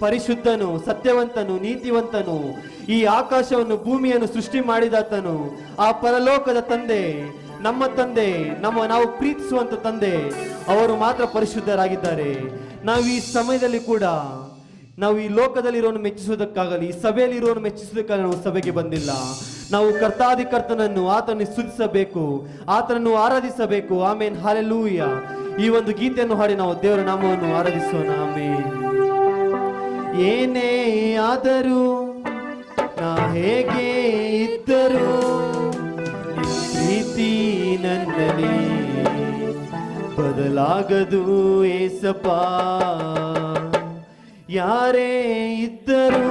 ಪರಿಶುದ್ಧನು, ಸತ್ಯವಂತನು, ನೀತಿವಂತನು, ಈ ಆಕಾಶವನ್ನು ಭೂಮಿಯನ್ನು ಸೃಷ್ಟಿ ಮಾಡಿದಾತನು, ಆ ಪರಲೋಕದ ತಂದೆ, ನಮ್ಮ ತಂದೆ, ನಾವು ಪ್ರೀತಿಸುವಂತ ತಂದೆ, ಅವರು ಮಾತ್ರ ಪರಿಶುದ್ಧರಾಗಿದ್ದಾರೆ. ನಾವು ಈ ಸಮಯದಲ್ಲಿ ಕೂಡ ನಾವು ಈ ಲೋಕದಲ್ಲಿರೋನು ಮೆಚ್ಚಿಸುವುದಕ್ಕಾಗಲಿ, ಈ ಸಭೆಯಲ್ಲಿ ಇರೋನು ಮೆಚ್ಚಿಸುವುದಕ್ಕಾಗಲಿ ನಾವು ಸಭೆಗೆ ಬಂದಿಲ್ಲ. ನಾವು ಕರ್ತಾಧಿಕರ್ತನನ್ನು, ಆತನನ್ನು ಸ್ತುತಿಸಬೇಕು, ಆತನನ್ನು ಆರಾಧಿಸಬೇಕು. ಆಮೇನ್, ಹಲ್ಲೆಲೂಯ. ಈ ಒಂದು ಗೀತೆಯನ್ನು ಹಾಡಿ ನಾವು ದೇವರ ನಾಮವನ್ನು ಆರಾಧಿಸೋಣ. ಆಮೇನ್. ಏನೇ ಆದರೂ, ನಾ ಹೇಗೆ ಇದ್ದರೂ, ನಿನ್ ಪ್ರೀತಿ ನನ್ನಲ್ಲಿ ಬದಲಾಗದು ಏಸಪ್ಪ. ಯಾರೇ ಇದ್ದರೂ,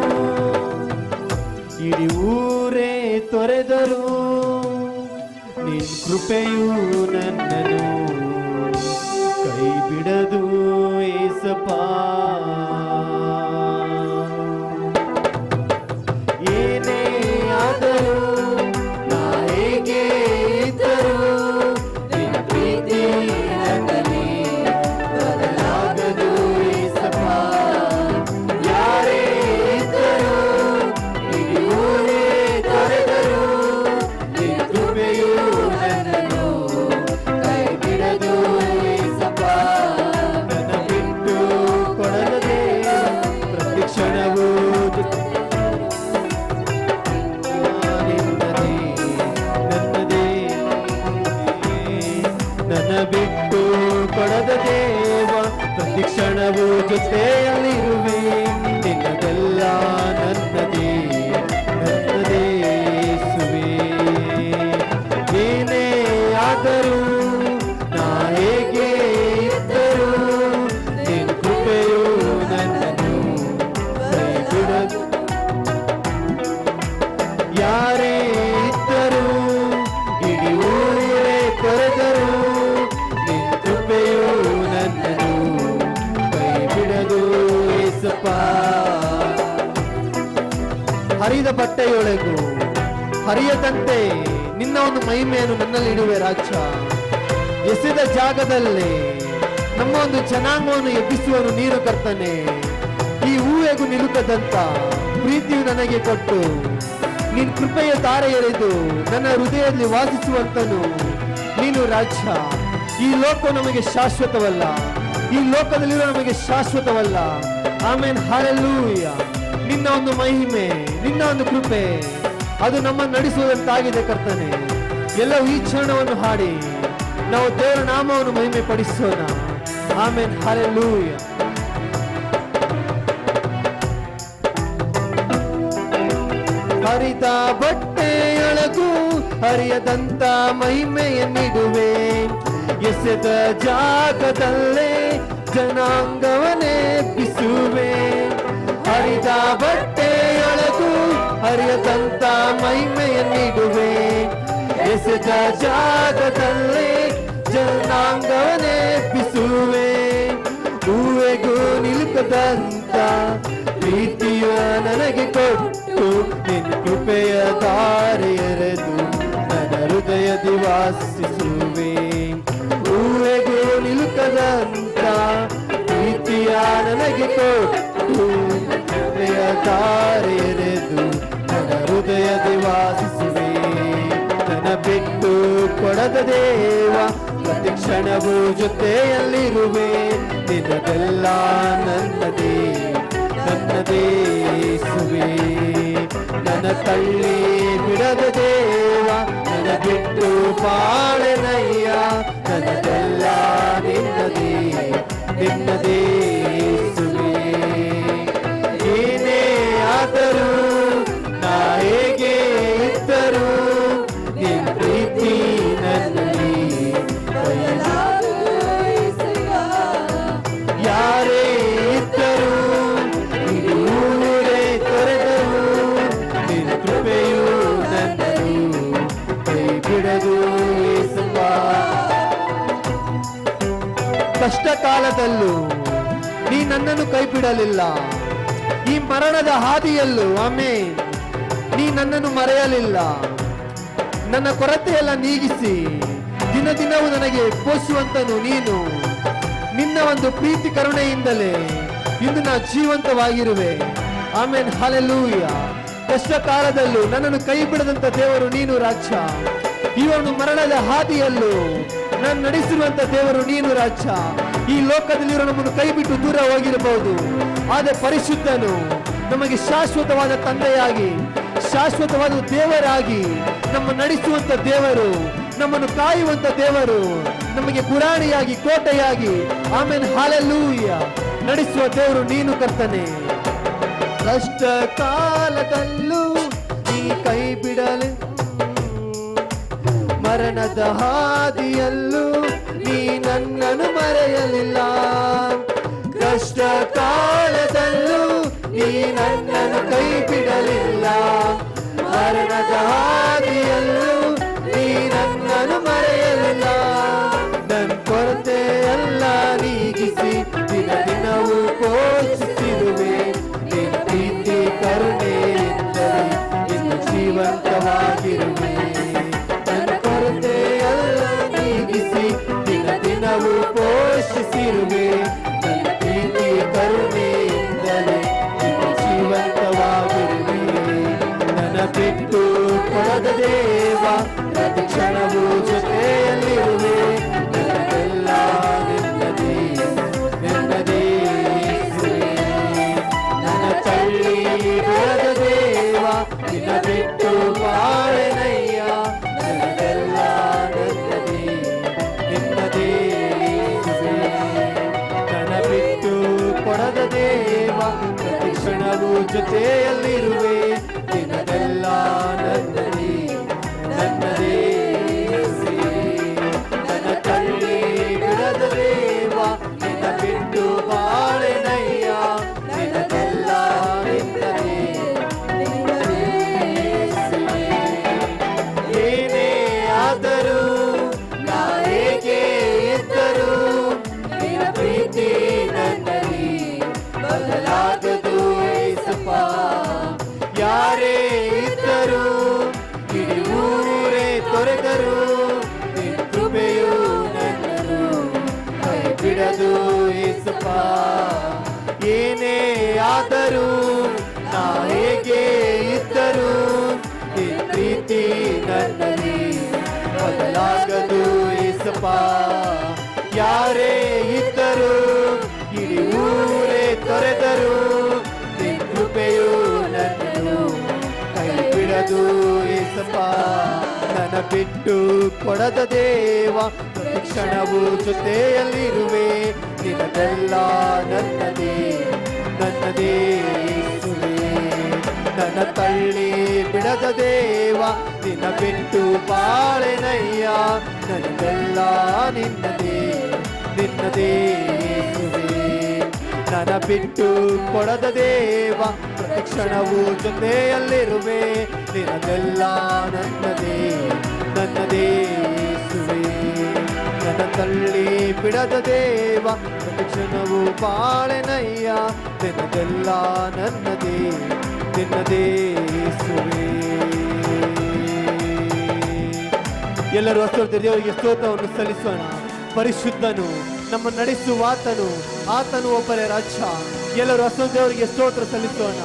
ಇಡೀ ಊರೇ ತೊರೆದರು, ನಿನ್ ಕೃಪೆಯು ನನ್ನನ್ನು ಕೈ ಬಿಡದು ಏಸಪ್ಪ. ಏನೇ ಆದರೂ, ನಾ ಹೇಗೆ ಇದ್ದರೂ, ನಿನ್ನ ಪ್ರೀತಿ ನನ್ನಲ್ಲಿ ಬದಲಾಗದು ಏಸಪ್ಪ. ಯಾರೇ ಇದ್ದರೂ, ಇಡೀ ಊರೇ ತೊರೆದರು, ನಿನ್ನ ಕೃಪೆಯು ನನ್ನನ್ನು ಕೈ ಬಿಡದು ಏಸಪ್ಪ. ನನ್ನ ಬಿಟ್ಟು ಕೊಡದೆ ಪ್ರತಿ ಕ್ಷಣವೂ ನನ್ನ ಬಿಟ್ಟು ಕೊಡದ ದೇವ, ಪ್ರತಿ ಕ್ಷಣವೂ ಜೊತೆಯಲ್ಲಿರುವೆ. ನಿನ್ನದೆಲ್ಲ ನನ್ನದೇ, ನನ್ನದೇ ಯೇಸುವೇ. ಏನೇ ಆದರೂ, ನಾ ಹೇಗೆ ಇದ್ದರೂ, ನಿನ್ನ ಕೃಪೆಯು ನನ್ನನ್ನು ಕೈ ಬಿಡದು. ಯಾರೇ ಇದ್ದರೂ, ಇಡೀ ಊರೇ ತೊರೆದರು, ನಿನ್ನ ಕೃಪೆಯು ನನ್ನನ್ನು ಕೈ ಬಿಡದು ಏಸಪ್ಪ. ಹರಿದ ಬಟ್ಟೆಯೊಳಗೂ ಹರಿಯದಂತೆ ನಿನ್ನ ಒಂದು ಮಹಿಮೆಯನ್ನು ನನ್ನಲ್ಲಿ ಇಡುವೆ ರಾಜ. ಎಸೆದ ಜಾಗದಲ್ಲಿ ನಮ್ಮ ಒಂದು ಜನಾಂಗವನ್ನು ಎಬ್ಬಿಸುವನು ನೀರು ಕರ್ತನೆ. ಈ ಹೂವೆಗೂ ನಿಲುಕದಂತ ಪ್ರೀತಿಯು ನನಗೆ ಕೊಟ್ಟು, ನಿನ್ ಕೃಪೆಯ ತಾರೆ ಎರೆದು ನನ್ನ ಹೃದಯದಲ್ಲಿ ವಾಸಿಸುವಂತನು ನೀನು ರಾಜ್ಯ. ಈ ಲೋಕ ನಮಗೆ ಶಾಶ್ವತವಲ್ಲ, ಈ ಲೋಕದಲ್ಲಿರೋ ನಮಗೆ ಶಾಶ್ವತವಲ್ಲ. ಆಮೇನ್, ಹಲ್ಲೆಲೂಯ. ನಿನ್ನ ಒಂದು ಮಹಿಮೆ, ನಿನ್ನ ಒಂದು ಕೃಪೆ ಅದು ನಮ್ಮನ್ನು ನಡೆಸುವುದಂತಾಗಿದೆ ಕರ್ತನೆ. ಎಲ್ಲವೂ ಈ ಕ್ಷಣವನ್ನು ಹಾಡಿ ನಾವು ದೇವರ ನಾಮವನ್ನು ಮಹಿಮೆ ಪಡಿಸೋಣ. ಆಮೇನ್, ಹಲ್ಲೆಲೂಯ. ಹರಿದ ಬಟ್ಟೆಯೊಳಗೂ ಹರಿಯದಂತ ಮಹಿಮೆಯನ್ನಿಡುವೆ. ಎಸೆದ ಜಾಗದಲ್ಲೇ ಜನಾಂಗವನ್ನೇ ಎಬ್ಬಿಸುವೆ. ಹರಿದ ಬಟ್ಟೆಯೊಳಗೂ ಹರಿಯದಂತ ಮಹಿಮೆಯನ್ನಿಡುವೆ. ಎಸೆದ ಜಾಗದಲ್ಲೇ ಜನಾಂಗವನ್ನೇ ಎಬ್ಬಿಸುವೆ. ಹೂವೆಗೂ ನಿಲುಕದಂತ ಪ್ರೀತಿಯ ನನಗೆ ಕೊಟ್ಟು, ನಿನ್ನ ಕೃಪೆಯ ದಾರಿ ಎರೆದು ನನ್ನ ಹೃದಯದಿ ವಾಸಿಸುವೆ. ಹೂವೆಗೂ ನಿಲುಕದಂತ ಪ್ರೀತಿಯ ನನಗೆ ಕೊಟ್ಟು, ಕೃಪೆಯ ದಾರಿ ಎರೆದು ನನ್ನ ಹೃದಯದಿ ವಾಸಿಸುವೆ. ನನ್ನ ಬಿಟ್ಟು ಕೊಡದ ದೇವ, ಪ್ರತಿ ಕ್ಷಣವೂ ಜೊತೆಯಲ್ಲಿರುವೆ. ನಿನ್ನದೆಲ್ಲ ನನ್ನದೇ, ನನ್ನದೇ ಯೇಸುವೇ. ನನ್ನ ತಳ್ಳಿ ಬಿಡದ ದೇವ, ನನ್ನ ಬಿಟ್ಟು ಬಾಳೆನಯ್ಯ. ನನ್ನದೆಲ್ಲ ನಿನ್ನದೇ, ನಿನ್ನದೇ ಯೇಸುವೇ. ಏನೇ ಆದರೂ, ನಾ ಹೇಗೆ ಇದ್ದರೂ, ನಿನ್ನ ಪ್ರೀತಿ ನನ್ನಲ್ಲಿ ಯಾರೇ ಇದ್ದರೂ, ಇಡೀ ಊರೇ ತೊರೆದರು, ನಿನ್ನ ಕೃಪೆಯು ನನ್ನನ್ನು ಕೈ ಬಿಡದು ಏಸಪ್ಪ. ಕಷ್ಟ ಕಾಲದಲ್ಲೂ ನೀ ನನ್ನನ್ನು ಕೈ ಬಿಡಲಿಲ್ಲ. ಈ ಮರಣದ ಹಾದಿಯಲ್ಲೂ ಆಮೇನ್, ನೀ ನನ್ನನ್ನು ಮರೆಯಲಿಲ್ಲ. ನನ್ನ ಕೊರತೆಯೆಲ್ಲ ನೀಗಿಸಿ ದಿನ ದಿನವೂ ನನಗೆ ಪೋಷಿಸುವಂತನು ನೀನು. ನಿನ್ನ ಒಂದು ಪ್ರೀತಿ ಕರುಣೆಯಿಂದಲೇ ಇಂದು ನಾ ಜೀವಂತವಾಗಿರುವೆ. Amen, hallelujah. ಕಷ್ಟ ಕಾಲದಲ್ಲೂ ನನ್ನನ್ನು ಕೈ ಬಿಡದಂತ ದೇವರು ನೀನು ರಾಜ. ಈ ಒಂದು ಮರಣದ ಹಾದಿಯಲ್ಲೂ ನಾನು ನಡೆಸಿರುವಂತ ದೇವರು ನೀನು ರಾಜ. ಈ ಲೋಕದಲ್ಲಿರೋ ನಮ್ಮನ್ನು ಕೈ ಬಿಟ್ಟು ದೂರ ಹೋಗಿರಬಹುದು, ಆದರೆ ಪರಿಶುದ್ಧನು ನಮಗೆ ಶಾಶ್ವತವಾದ ತಂದೆಯಾಗಿ, ಶಾಶ್ವತವಾದ ದೇವರಾಗಿ, ನಮ್ಮ ನಡೆಸುವಂತ ದೇವರು, ನಮ್ಮನ್ನು ಕಾಯುವಂತ ದೇವರು, ನಮಗೆ ಗುರಾಣಿಯಾಗಿ, ಕೋಟೆಯಾಗಿ, ಆಮೆನ್, ಹಲ್ಲೆಲೂಯಾ, ನಡೆಸುವ ದೇವರು ನೀನು ಕರ್ತನೆ. ಕಷ್ಟ ಕಾಲದಲ್ಲೂ ನೀ ಕೈ ಬಿಡಲು, ಮರಣದ ಹಾದಿಯಲ್ಲೂ ನೀ ನನ್ನನ್ನು ಮರೆಯಲಿಲ್ಲ. ಕಷ್ಟ ಕಾಲದಲ್ಲೂ ನೀ ನನ್ನನ್ನು ಕೈ ಬಿಡಲಿಲ್ಲ, ಮರಣದ ಹಾದಿಯಲ್ಲೂ ನೀ ನನ್ನನ್ನು ಮರೆಯಲಿಲ್ಲ. ನನ್ನ ಕೊರತೆಯೆಲ್ಲ ನೀಗಿಸಿ ದಿನ ದಿನವೂ ಪೋಷಿಸಿರುವೆ. ನಿನ್ನ ಪ್ರೀತಿ ಕರುಣೆಯಿಂದಲೇ ಇನ್ನು ಜೀವಂತವಾಗಿರುವೆ. ನನ್ನ ಕೊರತೆಯೆಲ್ಲ ನೀಗಿಸಿ ದಿನ ದಿನವೂ ಪೋಷಿಸಿರುವೆ. ನಿನ್ನ ಪ್ರೀತಿ ಕರುಣೆಯಿಂದಲೇ ಇನ್ನು ಜೀವಂತವಾಗಿರುವೆ. ನನ್ನ ಬಿಟ್ಟು ಕೊಡದ ದೇವ, ಪ್ರತಿ ಕ್ಷಣವೂ ಜೊತೆಯಲ್ಲಿರುವೆ. ನನ್ನೆಲ್ಲ ನಿನ್ನದೇ, ನಿನ್ನದೇ ಯೇಸುವೇ. ನನ್ನ ತಳ್ಳಿ ಬಿಡದ ದೇವ, ನಿನ್ನ ಬಿಟ್ಟು ಬಾಳೆನಯ್ಯ. ನನ್ನೆಲ್ಲ ನನ್ನದೇ, ನಿನ್ನದೇ ಯೇಸುವೇ. ನನ್ನ ಬಿಟ್ಟು ಕೊಡದ ದೇವ, ಪ್ರತಿ ಕ್ಷಣವೂ ಜೊತೆಯಲ್ಲಿರುವೆ. ನಿನ್ನದೆಲ್ಲ ನನ್ನದೇ, ನನ್ನದೇ ಯೇಸುವೇ. ನನ್ನ ತಳ್ಳಿ ಬಿಡದ ದೇವ, ನಿನ್ನ ಬಿಟ್ಟು ಬಾಳೆನಯ್ಯ. ನಿನ್ನದೆಲ್ಲ ನಿನ್ನದೇ, ನಿನ್ನದೇ ಯೇಸುವೇ. ಏನೇ ಆದರೂ, ನಾ ಹೇಗೆ ಇದ್ದರೂ, ನಿನ್ನ ಪ್ರೀತಿ ನನ್ನಲ್ಲಿ ಬದಲಾಗದು ಯೇಸಪ್ಪ. ಯಾರೇ ಇದ್ದರೂ, ಇಡೀ ಊರೇ ತೊರೆದರೂ, ನಿನ್ನ ಕೃಪೆಯು ನನ್ನನ್ನು ಕೈ ಬಿಡದು ಯೇಸಪ್ಪ. ಏನೇ ಆದರೂ, ನಾ ಹೇಗೆ ಇದ್ದರೂ, ನಿನ್ನ ಪ್ರೀತಿ ನನ್ನಲ್ಲಿ ಬದಲಾಗದು ಯೇಸಪ್ಪ. ಯಾರೇ ಇದ್ದರೂ, ಇಡೀ ಊರೇ ತೊರೆದರೂ, ನಿನ್ನ ಕೃಪೆಯು ನನ್ನನ್ನು ಕೈ ಬಿಡದು ಯೇಸಪ್ಪ. ನನ್ನ ಬಿಟ್ಟು ಕೊಡದ ದೇವ, ಪ್ರತಿ ಕ್ಷಣವೂ ಜೊತೆಯಲ್ಲಿರುವೆ. ನಿನ್ನದೆಲ್ಲ ನನ್ನದೇ, ನನ್ನದೇ ಯೇಸುವೇ. ನನ್ನ ತಳ್ಳಿ ಬಿಡದ ದೇವ, ನಿನ್ನ ಬಿಟ್ಟು ಬಾಳೆನಯ್ಯ. ನನ್ನದೆಲ್ಲ ನಿನ್ನದೇ, ನಿನ್ನದೇ ಯೇಸುವೇ. ನನ್ನ ಬಿಟ್ಟು ಕೊಡದ ದೇವ, ಪ್ರತಿ ಕ್ಷಣವೂ ಜೊತೆಯಲ್ಲಿರುವೆ. ನಿನ್ನದೆಲ್ಲ ನನ್ನದೇ, ನನ್ನದೇ ಯೇಸುವೇ. ನನ್ನ ತಳ್ಳಿ ಬಿಡದ ದೇವ, ಪ್ರತಿ ಕ್ಷಣವೂ ಬಾಳೆನಯ್ಯ. ನಿನ್ನದೆಲ್ಲ ನನ್ನದೇ, ನಿನ್ನದೇ ಯೇಸುವೇ. ಎಲ್ಲರೂ ಹಸಿರು ದೇವರಿಗೆ ಸ್ತೋತ್ರವನ್ನು ಸಲ್ಲಿಸೋಣ. ಪರಿಶುದ್ಧನು, ನಮ್ಮ ನಡೆಸುವಾತನು, ಆತನು ಒಬ್ಬರೇ ರಾಜ. ಎಲ್ಲರೂ ಹಸಿರು ದೇವರಿಗೆ ಸ್ತೋತ್ರ ಸಲ್ಲಿಸೋಣ.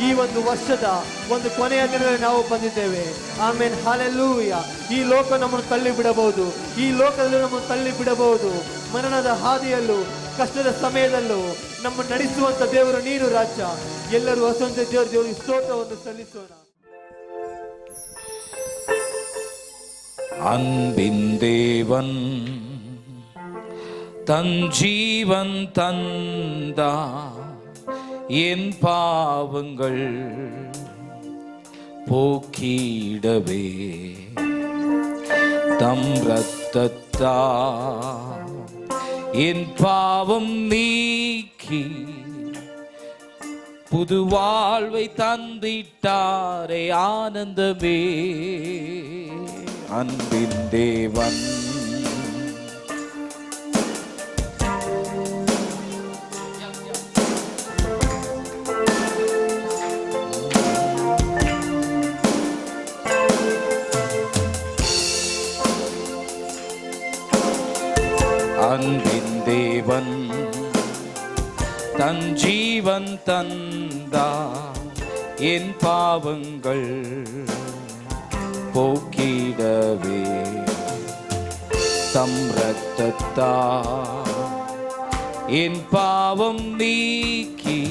ಈ ಒಂದು ವರ್ಷದ ಒಂದು ಕೊನೆಯ ದಿನದಲ್ಲಿ ನಾವು ಬಂದಿದ್ದೇವೆ. Amen, hallelujah. ಈ ಲೋಕ ನಮ್ಮನ್ನು ತಳ್ಳಿ ಬಿಡಬಹುದು, ಈ ಲೋಕದಲ್ಲಿ ನಮ್ಮನ್ನು ತಳ್ಳಿ ಬಿಡಬಹುದು. ಮರಣದ ಹಾದಿಯಲ್ಲೂ, ಕಷ್ಟದ ಸಮಯದಲ್ಲೂ ನಮ್ಮ ನಡೆಸುವಂತ ದೇವರು ನೀನು ರಾಜ. ಎಲ್ಲರೂ ಹಸಿರು ದೇವರಿಗೆ ಸ್ತೋತ್ರವನ್ನು ಸಲ್ಲಿಸೋಣ. அன்பின் தேவன் தன் ஜீவன் தந்தா என் பாவங்கள் போக்கிடவே தம் இரத்தத்தா என் பாவம் நீக்கி புது வாழ்வை தந்திட்டாரே ஆனந்தமே. அன்பின் தேவன் அன்பின் தேவன் தன் ஜீவன் தந்தார் என் பாவங்கள் போக்கிடவே. தம் இரத்தத்தால் என் பாவம் நீக்கி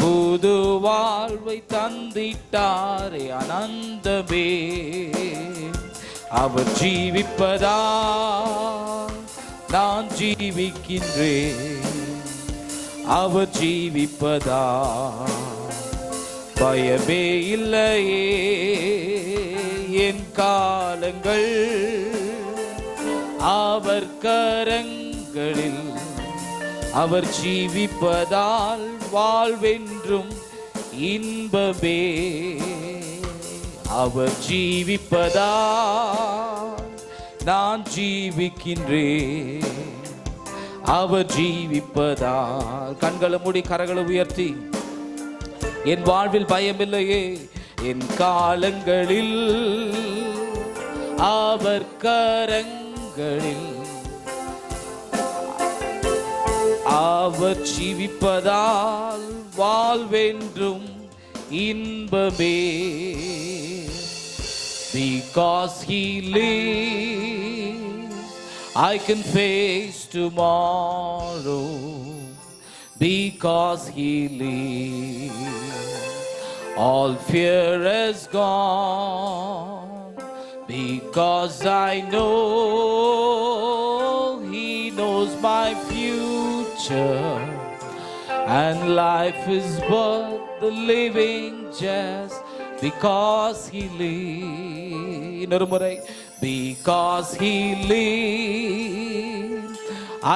புது வாழ்வை தந்திட்டாரே அனந்தமே. அவர் ஜீவிப்பதா நான் ஜீவிக்கின்றேன், அவர் ஜீவிப்பதா பயமே இல்லையே. என் காலங்கள் அவர் கரங்களில், அவர் ஜீவிப்பதால் வாழ்வென்றும் இன்பமே. அவர் ஜீவிப்பதால் நான் ஜீவிக்கின்றேன், அவர் ஜீவிப்பதால். கண்களை மூடி கரங்களை உயர்த்தி, என் வாழ்வில் பயமில்லையே. என் காலங்களில் அவர் கரங்களில், அவர் ஜீவிப்பதால் வாழ்வென்றும் இன்பமே. Because he lives, I can face tomorrow. Because he lives, all fear is gone. Because I know he knows my future, and life is worth the living just because he lives. இன்னொரு முறை, because he lives,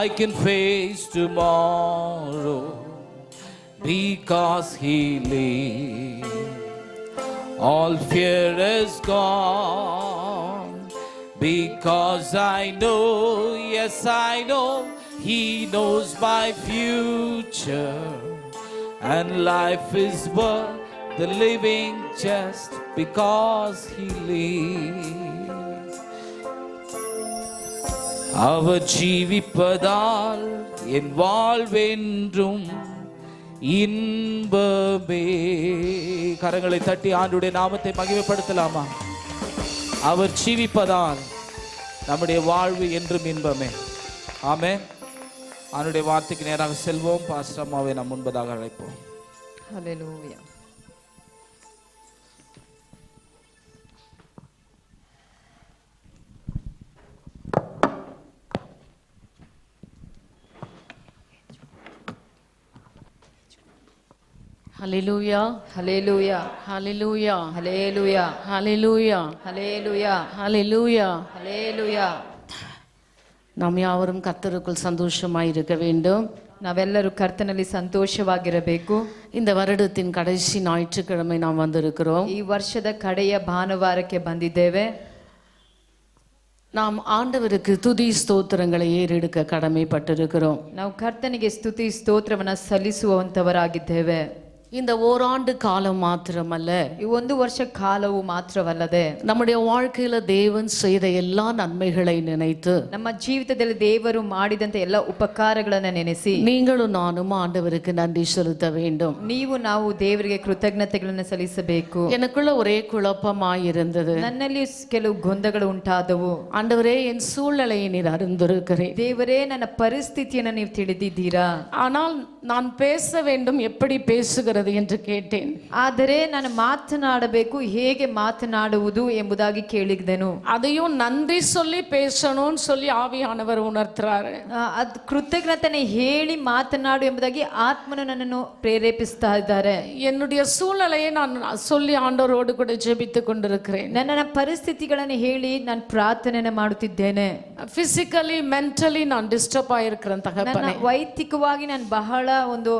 I can face tomorrow. Because he lives, all fear is gone. Because I know, yes I know, he knows my future, and life is worth the living just because he lives. அவர் ஜீவிப்பதால் என் வாழ்வென்றும் இன்பமே. கரங்களை தட்டி ஆண்டுடைய நாமத்தை மகிமைப்படுத்தலாமா? அவர் ஜீவிப்பதால் நம்முடைய வாழ்வு என்றும் இன்பமே. ஆமென். அவனுடைய வார்த்தைக்கு நேராக செல்வோம். பாஸ்டர் அம்மாவை நாம் முன்பதாக அழைப்போம். ஹல்லேலூயா. Hallelujah. Hallelujah. Hallelujah. Hallelujah. Hallelujah. Hallelujah. Hallelujah. Hallelujah. நாம் யாவரும் கர்த்தருக்குள் சந்தோஷமாய் இருக்க வேண்டும். ನಾವೆಲ್ಲರೂ ಕರ್ತನಲ್ಲಿ ಸಂತೋಷವಾಗಿರಬೇಕು. இந்த வருடத்தின் கடைசி ஞாயிற்றுக்கிழமை நாம் வந்திருக்கிறோம். ಈ ವರ್ಷದ ಕಡೆಯ ಭಾನುವಾರಕ್ಕೆ ಬಂದಿದ್ದೇವೆ. நாம் ஆண்டவருக்கு துதி ஸ்தோத்திரங்களை ஏறெடுக்க கடமைப்பட்டிருக்கிறோம். ನಾವು ಕರ್ತನಿಗೆ ಸ್ತುತಿ ಸ್ತೋತ್ರವನ್ನು ಸಲ್ಲಿಸುವಂತವರಾಗಿದ್ದೇವೆ. இந்த ஓராண்டு காலம் மாத்திரமல்ல, ಈ ಒಂದು ವರ್ಷ ಕಾಲವು ಮಾತ್ರವಲ್ಲದೆ நம்முடைய வாழ்க்கையில தேவன் செய்த எல்லா நன்மைகளை நினைத்து, ನಮ್ಮ ಜೀವಿತದಲ್ಲಿ ದೇವರು ಮಾಡಿದಂತ ಎಲ್ಲ ಉಪಕಾರಗಳನ್ನು ನೆನೆಸಿ நீங்களும் நானும் ஆண்டவருக்கு நன்றி செலுத்த வேண்டும். ನೀವು ನಾವು ದೇವರಿಗೆ ಕೃತಜ್ಞತೆಗಳನ್ನು ಸಲ್ಲಿಸಬೇಕು. எனக்குள்ள ஒரே குழப்பமாயிருந்தது. ನನ್ನಲ್ಲಿ ಕೆಲವು ಗೊಂದಗಳು ಉಂಟಾದವು. ஆண்டவரே, என் சூழ்நிலையை நீர் அறிந்திருக்கிறீர். ದೇವರೇ, ನನ್ನ ಪರಿಸ್ಥಿತಿಯನ್ನು ನೀವು ತಿಳಿದಿದ್ದೀರಾ. ஆனால் நான் பேச வேண்டும், எப்படி பேசுகிறது என்று கேட்டேன். ಆದರೆ ನಾನು ಮಾತನಾಡಬೇಕು, ಹೇಗೆ ಮಾತನಾಡುವುದು ಎಂಬುದಾಗಿ ಕೇಳಿದೆನು. அதையும் நன்றி சொல்லி பேசணும்னு சொல்லி ஆவியானவர் உணர்த்துறாரு. ಅದು ಕೃತಜ್ಞತೆನೆ ಹೇಳಿ ಮಾತನಾಡು ಎಂಬುದಾಗಿ ಆತ್ಮನು ನನ್ನನ್ನು ಪ್ರೇರೇಪಿಸ್ತಾ ಇದ್ದಾರೆ. என்னுடைய சூழ்நிலையை நான் சொல்லி ஆண்டவரோடு கூட ஜெபித்து கொண்டிருக்கிறேன். ನನ್ನ ಪರಿಸ್ಥಿತಿಗಳನ್ನು ಹೇಳಿ ನಾನು ಪ್ರಾರ್ಥನೆಯನ್ನು ಮಾಡುತ್ತಿದ್ದೇನೆ. பிசிக்கலி மென்டலி நான் டிஸ்டர்ப் ஆயிருக்கிறேன் ನನ್ನ தகப்பனே. ವೈಯಕ್ತಿಕವಾಗಿ ನಾನು ಬಹಳ ಒಂದು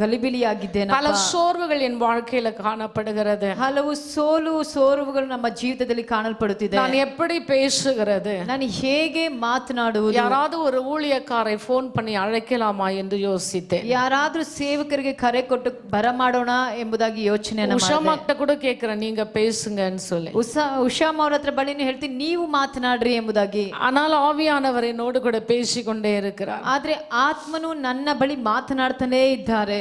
ಗಲಿಬಿಲಿಯಾಗಿದ್ದೇನೆ. பல சோர்வுகள் என் வாழ்க்கையில காணப்படுகிறது. ಹಲವು ಸೋರುಗಳು ನಮ್ಮ ಜೀವಿತದಲ್ಲಿ ಕಾಣಲ್ಪಡುತ್ತಿದೆ. நான் எப்படி பேசுகிறது, ನಾನು ಹೇಗೆ ಮಾತನಾಡುವುದು, யாராவது ஒரு ஊழியக்காரை ஃபோன் பண்ணி அழைக்கலாமா என்று யோசித்தேன். ಯಾರಾದ್ರೂ ಸೇವಕರಿಗೆ ಕರೆ ಕೊಟ್ಟು ಬರಮಾಡೋಣ ಎಂಬುದಾಗಿ ಯೋಚನೆಯನ್ನ ಮಾಡಿದೆ. உஷாமாட்ட கூட கேட்கிறேன், நீங்க பேசுங்கன்னு சொல்லி. ಉಷಾಮ್ ಅವ್ರ ಹತ್ರ ಬಳಿನೇ ಹೇಳ್ತೀನಿ, ನೀವು ಮಾತನಾಡ್ರಿ ಎಂಬುದಾಗಿ. ஆனால் ஆவியானவர் என்னோடு கூட பேசிக்கொண்டே இருக்கிறார். ಆದ್ರೆ ಆತ್ಮನು ನನ್ನ ಬಳಿ ಮಾತನಾಡ್ತಾನೇ ಇದ್ದಾರೆ.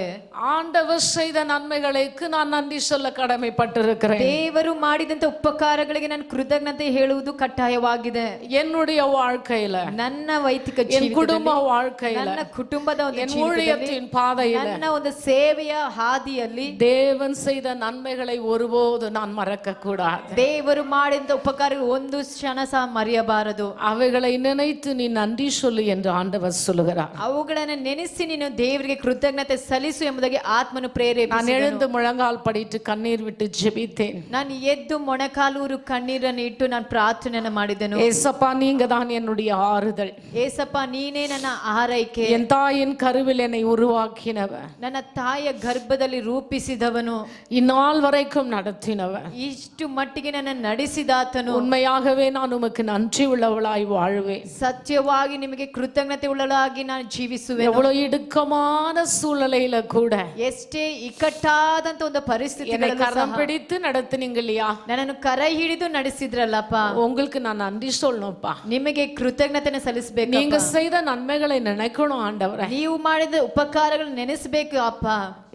ஆண்டவர் செய்த நன்மைகளுக்கு நான் நன்றி சொல்ல கடமைப்பட்டிருக்கிறேன். ದೇವರು ಮಾಡಿದಂತ ಉಪಕಾರಗಳಿಗೆ ನಾನು ಕೃತಜ್ಞತೆ ಹೇಳುವುದು ಕಡ್ಡಾಯವಾಗಿದೆ. என்னுடைய வாழ்க்கையில, ನನ್ನ ವೈಯಕ್ತಿಕ என் குடும்ப ಜೀವಿತದಲ್ಲಿ, வாழ்க்கையில, ನನ್ನ ಕುಟುಂಬದ ಒಂದು என் ಜೀವಿತದಲ್ಲಿ, ஊழியத்தின் பாதையில ನನ್ನ ಒಂದು ಸೇವೆಯ ಹಾದಿಯಲ್ಲಿ தேவன் செய்த நன்மைகளை ஒருபோது நான் மறக்க கூடாது. ದೇವರು ಮಾಡಿದ ಉಪಕಾರ ಒಂದು ಕ್ಷಣ ಸಹ ಮರೆಯಬಾರದು. அவைகளை நினைத்து நீ நன்றி சொல்லு என்று ஆண்டவர் சொல்லுகிறார். ಅವುಗಳನ್ನು ನೆನೆಸಿ ನೀನು ದೇವರಿಗೆ ಕೃತಜ್ಞತೆ ಸಲ್ಲಿಸು ಎಂಬುದಾಗಿ ಆತ್ಮನು நான் ಪ್ರೇರೇಪಿಸಿದನು. எழுந்து முழங்கால் படிட்டு கண்ணீர் விட்டு ஜெபித்தேன். ನಾನು ಎದ್ದು ಮೊಣಕಾಲೂರು ಕಣ್ಣೀರನ್ನು ಇಟ್ಟು ನಾನು ಪ್ರಾರ್ಥನೆಯನ್ನು ಮಾಡಿದೆನು. ஏசப்பா, நீங்க தான் என்னுடைய ஆறுதல். ಏಸಪ್ಪ, ನೀನೇ ನನ್ನ ಆರೈಕೆ. என் தாயின் கருவில் என்னை உருவாக்கினவர், ನನ್ನ ತಾಯಿಯ ಗರ್ಭದಲ್ಲಿ ರೂಪಿಸಿದವನು, இந்நாள் வரைக்கும் நடத்தினவர். ಇಷ್ಟು ಮಟ್ಟಿಗೆ ನನ್ನ ನಡೆಸಿದಾತನು. உண்மையாகவே நான் உமக்கு நன்றி உள்ளவளாய் வாழ்வேன். ಸತ್ಯವಾಗಿ ನಿಮಗೆ ಕೃತಜ್ಞತೆ ಉಳ್ಳಲಾಗಿ ನಾನು ಜೀವಿಸುವೆ. எவ்வளவு இடுக்கமான சூழ்நிலையில கூட ಎಷ್ಟೇ ಇಕ್ಕಟ್ಟಾದಂತ ಒಂದು ಪರಿಸ್ಥಿತಿ என்னை கரம் பிடித்து நடத்துனீங்க இல்லையா, ನನ್ನನ್ನು ಕರ ಹಿಡಿದು ನಡೆಸಿದ್ರಲ್ಲಪ್ಪ, உங்களுக்கு நான் நன்றி சொல்லணும்ப்பா. ನಿಮಗೆ ಕೃತಜ್ಞತೆನ ಸಲ್ಲಿಸಬೇಕು. நீங்க செய்த நன்மைகளை நினைக்கணும் ஆண்டவரே. ನೀವು ಮಾಡಿದ ಉಪಕಾರಗಳು ನೆನೆಸಬೇಕು ಅಪ್ಪ.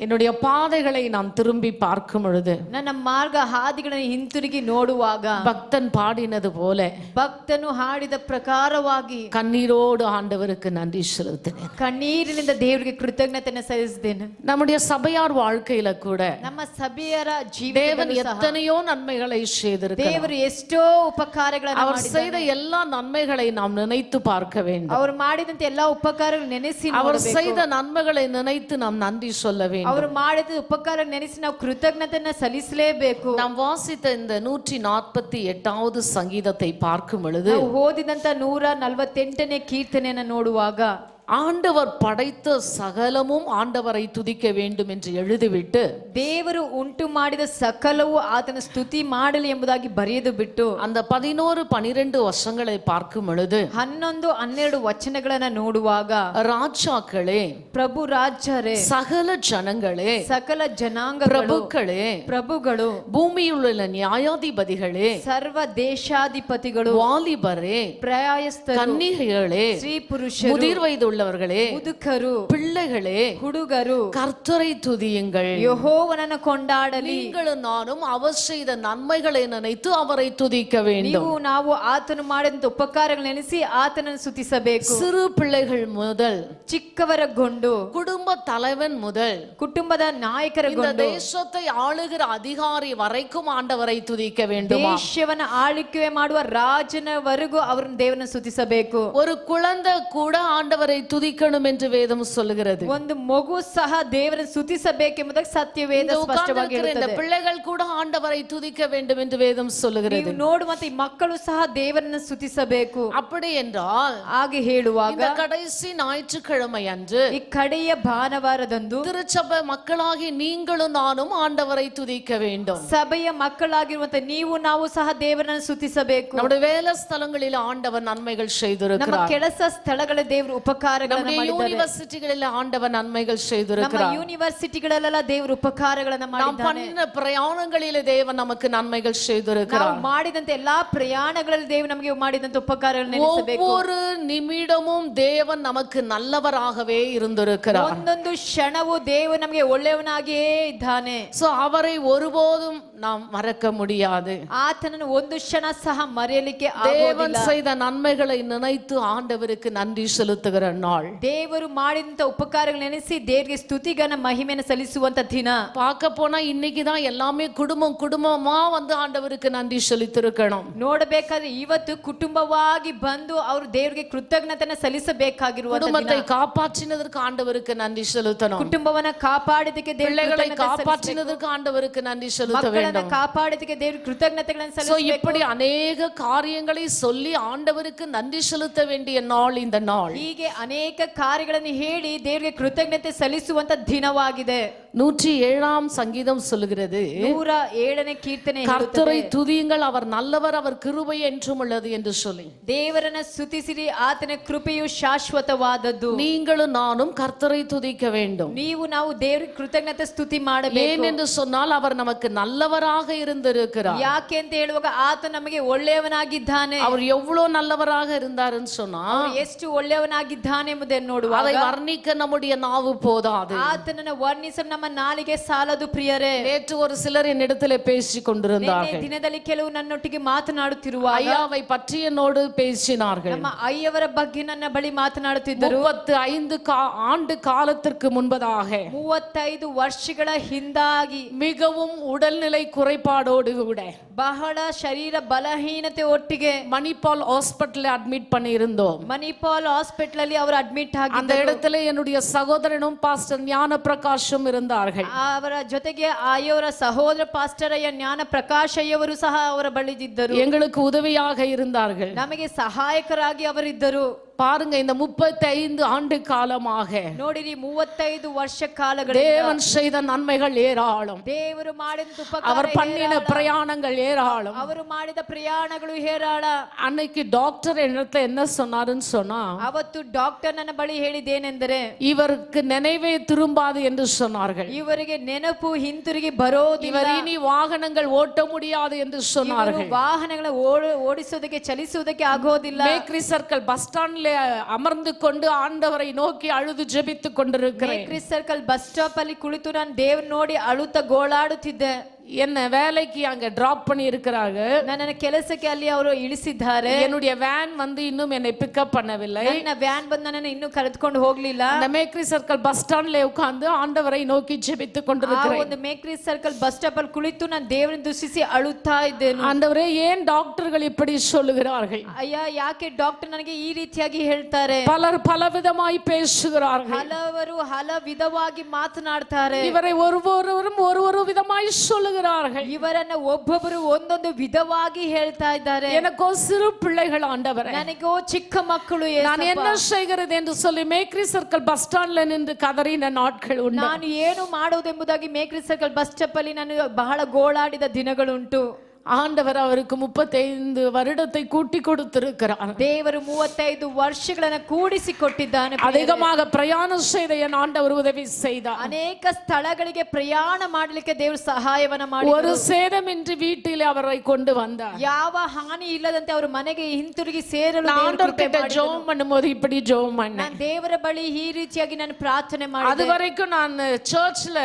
என்னுடைய பாதைகளை நான் திரும்பி பார்க்கும் பொழுது, ನನ್ನ ಮಾರ್ಗ ಹಾದಿಗಳನ್ನು ಹಿಂತಿರುಗಿ ನೋಡುವಾಗ, பக்தன் பாடினது போல ಭಕ್ತನು ಹಾಡಿದ ಪ್ರಕಾರವಾಗಿ கண்ணீரோடு ஆண்டவருக்கு நன்றி செலுத்தினேன். ಕಣ್ಣೀರಿನಿಂದ ದೇವರಿಗೆ ಕೃತಜ್ಞತೆನ ಸಲ್ಲಿಸಿದ್ದೇನೆ. நம்முடைய சபையார் வாழ்க்கையில கூட ನಮ್ಮ ಸಭೆಯರ தேவன் ಜೀವನದಲ್ಲಿ ಸಹ எத்தனையோ நன்மைகளை செய்திருக்கிறார். ದೇವರು ಎಷ್ಟೋ ಉಪಕಾರಗಳನ್ನು அவர் ಮಾಡಿದ್ದಾನೆ. செய்த எல்லா நன்மைகளை நாம் நினைத்து பார்க்க வேண்டும். ಅವರು ಮಾಡಿದಂತ ಎಲ್ಲಾ ಉಪಕಾರಗಳು ನೆನೆಸಿ அவர் ನೋಡಬೇಕು. செய்த நன்மைகளை நினைத்து நாம் நன்றி சொல்ல வேண்டும். ಅವರು ಮಾಡಿದ ಉಪಕಾರ ನೆನೆಸಿ ನಾವು ಕೃತಜ್ಞತೆಯನ್ನ ಸಲ್ಲಿಸಲೇಬೇಕು. நாம் வாசித்த இந்த 148வது சங்கீதத்தை பார்க்கும் பொழுது, ನಾವು ಓದಿದಂತ 148ನೇ ಕೀರ್ತನೆಯನ್ನ ನೋಡುವಾಗ, ஆண்டவர் படைத்த சகலமும் ஆண்டவரை துதிக்க வேண்டும் என்று எழுதிவிட்டு, ದೇವರು ಉಂಟು ಮಾಡಿದ ಸಕಲವು ಆತನ ಸ್ತುತಿ ಮಾಡಲಿ ಎಂಬುದಾಗಿ ಬರೆಯದು ಬಿಟ್ಟು, அந்த 11-12 வசனங்களை பார்க்கும் பொழுது, 11-12 ವಚನಗಳನ್ನ ನೋಡುವಾಗ, ராஜாக்களே, ಪ್ರಭು ರಾಜರೇ, சகல ஜனங்களே, ಸಕಲ ಜನಾಂಗಗಳು, பிரபுக்களே, ಪ್ರಭುಗಳು, பூமியுள்ள நியாயாதிபதிகளே, ಸರ್ವ ದೇಶಾಧಿಪತಿಗಳು, வாலிபரே, ಪ್ರಾಯಸ್ಥರು, கன்னிகைகளே, ಸ್ತ್ರೀ ಪುರುಷರು, முதிர் வயது உள்ளவர்களே, ಮುದುಕರು, பிள்ளைகளே, ಹುಡುಗರು கர்த்தரை துதியுங்கள். ಯೆಹೋವನನ್ನು ಕೊಂಡಾಡಲಿ. நீங்களும் நானும் அவர் செய்த நன்மைகளை நினைத்து அவரை துதிக்க வேண்டும். ನೀವು ನಾವು ಆತನು ಮಾಡಿದಂತ ಉಪಕಾರಗಳನ್ನು ನೆನೆಸಿ ಆತನನ್ನು ಸ್ತುತಿಸಬೇಕು. சிறு பிள்ளைகள் முதல், ಚಿಕ್ಕವರಗೊಂಡು, குடும்ப தலைவன் முதல், ಕುಟುಂಬದ ನಾಯಕರಗೊಂಡು, இந்த தேசத்தை ஆளுகிற அதிகாரி வரைக்கும் ஆண்டவரை துதிக்க வேண்டும். ದೇಶವನ್ನ ಆಳ್ವಿಕೆ ಮಾಡುವ ರಾಜನವರೆಗೂ ಅವರನ್ನು ದೇವರನ್ನು ಸ್ತುತಿಸಬೇಕು. ஒரு குழந்தை கூட ஆண்டவரை துதிக்கணும் என்று வேதம் சொல்லுகிறது. ಒಂದು ಮಗು ಸಹ ದೇವರನ್ನು ಸ್ತುತಿಸಬೇಕೆಂಬುದಾಗಿ ಸತ್ಯವೇದ ಸ್ಪಷ್ಟವಾಗಿ இந்த ಹೇಳುತ್ತದೆ. பிள்ளைகள் கூட ஆண்டவரை துதிக்க வேண்டும் என்று வேதம் சொல்லுகிறது. ನೀವು ನೋಡುವಂತ ಈ ಮಕ್ಕಳು ಸಹ ದೇವರನ್ನು ಸ್ತುತಿಸಬೇಕು. அப்படி என்றால், ಹಾಗೆ ಹೇಳುವಾಗ, இந்த கடைசி ஞாயிற்றுக்கிழமை அன்று ಈ ಕಡೆಯ ಭಾನುವಾರದಂದು திருச்சபை மக்களாகி நீங்களும் நானும் ஆண்டவரை துதிக்க வேண்டும். ಸಭೆಯ ಮಕ್ಕಳಾಗಿರುವಂತ ನೀವು ನಾವು ಸಹ ದೇವರನ್ನು ಸ್ತುತಿಸಬೇಕು. நம்முடைய வேலை ஸ்தலங்களில் ஆண்டவர் நன்மைகள் ನಮ್ಮ செய்திருக்கிறார். ಕೆಲಸ ಸ್ಥಳಗಳ ದೇವರು ಉಪಕಾರಗಳನ್ನು நம்முடைய ಮಾಡಿದ್ದಾರೆ. ಯೂನಿವರ್ಸಿಟಿகளில் ஆண்டவர் நன்மைகள் ನಮ್ಮ செய்திருக்கிறார். ಯೂನಿವರ್ಸಿಟಿಗಳಲ್ಲೆಲ್ಲ ದೇವರು ಉಪಕಾರಗಳನ್ನು நாம் ಮಾಡಿದ್ದಾನೆ. பண்ணின பிரயாணங்களிலே தேவன் நமக்கு நன்மைகள் ನಾವು செய்திருக்கிறார். ಮಾಡಿದಂತ ಎಲ್ಲಾ ಪ್ರಯಾಣಗಳಲ್ಲಿ ದೇವರು ನಮಗೆ ಮಾಡಿದಂತ ಉಪಕಾರಗಳನ್ನು ನೆನೆಸಬೇಕು. ஒவ்வொரு நிமிடமும் தேவன் நமக்கு நல்லவராகவே இருந்திருக்கிறார். ಒಂದೊಂದು ಕ್ಷಣವೂ ದೇವರು ನಮಗೆ ಒಳ್ಳೆಯವನಾಗಿಯೇ ಇದ್ದಾನೆ. சோ அவரை ஒருபோதும் நாம் மறக்க முடியாது. ಆತನನ್ನು ಒಂದು ಕ್ಷಣ ಸಹ ಮರೆಯಲಿಕ್ಕೆ தேவன் ಆಗೋದಿಲ್ಲ. செய்த நன்மைகளை நினைத்து ஆண்டவருக்கு நன்றி செலுத்துகிற நாள். ದೇವರು ಮಾಡಿದಂತ ಉಪಕಾರಗಳು ನೆನೆಸಿ ದೇವರಿಗೆ ಸ್ತುತಿಗಾನ ಮಹಿಮೆಯನ್ನು ಸಲ್ಲಿಸುವಂತ ದಿನ. பார்க்க போனா இன்னைக்குதான் எல்லாமே குடும்பமா வந்து ஆண்டவருக்கு நன்றி செலுத்திருக்கணும். ನೋಡಬೇಕಾದ್ರೆ ಇವತ್ತು ಕುಟುಂಬವಾಗಿ ಬಂದು ಅವರು ದೇವರಿಗೆ ಕೃತಜ್ಞತೆಯನ್ನು ಸಲ್ಲಿಸಬೇಕಾಗಿರುವಂತ குடும்பத்தை காப்பாற்றினதற்கு ஆண்டவருக்கு நன்றி செலுத்தணும். ಕುಟುಂಬವನ್ನ ಕಾಪಾಡಿದಕ್ಕೆ பிள்ளைகளை காப்பாற்றினதற்கு ஆண்டவருக்கு நன்றி செலுத்த வேண்டும். ಕಾಪಾಡಿದಕ್ಕೆ ದೇವರು ಕೃತಜ್ಞತೆಗಳನ್ನು சோ ಸಲ್ಲಿಸಬೇಕು. இப்படி अनेक காரியங்களை சொல்லி ஆண்டவருக்கு நன்றி செலுத்த வேண்டிய நாள் இந்த நாள். ಹೀಗೆ ಅನೇಕ ಕಾರ್ಯಗಳನ್ನು ಹೇಳಿ ದೇವರಿಗೆ ಕೃತಜ್ಞತೆ ಸಲ್ಲಿಸುವಂತ ದಿನವಾಗಿದೆ. 107 சங்கீதம் சொல்லுகிறது, 107ನೇ ಕೀರ್ತನೆ கர்த்தரை துதியுங்கள், அவர் நல்லவர், அவர் கிருபை என்றும் உள்ளது என்று சொல்லி. ದೇವರನ್ನ ಸ್ತುತಿಸಿರಿ, ಆತನ ಕೃಪೆಯು ಶಾಶ್ವತವಾದದ್ದು. நீங்களும் நானும் கர்த்தரை துதிக்க வேண்டும். ನೀವು ನಾವು ದೇವರಿಗೆ ಕೃತಜ್ಞತೆ ಸ್ತುತಿ ಮಾಡಬೇಕು. ஏனென்று சொன்னால் அவர் நமக்கு நல்லவராக இருந்திருக்கிறார். ಯಾಕೆ ಅಂತ ಹೇಳುವಾಗ ಆತ ನಮಗೆ ಒಳ್ಳೆಯವನಾಗಿದ್ದಾನೆ. அவர் எவ்வளவு நல்லவராக இருந்தாருன்னு சொன்னா ಎಷ್ಟು ಒಳ್ಳೆಯವನಾಗಿದ್ದಾನೆ ಎಂಬುದನ್ನು ನೋಡುವಾಗ அதை வர்ணிக்க நம்முடைய நாவு போதாது. ಆತನನ್ನು ವರ್ಣಿಸಲು ನಮ್ಮ ನಾಲಿಗೆ ಸಾಲದು ಪ್ರಿಯರೇ. நேற்று ஒரு சிலர் என்னிடத்திலே பேசிக் கொண்டிருந்தார்கள். ದಿನದಲ್ಲಿ ಕೆಲವು ನನ್ನೊಟ್ಟಿಗೆ ಮಾತನಾಡುತ್ತಿರುವಾಗ ஐயாவை பற்றி என்னோடு பேசினார்கள். ನಮ್ಮ ಅಯ್ಯವರ ಬಗ್ಗೆ ನನ್ನ ಬಳಿ ಮಾತನಾಡುತ್ತಿದ್ದರು. 35 ஆண்டு காலத்திற்கு முன்பதாக 35 ವರ್ಷಗಳ ಹಿಂದಾಗಿ மிகவும் உடல்நிலை குறைபாடோடு கூட ಬಹಳ ಶರೀರ ಬಲಹೀನತೆ ಒಟ್ಟಿಗೆ மணிப்பால் ஹாஸ்பிட்டல் அட்மிட் பண்ணி இருந்தோம். ಮಣಿಪಾಲ್ ಹಾಸ್ಪಿಟಲ್ ಅಲ್ಲಿ ಅವರು ಅಡ್ಮಿಟ್ அந்த ಆಗಿದ್ದರು. இடத்துல என்னுடைய சகோதரனும் பாஸ்டர் ஞான பிரகாஷும் இருந்தார்கள். ಅವರ ಜೊತೆಗೆ ಅಯ್ಯವರ ಸಹೋದರ ಪಾಸ್ಟರ್ ಅಯ್ಯ ಜ್ಞಾನ ಪ್ರಕಾಶ್ ಅಯ್ಯವರು ಸಹ ಅವರ ಬಳಿದಿದ್ದರು. எங்களுக்கு உதவியாக இருந்தார்கள். ನಮಗೆ ಸಹಾಯಕರಾಗಿ ಅವರಿದ್ದರು. பாருங்க, இந்த 35 ஆண்டு காலமாக ನೋಡಿರಿ, 35 ವರ್ಷ ಕಾಲಗಳ தேவன் செய்த நன்மைகள் ஏராளம். ದೇವರು ಮಾಡಿದ அவர் பண்ணின பிரயாணங்கள் ஏராளம். ಅವರು ಮಾಡಿದ ಪ್ರಯಾಣಗಳು ಹೇರಾಳ. அன்னைக்கு டாக்டர் என்னத்துல என்ன சொன்னாருன்னு சொன்னா, ಅವತ್ತು ಡಾಕ್ಟರ್ ನನ್ನ ಬಳಿ ಹೇಳಿದ್ದೇನೆಂದರೆ இவருக்கு நினைவே திரும்பாது என்று சொன்னார்கள். ಇವರಿಗೆ ನೆನಪು ಹಿಂತಿರುಗಿ ಬರೋದಿಲ್ಲ. இவர் இனி வாகனங்கள் ஓட்ட முடியாது என்று சொன்னார்கள். ವಾಹನಗಳ ಓಡಿಸೋದಕ್ಕೆ ಚಲಿಸುವುದಕ್ಕೆ ಆಗೋದಿಲ್ಲ. மேக்ரி சர்க்கிள் பஸ் ஸ்டாண்ட்ல அமர்ந்து கொண்டு ஆண்டவரை நோக்கி அழுது ஜெபித்துக் கொண்டிருக்கிறேன். ಮೇಕ್ರಿ ಸರ್ಕಲ್ ಬಸ್ ಸ್ಟಾಪ್ ಅಲ್ಲಿ ಕುಳಿತು ನಾನು ದೇವ್ರ ನೋಡಿ ಅಳುತ್ತಾ ಗೋಳಾಡುತ್ತಿದ್ದೆ. என்ன வேலைக்கு அங்க டிராப் பண்ணி இருக்கிறாங்க. ನನ್ನ ಕೆಲಸಕ್ಕೆ ಅಲ್ಲಿ ಅವರು ಇಳಿಸಿದ್ದಾರೆ. என்னுடைய வேன் வந்து இன்னும் என்னை பிக்கப் பண்ணவில்லை. ನನ್ನ ವ್ಯಾನ್ ಬಂದು ನನ್ನನ್ನು ಇನ್ನೂ ಕರೆದುಕೊಂಡು ಹೋಗ್ಲಿಲ್ಲ. அந்த மேக்ரி சர்க்கிள் பஸ் ஸ்டாண்ட்ல உட்கார்ந்து ஆண்டவரை நோக்கி ஜெபித்துக் ಆ கொண்டிருக்கிறேன். ಒಂದು ಮೇಕ್ರಿ ಸರ್ಕಲ್ ಬಸ್ ಸ್ಟಾಪ್ ಅಲ್ಲಿ ಕುಳಿತು ನಾನು ದೇವರನ್ನು ದುಃಖಿಸಿ ಅಳುತ್ತಾ ಇದ್ದೇನೆ. ஆண்டவரே, ஏன் டாக்டர்கள் இப்படி சொல்லுகிறார்கள்? ಅಯ್ಯ, ಯಾಕೆ ಡಾಕ್ಟರ್ ನನಗೆ ಈ ರೀತಿಯಾಗಿ ಹೇಳ್ತಾರೆ? பலர் பலவிதமாய் பேசுகிறார்கள். ಹಲವರು ಹಲ ವಿಧವಾಗಿ ಮಾತನಾಡ್ತಾರೆ. இவரை ஒருவரும் ஒரு விதமாய் சொல்லுகிறார்கள். ಇವರನ್ನ ಒಬ್ಬೊಬ್ಬರು ಒಂದೊಂದು ವಿಧವಾಗಿ ಹೇಳ್ತಾ ಇದ್ದಾರೆ. எனக்கோ சிறு பிள்ளைகள் ஆண்டவரே, ನನಗೋ ಚಿಕ್ಕ ಮಕ್ಕಳು. நான் என்ன செய்கிறது என்று சொல்லி மேக்ரி சர்க்கிள் பஸ் ஸ்டாண்ட்ல நின்று கதறின நாட்கள் உண்டு. ನಾನು ಏನು ಮಾಡುವುದೆಂಬುದಾಗಿ ಮೇಕ್ರಿ ಸರ್ಕಲ್ ಬಸ್ ಸ್ಟಾಪ್ ಅಲ್ಲಿ ನಾನು ಬಹಳ ಗೋಳಾಡಿದ ದಿನಗಳುಂಟು. ஆண்டவர் அவருக்கு 35 வருடத்தை கூட்டி கொடுத்திருக்கிறார். ದೇವರು 35 ವರ್ಷಗಳನ್ನು ಕೂಡಿಸಿ ಕೊಟ್ಟಿದ್ದಾನೆ. அதிகமாக பிரயாணம் செய்த என் ஆண்டவர் உதவி செய்தார். ಅನೇಕ ಸ್ಥಳಗಳಿಗೆ ಪ್ರಯಾಣ ಮಾಡಲಿಕ್ಕೆ ದೇವರು ಸಹಾಯವನ್ನ ஒரு ಮಾಡಿದರು. சேதமின்றி வீட்டிலே அவரை கொண்டு வந்தார். ಯಾವ ಹಾನಿ ಇಲ್ಲದಂತೆ ಅವರು ಮನೆಗೆ ಹಿಂತಿರುಗಿ ಸೇರಲು ದೇವರು ஆண்டவர் ಕೃಪೆ கிட்ட ಮಾಡಿದರು. ஜெபம் பண்ணும்போது இப்படி ஜெபம் பண்ணேன். ನಾನು ದೇವರ ಬಳಿ ಈ ರೀತಿಯಾಗಿ ನಾನು ಪ್ರಾರ್ಥನೆ அது ಮಾಡಿದೆ. வரைக்கும் நான் சர்ச்ல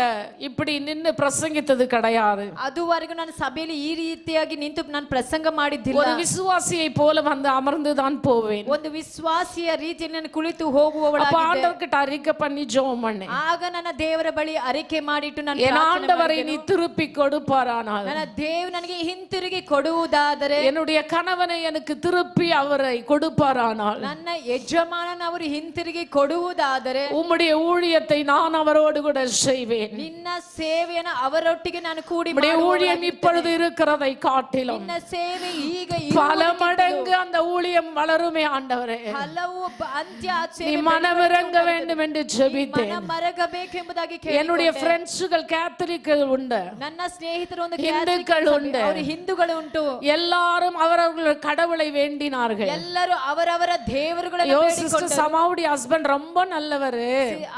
இப்படி நின்னு பிரசங்கித்தது கிடையாது. ಅದುವರೆಗೂ ನಾನು ಸಭೆಯಲ್ಲಿ ಈ ರೀತಿಯಾಗಿ ನಿಂತು ನಾನು ಪ್ರಸಂಗ ಮಾಡಿದ್ದಿಲ್ಲ. ஒரு விசுவாசியை போல வந்து அமர்ந்து தான் போவேன். ಒಂದು ವಿಶ್ವಾಸಿಯ ರೀತಿಯಲ್ಲಿ ನಾನು ಕುಳಿತು அப்ப ಹೋಗುವವಳಾಗಿದ್ದೆ. ஆண்டவர் கிட்ட அறிக்கை பண்ணி ஜெபம் பண்ணேன். ಆಗ ನನ್ನ ದೇವರ ಬಳಿ ಅರಿಕೆ ಮಾಡಿಟ್ಟು ನಾನು என் ಪ್ರಾರ್ಥನೆ ஆண்டவரை ಮಾಡಿದೆನು. நீ திருப்பி கொடுப்பாரானால், ನನ್ನ ದೇವರು ನನಗೆ ಹಿಂತಿರುಗಿ ಕೊಡುವುದಾದರೆ, என்னுடைய கணவனை எனக்கு திருப்பி அவரை கொடுப்பாரானால், ನನ್ನ ಯಜಮಾನನ ಅವರು ಹಿಂತಿರುಗಿ ಕೊಡುವುದಾದರೆ உம்முடைய ஊழியத்தை நான் அவரோடு கூட செய்வேன். ನಿನ್ನ ಸೇವೆಯನ್ನು ಅವರೊಟ್ಟಿಗೆ ನಾನು ಕೂಡಿ உம்முடைய ஊழியம் ಮಾಡುವವಳಾಗಿದ್ದೇನೆ. இப்பொழுது இருக்கிறதை காட்டிலும் ನಿನ್ನ ಸೇವೆ ಈಗ பல மடங்கு அந்த ஊழியம் வளருமே ஆண்டவரே. ಹಲವು ಅಂತ್ಯ ಆ நீ ಸೇವೆ மனமிறங்க வேண்டும் என்று ஜெபித்தேன். ಮನ ಮರಗಬೇಕೆಂಬುದಾಗಿ என்னுடைய ಕೇಳಿಕೊಂಡೆ. ಫ್ರೆಂಡ್ಸ್ಗಳು ಕ್ಯಾಥಲಿಕ್கள் ಉಂಟು, ನನ್ನ ಸ್ನೇಹಿತರು ಒಂದು ಹಿಂದೂಗಳು ಉಂಟು. ಅವರು ಹಿಂದೂಗಳು ಉಂಟು. எல்லாரும் அவரவர்கள் கடவுளை வேண்டினார்கள். ಎಲ್ಲರೂ ಅವರವರ ದೇವರುಗಳನ್ನು ஐயோ ಬೇಡಿಕೊಂಡರು. சிஸ்டர் சமாவுடைய ஹஸ்பண்ட் ரொம்ப நல்லவர்,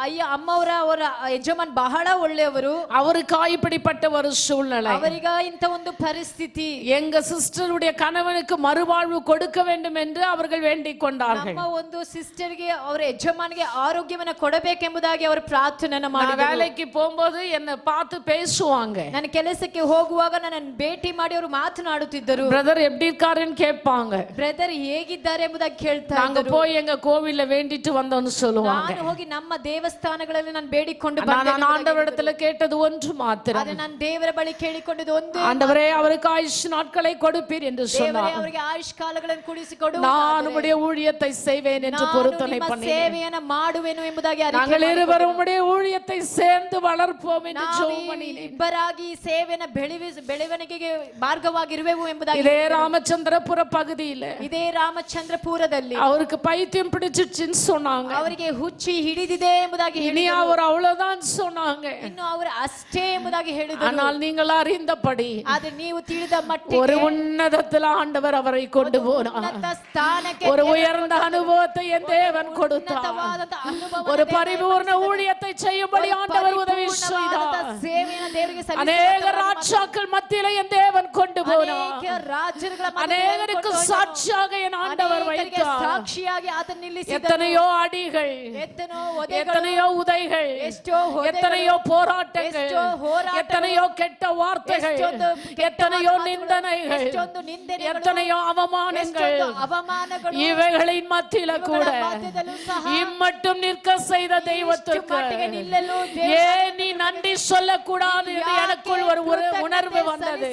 ಅಯ್ಯ ಅಮ್ಮವರ ಅವರ ಯಜಮಾನ್ ಬಹಳ ಒಳ್ಳೆಯವರು. அவருக்கு இப்படிப்பட்ட ஒரு சூழ்நிலை. ಅವರಿಗ ಇಂಥ ಒಂದು ಪರಿಸ್ಥಿತಿ. எங்க சிஸ்டருடைய கணவனுக்கு மறுவாழ்வு கொடுக்க வேண்டும் என்று அவர்கள் வேண்டிக் கொண்டார்கள். ನಮ್ಮ ಒಂದು ಸಿಸ್ಟರ್ಗೆ ಅವರ ಯಜಮಾನಿಗೆ ಆರೋಗ್ಯವನ್ನು ಕೊಡಬೇಕೆಂಬುದಾಗಿ ಅವರು ಪ್ರಾರ್ಥನೆಯನ್ನು நான் ಮಾಡಿದರು. வேலைக்கு போகும்போது என்னை பார்த்து பேசுவாங்க. ನಾನು ಕೆಲಸಕ್ಕೆ ಹೋಗುವಾಗ ನನ್ನನ್ನು ಭೇಟಿ ಮಾಡಿ ಅವರು ಮಾತನಾಡುತ್ತಿದ್ದರು. பிரதர் எப்படி இருக்காருன்னு கேட்பாங்க. ಬ್ರದರ್ ಹೇಗಿದ್ದಾರೆ ಎಂಬುದಾಗಿ ಕೇಳ್ತಾ நாங்க ಇದ್ದರು. போய் எங்க கோவில்ல வேண்டிட்டு வந்தோம்னு சொல்லுவாங்க. ನಾನು ಹೋಗಿ ನಮ್ಮ ದೇವಸ್ಥಾನಗಳಲ್ಲಿ ನಾನು ಬೇಡಿಕೊಂಡು நான் ஆண்டவரிடத்துல கேட்டது ஒன்று மாத்திரம். ಆದ್ರೆ ನಾನು ದೇವರ ಬಳಿ ಕೇಳಿಕೊಂಡಿದ್ದು ಒಂದೇ, ஆண்டவரே அவருக்காய் ஆயுஷ் நாட்களை கொடுப்பீர் என்று ದೇವರೇ சொன்னார். ಅವರಿಗೆ ಆಯುಷ್ ಕಾಲಗಳನ್ನು ಕೂಡಿಸಿ ಕೊಡು. நான் உம்முடைய ஊழியத்தை செய்வேன் என்று பொருத்தனை ನಿಮ್ಮ பண்ணினேன். ಸೇವೆಯನ್ನು ಮಾಡುವೆನು ಎಂಬುದಾಗಿ ಅರಿಕೆ நாங்கள் ಮಾಡಿಕೊಂಡೆನು. இருவரும் உம்முடைய ஊழியத்தை சேர்ந்து வளர்ப்போம் என்று ஜெபம் பண்ணினேன். ಇಬ್ಬರಾಗಿ ಸೇವೆಯನ್ನು ಬೆಳವಣಿಗೆಗೆ ಮಾರ್ಗವಾಗಿರುವೆವು ಎಂಬುದಾಗಿ இதே ராமச்சந்திரபுர பகுதியில ಇದೇ ರಾಮಚಂದ್ರಪುರದಲ್ಲಿ அவருக்கு பைத்தியம் பிடிச்சிச்சுன்னு சொன்னாங்க. ಅವರಿಗೆ ಹುಚ್ಚಿ ಹಿಡಿದಿದೆ ಎಂಬುದಾಗಿ இனி அவர் அவ்வளவுதான் சொன்னாங்க. ಇನ್ನು ಅವರು ಅಷ್ಟೇ ಎಂಬುದಾಗಿ ಹೇಳಿದರು. ஆனால் நீங்கள் அறிந்தபடி ಆದ್ರೆ ನೀವು ತಿಳಿದ ಮಟ್ಟಿಗೆ ஒரு உன்னதத்தில் ஆண்டவர் அவரை கொண்டு போனார். ಉನ್ನತ ಸ್ಥಾನಕ್ಕೆ ஒரு உயர்ந்த அனுபவத்தை என் தேவன் கொடுத்தார். ಉನ್ನತವಾದಂತಹ ಅನುಭವ ஒரு பரிபூர்ண ஊழியத்தை செய்யும்படி ஆண்டவர் உதவி செய்தார். ಸೇವೆಯನ್ನು ದೇವರಿಗೆ ಸಲ್ಲಿಸಿ அநேக ராஜாக்கள் மத்தியில என் தேவன் கொண்டு போனார். ಅನೇಕ ರಾಜರುಗಳ ಮಧ್ಯದಲ್ಲಿ அநேகருக்கு சாட்சியாக என் ஆண்டவர் ಅನೇಕರಿಗೆ வைத்தார். ಸಾಕ್ಷಿಯಾಗಿ ಆತನ ನಿಲ್ಲಿಸಿದರು. எத்தனையோ அடிகள், எத்தனையோ உதைகள், எத்தனையோ போராட்டங்கள், எத்தனையோ கெட்ட வார்த்தைகள், எத்தனையோ நிந்தனைகள், எத்தனையோ அவமானங்கள், இவைகளின் மத்தியில கூட இம்மட்டும் நிற்க செய்த தெய்வத்திற்கு ஏன் நீ நன்றி சொல்லக்கூடாது என்று எனக்குள் ஒரு உணர்வு வந்தது.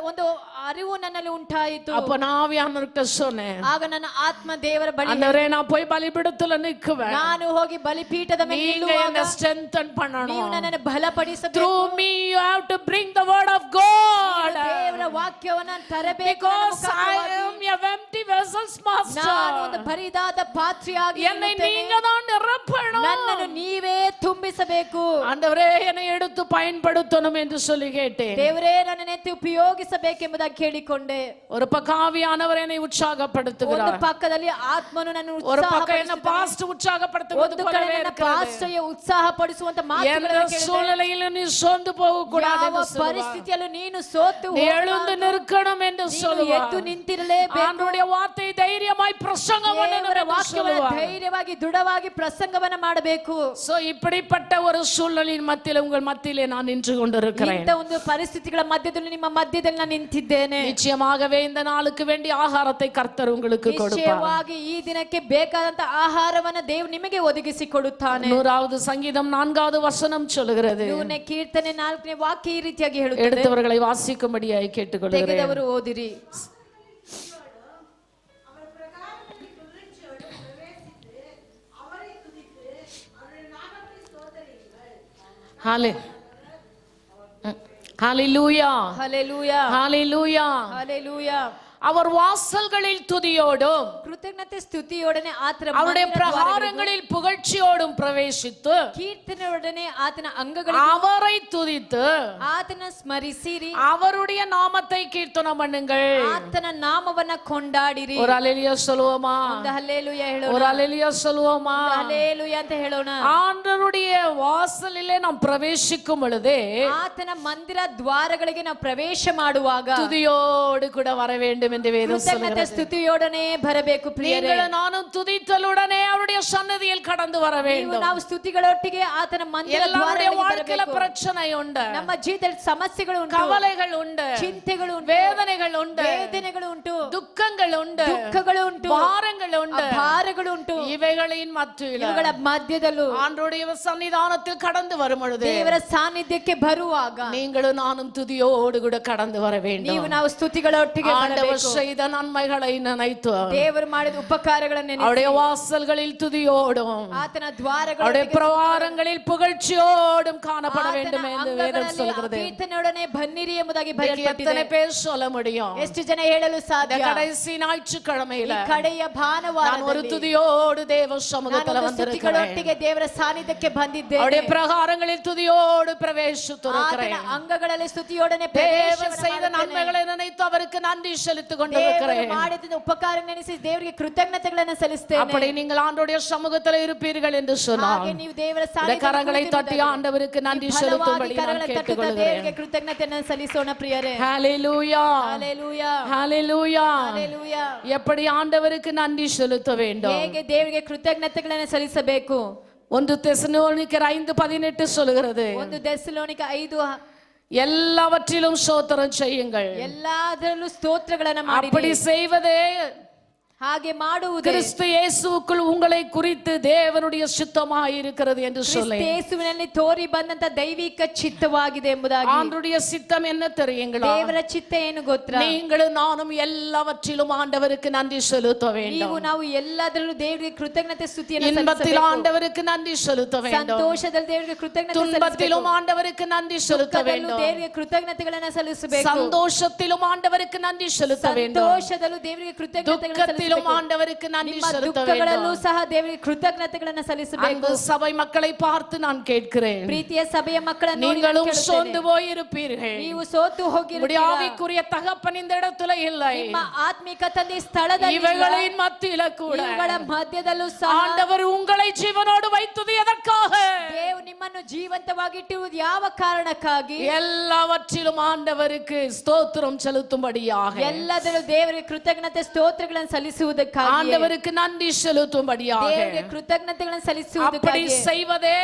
ಒಂದು ಅರಿವು ನನ್ನಲ್ಲಿ ಉಂಟಾಯಿತು. அப்ப நான் ஆவியானவர்கிட்ட சொன்னேன், ಆಗ ನನ್ನ ಆತ್ಮ ದೇವರ ಬಳಿ ஆண்டவரே நான் போய் பலிபீடத்துல நிக்குவேன், ನಾನು ಹೋಗಿ ಬಲಿಪೀಠದ ಮೇಲೆ நீங்க ನಿಲ್ಲುವಾಗ என்ன strengthen ನೀವು பண்ணணும். ನನ್ನನ್ನು ಬಲಪಡಿಸಬೇಕು. Through me you have to bring the word of God, ದೇವರ ವಾಕ್ಯವನ್ನು ತರಬೇಕು. because I am a empty vessels master. ನಾನು ಒಂದು ಬರಿದಾದ ಪಾತ್ರೆಯಾಗಿ என்னை நீங்க தான் நிரப்பணும். ನನ್ನನ್ನು ನೀವೇ ತುಂಬಿಸಬೇಕು. ஆண்டவரே என்னை எடுத்து பயன்படுத்தணும் என்று சொல்லி கேட்டேன். ದೇವರೇ ನನ್ನನ್ನು ಎತ್ತಿ ಉಪಯೋಗಿಸಬೇಕೆಂಬುದಾಗಿ ಕೇಳಿಕೊಂಡೆ. ஒரு பக்கம் ஆவியானவர் என்னை ಒಂದು உற்சாகப்படுத்துகிறார், ಪಕ್ಕದಲ್ಲಿ ಆತ್ಮನು ನನ್ನ ஒரு பக்கம் என்ன பாஸ்ட் உற்சாகப்படுத்துவது ಒಂದು ಕಡೆ போலவே ನನ್ನ இருக்கிறது. ಪಾಸ್ಟರ್ಯ ಉತ್ಸಾಹ ಪಡಿಸುವಂತ எந்த ಮಾತುಗಳನ್ನು ಕೇಳಿದೆ. சூழ்நிலையிலும் நீ சோர்ந்து போக கூடாது ಯಾವ என்று சொல்லுவார். ಪರಿಸ್ಥಿತಿಯಲ್ಲೂ ನೀನು ಸೋತು நீ எழுந்து நிற்கணும் என்று ನೀನು சொல்லுவார். ಎದ್ದು ನಿಂತಿರಲೇಬೇಕು. ஆண்டவருடைய வார்த்தை தைரியமாய் பிரசங்கம் பண்ணணும் ದೇವರ என்று ವಾಕ್ಯವನ್ನು சொல்லுவார். ಧೈರ್ಯವಾಗಿ ದೃಢವಾಗಿ ಪ್ರಸಂಗವನ್ನ ಮಾಡಬೇಕು. சோ இப்படிப்பட்ட ஒரு சூழ்நிலையின் மத்தியில உங்கள் மத்தியிலே நான் நின்று கொண்டிருக்கிறேன். ಇಂಥ ಒಂದು ಪರಿಸ್ಥಿತಿಗಳ ಮಧ್ಯದಲ್ಲಿ ನಿಮ್ಮ ಮಧ್ಯದಲ್ಲಿ ನಾನು ನಿಂತಿದ್ದೇನೆ. நிச்சயமாகவே இந்த நாளுக்கு வேண்டிய ஆகாரத்தை கர்த்தர் உங்களுக்கு கொடுப்பார். ನಿಶ್ಚಯವಾಗಿ ಈ ದಿನಕ್ಕೆ ಬೇಕಾದಂತ ಆಹಾರವನ್ನ ದೇವರು ನಿಮಗೆ ಒದಗಿಸಿ ಕೊಡುತ್ತಾನೆ. 100வது சங்கீதம் 4வது வசனம் சொல்லுகிறது. 100ನೇ ಕೀರ್ತನೆ 4ನೇ ವಾಕ್ಯ ಈ ರೀತಿಯಾಗಿ ಹೇಳುತ್ತದೆ. எடுத்தவர்களை வாசிக்கும்படியாய் கேட்டுக்கொள்கிறேன். ತೆಗೆದವರು ಓದಿರಿ. ஹalleluya, ಹಲ್ಲೆಲೂಯಾ, ஹalleluya. ಹಲ್ಲೆಲೂಯಾ. அவர் வாசல்களில் துதியோடும் ಕೃತಜ್ಞತೆ ಸ್ತುತಿಯೊಡನೆ ಆತನ அவருடைய பிரகாரங்களில் புகழ்ச்சியோடும் பிரவேசித்து ಕೀರ್ತನೆಯೊಡನೆ ಆತನ ಅಂಗಗಳಿಗೆ அவரை துதித்து ಆತನ ಸ್ಮರಿಸಿರಿ. அவருடைய நாமத்தை கீர்த்தனம் பண்ணுங்கள். ಆತನ ನಾಮವನ್ನ ಕೊಂಡಾಡಿರಿ. ஒரு அல்லேலூயா சொல்லுவோமா? ಒಂದು ಹಲ್ಲೆಲೂಯಾ ಹೇಳೋಣ. ஒரு அல்லேலூயா சொல்லுவோமா? ಒಂದು ಹಲ್ಲೆಲೂಯಾ ಅಂತ ಹೇಳೋಣ. ஆண்டவருடைய வாசலிலே நாம் பிரவேசிக்கும் பொழுதே ಆತನ ಮಂದಿರ ದ್ವಾರಗಳಿಗೆ ನಾವು ಪ್ರವೇಶ ಮಾಡುವಾಗ துதியோடு கூட வர வேண்டும் என்று வேதம் ಕೃತಜ್ಞತೆ சொல்கிறது. ಸ್ತುತಿಯೊಡನೆ ಬರಬೇಕು ಪ್ರಿಯರೇ. நீங்கள் நானும் துதித்தலுடனே அவருடைய சன்னதியில் கடந்து வர ನೀವು வேண்டும். ನಾವು ಸ್ತುತಿಗಳೊಟ್ಟಿಗೆ ಆತನ ಮಂದಿರ எல்லாருடைய ದ್ವಾರಗಳಿಗೆ வாழ்க்கையில ಬರಬೇಕು. பிரச்சனை உண்டு, ನಮ್ಮ ಜೀವಿತದಲ್ಲಿ ಸಮಸ್ಯೆಗಳು ಉಂಟು, கவலைகள் உண்டு, ಚಿಂತೆಗಳು ಉಂಟು, வேதனைகள் உண்டு, ವೇದನೆಗಳು ಉಂಟು, துக்கங்கள் உண்டு, ದುಃಖಗಳು ಉಂಟು, பாரங்கள் உண்டு. ಭಾರಗಳು ಉಂಟು. இவைகளின் மத்தியில் ಇವುಗಳ ಮಧ್ಯದಲ್ಲೂ ஆண்டவருடைய சன்னிதானத்தில் கடந்து வரும் பொழுது ದೇವರ ಸಾನ್ನಿಧ್ಯಕ್ಕೆ ಬರುವಾಗ நீங்களும் நானும் துதியோடு கூட கடந்து வர வேண்டும். ನೀವು ನಾವು ಸ್ತುತಿಗಳೊಟ್ಟಿಗೆ ஆண்டவர் ಬರಬೇಕು. செய்த நன்மைகளை நினைத்து ದೇವರು ಮಾಡಿದ ಉಪಕಾರಗಳನ್ನು ನೆನೆಸಿ அவருடைய வாசல்களில் துதியோடும் ಆತನ அவருடைய ದ್ವಾರಗಳೊಟ್ಟಿಗೆ பிரகாரங்களில் புகழ்ச்சியோடும் காணப்பட ಆತನ வேண்டும் என்று வேதம் ಅಂಗಗಳಲ್ಲಿ சொல்கிறது. ಕೀರ್ತನೆಯೊಡನೆ ಬನ್ನಿರಿ ಎಂಬುದಾಗಿ எத்தனை ಬರೆಯಲ್ಪಟ್ಟಿದೆ. பேர் சொல்ல முடியும்? ಎಷ್ಟು ಜನ ಹೇಳಲು இந்த ಸಾಧ್ಯ? கடைசி ஞாயிற்றுக்கிழமையில ಈ ಕಡೆಯ நான் ஒரு ಭಾನುವಾರದಲ್ಲಿ துதியோடு தேவ சமூகத்துல ನಾನು வந்திருக்கிறேன். ಸ್ತುತಿಗಳೊಟ್ಟಿಗೆ ದೇವರ ಸಾನ್ನಿಧ್ಯಕ್ಕೆ ಬಂದಿದ್ದೇನೆ. அவருடைய பிரகாரங்களில் துதியோடு பிரவேசித்திருக்கிறேன். ಆತನ ಅಂಗಗಳಲ್ಲಿ ಸ್ತುತಿಯೊಡನೆ தேவன் செய்த ಪ್ರವೇಶವನ್ನು ಮಾಡುತ್ತೇನೆ. நன்மைகளை நினைத்து அவருக்கு நன்றி செலுத்திக் ದೇವರು கொண்டிருக்கிறேன். ಮಾಡಿದ ಉಪಕಾರ ನೆನೆಸಿ ದೇವರಿಗೆ ಕೃತಜ್ಞತೆಗಳನ್ನು ಸಲ್ಲಿಸುತ್ತೇನೆ. அப்படி நீங்கள் ஆண்டவருடைய சமூகத்தில் இருப்பீர்கள் என்று சொன்னால் ಹಾಗೆ ನೀವು ದೇವರ இந்த ಸಾನ್ನಿಧ್ಯದಲ್ಲಿ கரங்களை தட்டி ಕುಳಿತಿರುವುದಾದರೆ ஆண்டவருக்கு நன்றி ಬಲವಾಗಿ செலுத்தும்படி நான் ಕರಗಳ ತಟ್ಟುತ್ತಾ கேட்டுக்கொள்கிறேன். ದೇವರಿಗೆ ಕೃತಜ್ಞತೆಯನ್ನು ಸಲ್ಲಿಸೋಣ ಪ್ರಿಯರೇ. ஹalleluya, ಹಲ್ಲೆಲೂಯಾ, ஹalleluya. ಹಲ್ಲೆಲೂಯಾ. எப்படி ஆண்டவருக்கு நன்றி செலுத்த வேண்டும்? ಹೇಗೆ ದೇವರಿಗೆ ಕೃತಜ್ಞತೆಗಳನ್ನು ಸಲ್ಲಿಸಬೇಕು? 1 தெசலோனிக்கர் 5:18 சொல்கிறது, 1 ಥೆಸಲೋನಿಕ 5 எல்லாவற்றிலும் ஸ்தோத்திரம் செய்யுங்கள். ಎಲ್ಲದರಲ್ಲೂ ಸ್ತೋತ್ರಗಳನ್ನು ಮಾಡಿ. அப்படி செய்வதே ಹಾಗೆ ಮಾಡುವುದು கிறிஸ்து இயேசுவுக்குள் உங்களை குறித்து தேவனுடைய சித்தமாய் இருக்கிறது என்று சொல்லி ಯೇಸುವಿನಲ್ಲಿ ತೋರಿ ಬಂದಂತ ದೈವಿಕ ಚಿತ್ತವಾಗಿದೆ ಎಂಬುದಾಗಿ. ஆண்டவருடைய சித்தம் என்ன தெரியுங்களா? ದೇವರ ಚಿತ್ತ ಏನು ಗೊತ್ತಾ? நீங்களும் நானும் எல்லாவற்றிலும் ஆண்டவருக்கு நன்றி செலுத்த வேண்டும். ನೀವು ನಾವು ಎಲ್ಲದರಲ್ಲೂ ದೇವರಿಗೆ ಕೃತಜ್ಞತೆ ಸ್ತುತಿಯನ್ನು இன்பத்தில் ஆண்டவருக்கு நன்றி செலுத்த வேண்டும். ಸಂತೋಷದಲ್ಲಿ ದೇವರಿಗೆ ಕೃತಜ್ಞತೆ துன்பத்திலும் ஆண்டவருக்கு நன்றி செலுத்த வேண்டும். ದೇವರಿಗೆ ಕೃತಜ್ಞತೆಗಳನ್ನು ಸಲ್ಲಿಸಬೇಕು. சந்தோஷத்திலும் ஆண்டவருக்கு நன்றி செலுத்த வேண்டும். ಸಂತೋಷದಲ್ಲೂ ದೇವರಿಗೆ ಕೃತಜ್ಞತೆಗಳನ್ನು துக்கத்திலும் ஆண்டவருக்கு நன்றி செலுத்த ದುಃಖಗಳಲ್ಲೂ வேண்டும். ಸಹ ದೇವರಿಗೆ ಕೃತಜ್ಞತೆಗಳನ್ನು ಸಲ್ಲಿಸಬೇಕು. அன்பு சபை மக்களை பார்த்து நான் கேட்கிறேன், ಪ್ರೀತಿಯ ಸಭೆಯ ಮಕ್ಕಳನ್ನು ನೋಡಿ நீங்களும் ಕೇಳುತ್ತೇನೆ. சோர்ந்து போயிருப்பீர்கள். ನೀವು ಸೋತು ಹೋಗಿರುತ್ತೀರಾ. ஆவிக்குரிய தகப்பன் இந்த இடத்துல இல்லை. ನಿಮ್ಮ ಆತ್ಮಿಕ ತಂದೆ ಸ್ಥಳದಲ್ಲಿ இவைகளின் மத்தியில கூட ಇವುಗಳ ಮಧ್ಯದಲ್ಲೂ ಸಹ ஆண்டவர் உங்களை ஜீவனோடு வைத்தது எதற்காக? ದೇವರು ನಿಮ್ಮನ್ನು ಜೀವಂತವಾಗಿಟ್ಟಿರುವುದು ಯಾವ ಕಾರಣಕ್ಕಾಗಿ? எல்லாவற்றிலும் ஆண்டவருக்கு ஸ்தோத்திரம் செலுத்தும்படியாக, ಎಲ್ಲದರಲ್ಲೂ ದೇವರಿಗೆ ಕೃತಜ್ಞತೆ ಸ್ತೋತ್ರಗಳನ್ನು ಸಲ್ಲಿಸುವುದಕ್ಕಾಗಿ, ஆண்டவருக்கு நன்றி செலுத்தும்படியாக, ದೇವರಿಗೆ ಕೃತಜ್ಞತೆಗಳನ್ನು அப்படி ಸಲ್ಲಿಸುವುದಕ್ಕಾಗಿ, செய்வதே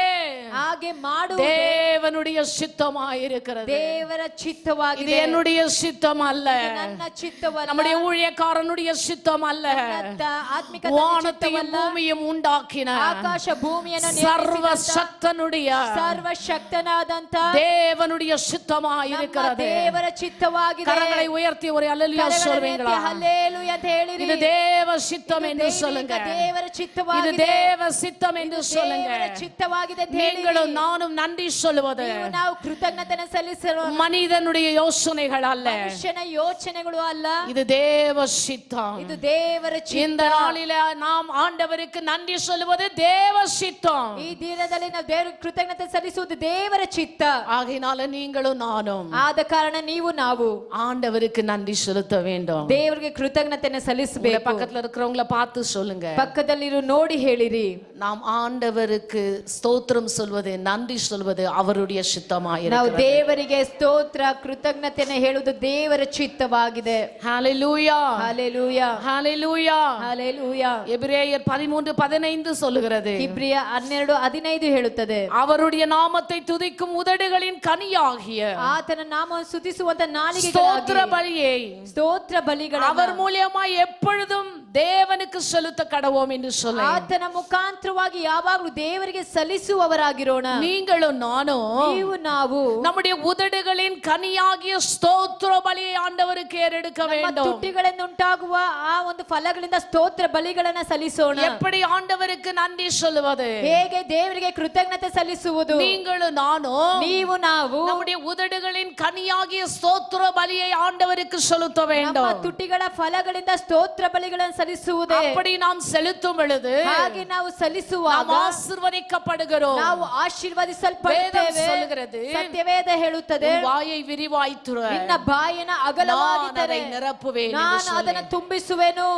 ಹಾಗೆ ಮಾಡುವುದು தேவனுடைய சித்தமாயிருக்கிறது. ದೇವರ இது ಚಿತ್ತವಾಗಿದೆ. என்னுடைய சித்தம் அல்ல, ನನ್ನ ಚಿತ್ತವಲ್ಲ, நம்முடைய ஊழியக்காரனுடைய சித்தம் அல்ல. ನನ್ನ ಆತ್ಮಿಕ ತಂದೆಯ வானத்தையும் ಚಿತ್ತವಲ್ಲ. பூமியும் உண்டாக்கின ಆಕಾಶ ಭೂಮಿಯನ್ನು சர்வ ನಿರ್ಮಿಸಿದಂತ சக்தனுடைய ಸರ್ವಶಕ್ತನಾದಂತ தேவனுடைய ನಮ್ಮ சித்தமாயிருக்கிறது. ದೇವರ ಚಿತ್ತವಾಗಿದೆ. கரங்களை உயர்த்தி ஒரு அல்லேலூயா சொல்வீங்களா? ಹಲ್ಲೇಲೂಯ ಅಂತ ಹೇಳಿರಿ. இது தேவ சித்தம் என்று ದೈವಿಕ சொல்லுங்க. ದೇವರ இது ಚಿತ್ತವಾಗಿದೆ. தேவ சித்தம் என்று சொல்லுங்க. ದೇವರ ಚಿತ್ತವಾಗಿದೆ ಅಂತ ಹೇಳಿರಿ. நீங்களும் நானும் நன்றி சொல்லுவது ನೀವು ನಾವು ಕೃತಜ್ಞತೆಯನ್ನು ಸಲ್ಲಿಸಲು மனிதனுடைய யோசனைகள் அல்ல, ಮನುಷ್ಯನ ಯೋಚನೆಗಳು ಅಲ್ಲ, இது தேவ சித்தம். ಇದು ದೇವರ இந்த ಚಿತ್ತ. நாளில நாம் ஆண்டவருக்கு நன்றி சொல்லுவது தேவ சித்தம். ಈ ದಿನದಲ್ಲಿ ನಾವು ದೇವರಿಗೆ ಕೃತಜ್ಞತೆ ಸಲ್ಲಿಸುವುದು ದೇವರ ಚಿತ್ತ. ஆகையினால நீங்களும் நானும் ಆದ ಕಾರಣ ನೀವು ನಾವು ஆண்டவருக்கு நன்றி செலுத்த வேண்டும். ದೇವರಿಗೆ ಕೃತಜ್ಞತೆಯನ್ನು உங்க ಸಲ್ಲಿಸಬೇಕು. பக்கத்துல இருக்கிறவங்கள பார்த்து சொல்லுங்க, ಪಕ್ಕದಲ್ಲಿರು ನೋಡಿ ಹೇಳಿರಿ, நாம் ஆண்டவருக்கு ஸ்தோத்திரம் சொல்வது, நன்றி சொல்வது அவருடைய ನಾವು சித்தமாயிருக்கிறது. ದೇವರಿಗೆ ಸ್ತೋತ್ರ ಕೃತಜ್ಞತೆಯನ್ನು ಹೇಳುವುದು ದೇವರ ಚಿತ್ತವಾಗಿದೆ. ஹalleluya, ಹಲ್ಲೇಲೂಯಾ, ஹalleluya. ಹಲ್ಲೇಲೂಯಾ. எபிரேயர் 13:15 சொல்லுகிறது, ಇಬ್ರಿಯ 12:15 ಹೇಳುತ್ತದೆ, அவருடைய நாமத்தை துதிக்கும் உதடுகளின் கனியாகிய ಆತನ ನಾಮವನ್ನು ಸ್ತುತಿಸುವಂತ ஸ்தோத்திர ನಾಲಿಗೆಗಳಾಗಿ பலியை ಸ್ತೋತ್ರ ಬಲಿಗಳನ್ನು அவர் மூலமாய் எப்பொழுதும் தேவனுக்கு செலுத்த கடவோம் என்று சொல்ல, ಆತನ ಮುಖಾಂತರವಾಗಿ ಯಾವಾಗಲೂ ದೇವರಿಗೆ ಸಲ್ಲಿಸುವವರಾಗಿರೋಣ. நீங்களும் நானும் ನೀವು ನಾವು நம்முடைய உதடுகளின் கனியாகிய ஸ்தோத்திர பலியை ஆண்டவருக்கு ஏறெடுக்க ನಮ್ಮ வேண்டும். ತುಟಿಗಳಿಂದ ಉಂಟಾಗುವ ಆ ಒಂದು ಫಲಗಳಿಂದ ಸ್ತೋತ್ರ ಬಲಿಗಳನ್ನ ಸಲ್ಲಿಸೋಣ. எப்படி ஆண்டவருக்கு நன்றி சொல்லுவது? ಹೇಗೆ ದೇವರಿಗೆ ಕೃತಜ್ಞತೆ ಸಲ್ಲಿಸುವುದು? நீங்களும் நானும் ನೀವು ನಾವು நம்முடைய உதடுகளின் கனியாகிய ஸ்தோத்திர பலியை ஆண்டவருக்கு செலுத்த ನಮ್ಮ வேண்டும். ತುಟಿಗಳ ಫಲಗಳಿಂದ ಸ್ತೋತ್ರ ಬಲಿಗಳನ್ನು ಸಲ್ಲಿಸುವುದೇ. அப்படி நாம் செலுத்தும் பொழுது ಹಾಗೆ ನಾವು ಸಲ್ಲಿಸುವಾಗ நாம் ஆசீர்வதிக்கப்படுகிறோம். ನಾವು ಆಶೀರ್ವದಿಸಲ್ಪಡುತ್ತೇವೆ. ವೇದ சொல்லுகிறது, ಸತ್ಯವೇದ ಹೇಳುತ್ತದೆ, உன் வாயை விரிவாய் துற, ನಿನ್ನ ಬಾಯಿನ நான் ಅಗಲವಾಗಿದ್ದರೆ அதை நிரப்புவேன் என்று ನಾನು சொல்லி. ಅದನ್ನು ತುಂಬಿಸುವೆನು.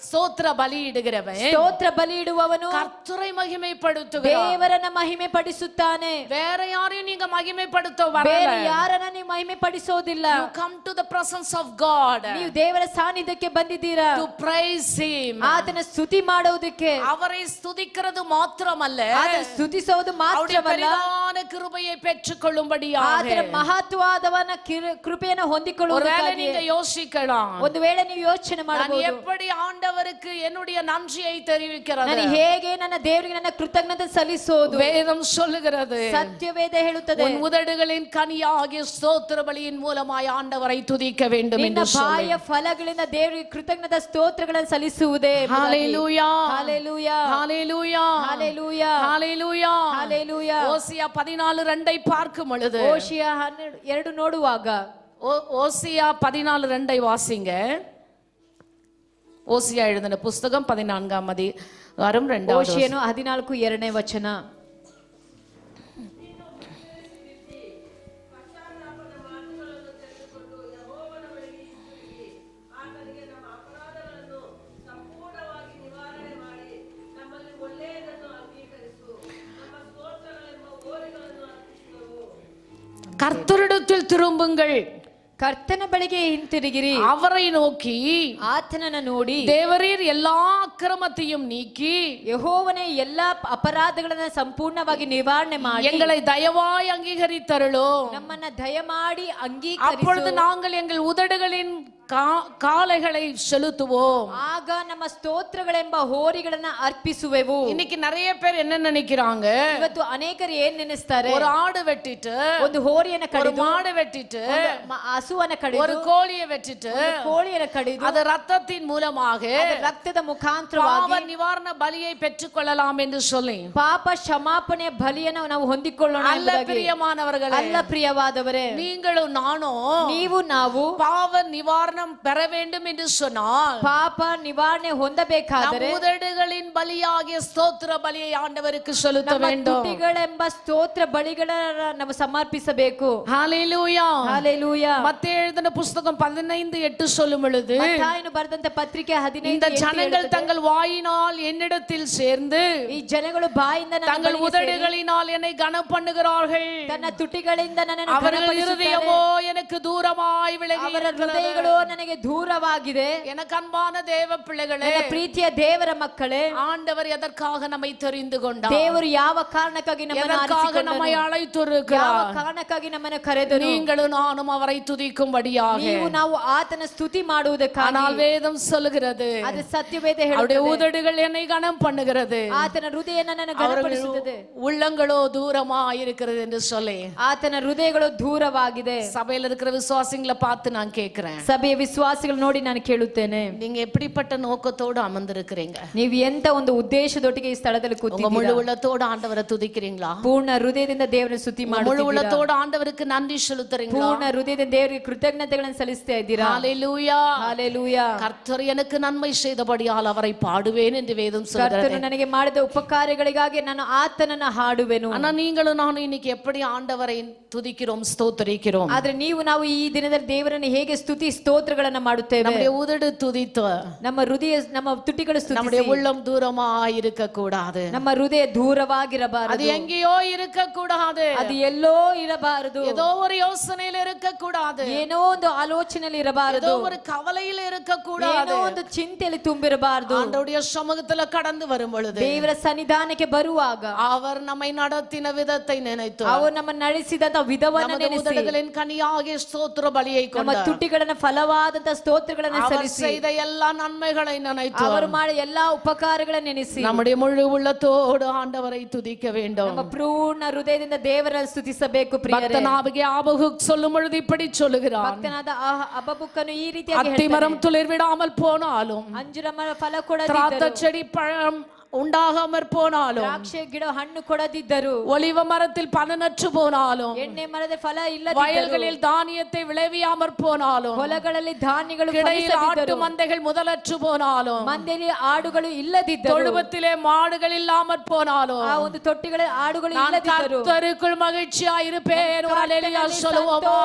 ஸ்தோத்திர பலி இடுகிறவன் ಸ್ತೋತ್ರ ಬಲಿ ಇಡುವವನು கர்த்தரை மகிமைப்படுத்துகிறான். ದೇವರನ್ನ ಮಹಿಮೆ ಪಡಿಸುತ್ತಾನೆ. வேற யாரையும் நீங்க மகிமைப்படுத்த ಬೇರೆ வரல. ಯಾರನ್ನ ನೀವು ಮಹಿಮೆ ಪಡಿಸೋದಿಲ್ಲ. You come to the presence of God ನೀವು ದೇವರ ಸಾನ್ನಿಧ್ಯಕ್ಕೆ ಬಂದಿದ್ದೀರಾ to praise him. ಆತನ ಸ್ತುತಿ ಮಾಡೋದಕ್ಕೆ. அவரை ஸ்துதிக்கிறது மாத்திரமல்ல, ಆತನ ಸ್ತುತಿಸೋದು அவருடைய ಮಾತ್ರವಲ್ಲ, பெரிதான கிருபையை பெற்றுக்கொள்ளும்படியாக. ಆತನ ಮಹತ್ವಾದವನ ಕೃಪೆಯನ್ನು ஒருவேளை ಹೊಂದಿಕೊಳ್ಳುವುದಕ್ಕಾಗಿ. நீங்க யோசிக்கலாம், ಒಂದು ವೇಳೆ ನೀವು ಯೋಚನೆ நான் ಮಾಡಬಹುದು, எப்படி ஆண்டவருக்கு என்னுடைய நன்றியை தெரிவிக்கிறது? ನಾನು ಹೇಗೆ ನನ್ನ ದೇವರಿಗೆ ನನ್ನ ಕೃತಜ್ಞತೆ ಸಲ್ಲಿಸೋದು? வேதம் சொல்லுகிறது, ಸತ್ಯವೇದ ಹೇಳುತ್ತದೆ, உன் உதடுகளின் கனியாகிய ஸ்தோத்திர பலியின் மூலமாய் ஆண்டவரை துதிக்க வேண்டும் ನಿನ್ನ என்று சொல்லி. ಬಾಯಿಯ ಫಲಗಳಿಂದ ದೇವರಿಗೆ ಕೃತಜ್ಞತಾ ಸ್ತೋತ್ರಗಳನ್ನು ಸಲ್ಲಿಸುವುದೇ. ஹalleluya, ಹಲ್ಲೇಲೂಯಾ, ஹalleluya, ಹಲ್ಲೇಲೂಯಾ, ஹalleluya. ಹಲ್ಲೇಲೂಯಾ. ஓசியா 14:2 பார்க்கும் பொழுது, ಓಶಿಯ 12 ನೋಡುವಾಗ, ஓசியா 14:2 வாசிங்க. ஓசியா எழுதின புஸ்தகம் 14ஆம் அதிகாரம் 2வது ಓಶಿಯನು 14:2 ವಚನ. கர்த்தரிடத்தில் திரும்புங்கள், ಕರ್ತನ ಬಳಿಗೆ ಹಿಂತಿರುಗಿರಿ, அவரை நோக்கி ಆತನನ್ನು ನೋಡಿ, தேவரீர் எல்லா அக்கிரமத்தையும் நீக்கி ಯೆಹೋವನೇ ಎಲ್ಲಾ ಅಪರಾಧಗಳನ್ನ ಸಂಪೂರ್ಣವಾಗಿ ನಿವಾರಣೆ ಮಾಡಿ எங்களை தயவாய் அங்கீகரித்தருளோ, ನಮ್ಮನ್ನ ದಯಮಾಡಿ அப்பொழுது ಅಂಗೀಕರಿಸು. நாங்கள் எங்கள் உதடுகளின் காளைகளை செலுத்துவோம். ಆಗ ನಮ್ಮ ಸ್ತೋತ್ರಗಳೆಂಬ ಹೋರಿಗಳನ್ನ ಅರ್ಪಿಸುವೆವು. இன்னைக்கு நிறைய பேர் என்ன நினைக்கிறாங்க, ಇವತ್ತು ಅನೇಕರು ಏನ್ ನೆನೆಸ್ತಾರೆ, ஒரு ಆಡು வெட்டிட்டு, ಒಂದು ಹೋರಿಯನ್ನ ஒரு ಕಡಿದು, மாடு வெட்டிட்டு, ಹಸುವನ್ನ ஒரு ಕಡಿದು, கோழியை வெட்டிட்டு, ಕೋಳಿಯನ್ನ ಕಡಿದು, அது ரத்தத்தின் மூலமாக ಅದರ ರಕ್ತದ ಮುಖಾಂತರವಾಗಿ பாவ நிவாரண பலியை பெற்றுக் கொள்ளலாம் என்று சொல்லி, ಪಾಪ ಕ್ಷಮಾಪಣೆಯ ಬಲಿಯನ್ನು ನಾವು ಹೊಂದಿಕೊಳ್ಳೋಣ அல்ல ಎಂಬುದಾಗಿ. பிரியமானவர்களே, ಅಲ್ಲ ಪ್ರಿಯವಾದವರೇ, நீங்களும் நானும் ನೀವು ನಾವು பாவ நிவாரணம் பெற வேண்டும் என்று சொன்னால் ಪಾಪ ನಿವಾರಣೆ ಹೊಂದಬೇಕಾದರೆ நம் உதடுகளின் பலியாகிய ஸ்தோத்திர பலியை ஆண்டவருக்கு செலுத்த ನಮ್ಮ வேண்டும். ತುಟಿಗಳೆಂಬ ಸ್ತೋತ್ರ ಬಲಿಗಳನ್ನ ನಾವು ಸಮರ್ಪಿಸಬೇಕು. ஹalleluya. ಹಲ್ಲೆಲೂಯಾ. மத்தேயு எழுதின புத்தகம் 15:8 சொல்லும் பொழுது, ಮತ್ತಾಯನು ಬರೆದಂತ ಪತ್ರಿಕೆ 15 இந்த ஜனங்கள் தங்கள் வாயினால் என்னிடத்தில் சேர்ந்து ಈ ಜನಗಳು ಬಾಯಿಂದ ನನ್ನ தங்கள் ಬಳಿಗೆ ಸೇರಿ, உதடுகளினால் என்னை கனம் பண்ணுகிறார்கள், ತನ್ನ ತುಟಿಗಳಿಂದ ನನ್ನನ್ನು அவர்கள் ಘನಪಡಿಸುತ್ತಾರೆ. இருதயமோ எனக்கு தூரமாய் விலகி ಅವರ இருக்கிறது. ಹೃದಯಗಳು ನನಗೆ ದೂರವಾಗಿದೆ. எனக்கு அன்பான தேவ பிள்ளைகளே, ನನ್ನ ಪ್ರೀತಿಯ ದೇವರ ಮಕ್ಕಳೇ, ஆண்டவர் எதற்காக நம்மை தெரிந்து கொண்டார், ದೇವರು ಯಾವ ಕಾರಣಕ್ಕಾಗಿ ನಮ್ಮನ್ನು எதற்காக ಆರಿಸಿಕೊಂಡನು, நம்மை ಯಾವ அழைத்திருக்கிறார். ಕಾರಣಕ್ಕಾಗಿ ನಮ್ಮನ್ನು ಕರೆದನು. நீங்களும் நானும் அவரை துதிக்கும்படியாக. ನೀವು ನಾವು ಆತನ ಸ್ತುತಿ ಮಾಡುವುದಕ್ಕಾಗಿ. ஆனால் வேதம் சொல்லுகிறது, ಅದು ಸತ್ಯವೇದ அவருடைய ಹೇಳುತ್ತದೆ, உதடுகள் என்னை கனம் பண்ணுகிறது, ಆತನ ಹೃದಯ ನನ್ನನ್ನು அவர்கள் ಘನಪಡಿಸುತ್ತದೆ, உள்ளங்களோ தூரமா இருக்கிறது என்று சொல்லி. ಆತನ ಹೃದಯಗಳು ದೂರವಾಗಿದೆ. சபையில இருக்கிற விசுவாசிங்களை பார்த்து நான் கேட்கிறேன், ಸಭೆಯ ವಿಶ್ವಾಸಿಗಳು ನೋಡಿ ನಾನು ಕೇಳುತ್ತೇನೆ, நீங்க எப்படிப்பட்ட நோக்கத்தோடு அமர்ந்திருக்கிறீங்க? ನೀವು ಎಂತ ಒಂದು ಉದ್ದೇಶದೊಟ್ಟಿಗೆ ಈ ಸ್ಥಳದಲ್ಲಿ உங்க முழு ಕೂತಿದ್ದೀರಾ? உள்ளத்தோடு ஆண்டவரை துதிக்கிறீங்களா? ಪೂರ್ಣ ಹೃದಯದಿಂದ ದೇವರ ಸ್ತುತಿ முழு ಮಾಡುತ್ತೀರಾ? உள்ளத்தோடு ஆண்டவருக்கு நன்றி செலுத்துறீங்களா? ಪೂರ್ಣ ಹೃದಯದಿಂದ ದೇವರಿಗೆ ಕೃತಜ್ಞತೆಗಳನ್ನು ಸಲ್ಲಿಸ್ತಾ ಇದ್ದೀರಾ? ஹalleluya. ಹಲ್ಲೆಲೂಯಾ. கர்த்தர் எனக்கு நன்மை செய்தபடியால் அவரை பாடுவேன் என்று வேதம் சொல்கிறது. ಕರ್ತನು ನನಗೆ ಮಾಡಿದ ಉಪಕಾರಗಳಿಗಾಗಿ ನಾನು ಆತನನ್ನ ಹಾಡುವೆನು. ஆனா நீங்களும் நானும் இன்னைக்கு எப்படி ஆண்டவரை துதிக்கிறோம், ஸ்தோத்திரிக்கிறோம்? ಆದ್ರೆ ನೀವು ನಾವು ಈ ದಿನದಲ್ಲಿ ದೇವರನ್ನು ಹೇಗೆ ಸ್ತುತಿ ಸ್ತೋತ್ರಗಳನ್ನ ಮಾಡುತ್ತೇವೆ? நம்முடைய உதடு துதித்து, ನಮ್ಮ ಹೃದಯ ನಮ್ಮ ತುಟಿಗಳು நம்முடைய ಸ್ತುತಿಸಿ, உள்ளம் தூரமா இருக்க கூடாது, ನಮ್ಮ ಹೃದಯ ದೂರವಾಗಿರಬಾರದು, அது எங்கேயோ இருக்க கூடாது, ಅದು ಎಲ್ಲೋ ಇರಬಾರದು, ஏதோ ஒரு யோசனையில இருக்க கூடாது, ಏನೋ ಒಂದು ಆಲೋಚನೆಯಲ್ಲಿ ಇರಬಾರದು, ஏதோ ஒரு கவலையில இருக்க கூடாது. ಏನೋ ಒಂದು ಚಿಂತೆಯಲ್ಲಿ ತುಂಬಿರಬಾರದು. ஆண்டவருடைய சமூகத்துல கடந்து வரும் பொழுது, ದೇವರ ಸನ್ನಿಧಾನಕ್ಕೆ ಬರುವಾಗ அவர் நம்மை நடத்தின விதத்தை நினைத்து, ಅವರು ನಮ್ಮ ನಡೆಸಿದಂತ ವಿಧವನ್ನ நமது ನೆನೆಸಿ, உதடுகளின் கனியாகிய ஸ்தோத்திர பலியை ನಮ್ಮ கொண்டு ತುಟಿಗಳನ್ನ ಫಲವಾದಂತ ಸ್ತೋತ್ರಗಳನ್ನ அவர் ಸಲ್ಲಿಸಿ, செய்த எல்லா நன்மைகளை நினைத்து ಅವರು ಮಾಡಿದ ಎಲ್ಲಾ ಉಪಕಾರಗಳನ್ನ ನೆನೆಸಿ, நம்முடைய முழு உள்ளத்தோடு ஆண்டவரை துதிக்க வேண்டும். ನಮ್ಮ ಪೂರ್ಣ ಹೃದಯದಿಂದ ದೇವರನ್ನು ಸ್ತುತಿಸಬೇಕು. ಪ್ರಿಯರೇ, பக்தனாகிய ஆபகுக் சொல்லும் பொழுது இப்படி சொல்லுகிறான், ಭಕ್ತನಾದ ಅಬಬುಕ್ಕನು ಈ ರೀತಿಯಾಗಿ அத்திமரம் துளிர் விடாமல் போனாலும், ಅಂಜೂರ ಮರ ಫಲ திராட்சை ಕೊಡದಿದ್ದರು, செடி பழம் உண்டாகாமற் போனாலும், ದ್ರಾಕ್ಷೆ ಗಿಡ ಹಣ್ಣು ಕೊಡದಿದ್ದರು, ஒலிவ மரத்தில் பலனற்று போனாலும், ಎಣ್ಣೆ ಮರದ ಫಲ ಇಲ್ಲದಿದ್ದರು, வயல்களில் தானியத்தை விளைவியாமற் போனாலும், ಹೊಲಗಳಲ್ಲಿ ಧಾನ್ಯಗಳು கிடையில் ஆட்டு ಫಲಿಸದಿದ್ದರು, மந்தைகள் முதலற்று போனாலும், ಮಂದೆಯಲ್ಲಿ ಆಡುಗಳು ಇಲ್ಲದಿದ್ದರು, தொழுவத்திலே மாடுகள் இல்லாமற் போனாலும், ಆ ಒಂದು ತೊಟ್ಟಿಗಳ ಆಡುಗಳು நான் ಇಲ್ಲದಿದ್ದರು, கர்த்தருக்குள் மகிழ்ச்சியா இருப்பேன். ஹல்லேலூயா சொல்லுவோமா?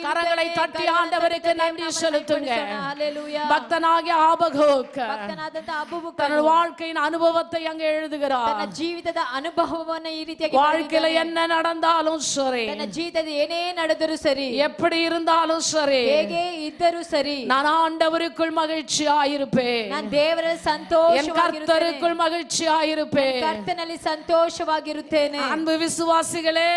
கரங்களை தட்டி ஆண்டவருக்கு நன்றி செலுத்துங்க. ಹಲ್ಲೆಲೂಯಾ. பக்தனாகிய ஆபகுக் ಭಕ್ತನಾದಂತ ಅಬೂಬಕನು தன் வாழ்க்கையின் அனுபவத்தை அங்கே எழுதுகிறார். ತನ್ನ ಜೀವಿತದ ಅನುಭವವನ್ನ ಈ ರೀತಿಯಾಗಿ வாழ்க்கையில ಬರೆದಿದ್ದಾನೆ. என்ன நடந்தாலும் சரி, ತನ್ನ ಜೀವಿತದ ಏನೇ ನಡೆದರೂ ಸರಿ, எப்படி இருந்தாலும் சரி, ಹೇಗೆ ಇದ್ದರೂ ಸರಿ, நான் ஆண்டவருக்குள் மகிழ்ச்சியா இருப்பேன், ನಾನು ದೇವರ என் ಸಂತೋಷವಾಗಿರುತ್ತೇನೆ, கர்த்தருக்குள் மகிழ்ச்சியா இருப்பேன். ಕರ್ತನಲ್ಲಿ ಸಂತೋಷವಾಗಿರುತ್ತೇನೆ. அன்பு விசுவாசிகளே,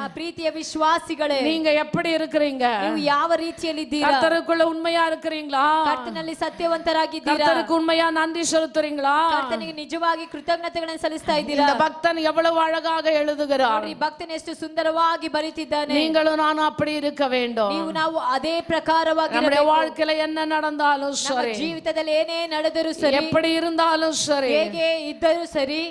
ಆ ಪ್ರೀತಿಯ ವಿಶ್ವಾಸಿಗಳೇ, நீங்க எப்படி இருக்கிறீங்க? ನೀವು ಯಾವ ರೀತಿಯಲ್ಲಿದ್ದೀರಾ? கர்த்தருக்குள்ள உண்மையா இருக்கிறீங்களா? ಕರ್ತನಲ್ಲಿ ಸತ್ಯವಂತರಾಗಿದ್ದೀರಾ? கர்த்தருக்கு உண்மையா நன்றி செலுத்துறீங்களா? ಕರ್ತನಿಗೆ ನಿಜವಾಗಿ ಕೃತಜ್ಞತೆಗಳನ್ನು ಸಲ್ಲಿಸ್ತಾ ಇದ್ದೀರಾ? இந்த பக்தன் எவ்வளவு அழகாக எழுதுகிறார். ನೋಡ್ರಿ, ಭಕ್ತನ ಎಷ್ಟು ಸುಂದರವಾಗಿ ಬರೀತಿದ್ದಾನೆ. நீங்களும் நானும் அப்படி இருக்க வேண்டும். ನೀವು ನಾವು ಅದೇ ಪ್ರಕಾರವಾಗಿ நம்முடைய ಇರಬೇಕು. வாழ்க்கையில என்ன நடந்தாலும் ನಮ್ಮ சரி, ಜೀವಿತದಲ್ಲಿ ಏನೇ ನಡೆದರೂ ಸರಿ, எப்படி இருந்தாலும் சரி, ಹೇಗೆ ಇದ್ದರೂ ಸರಿ,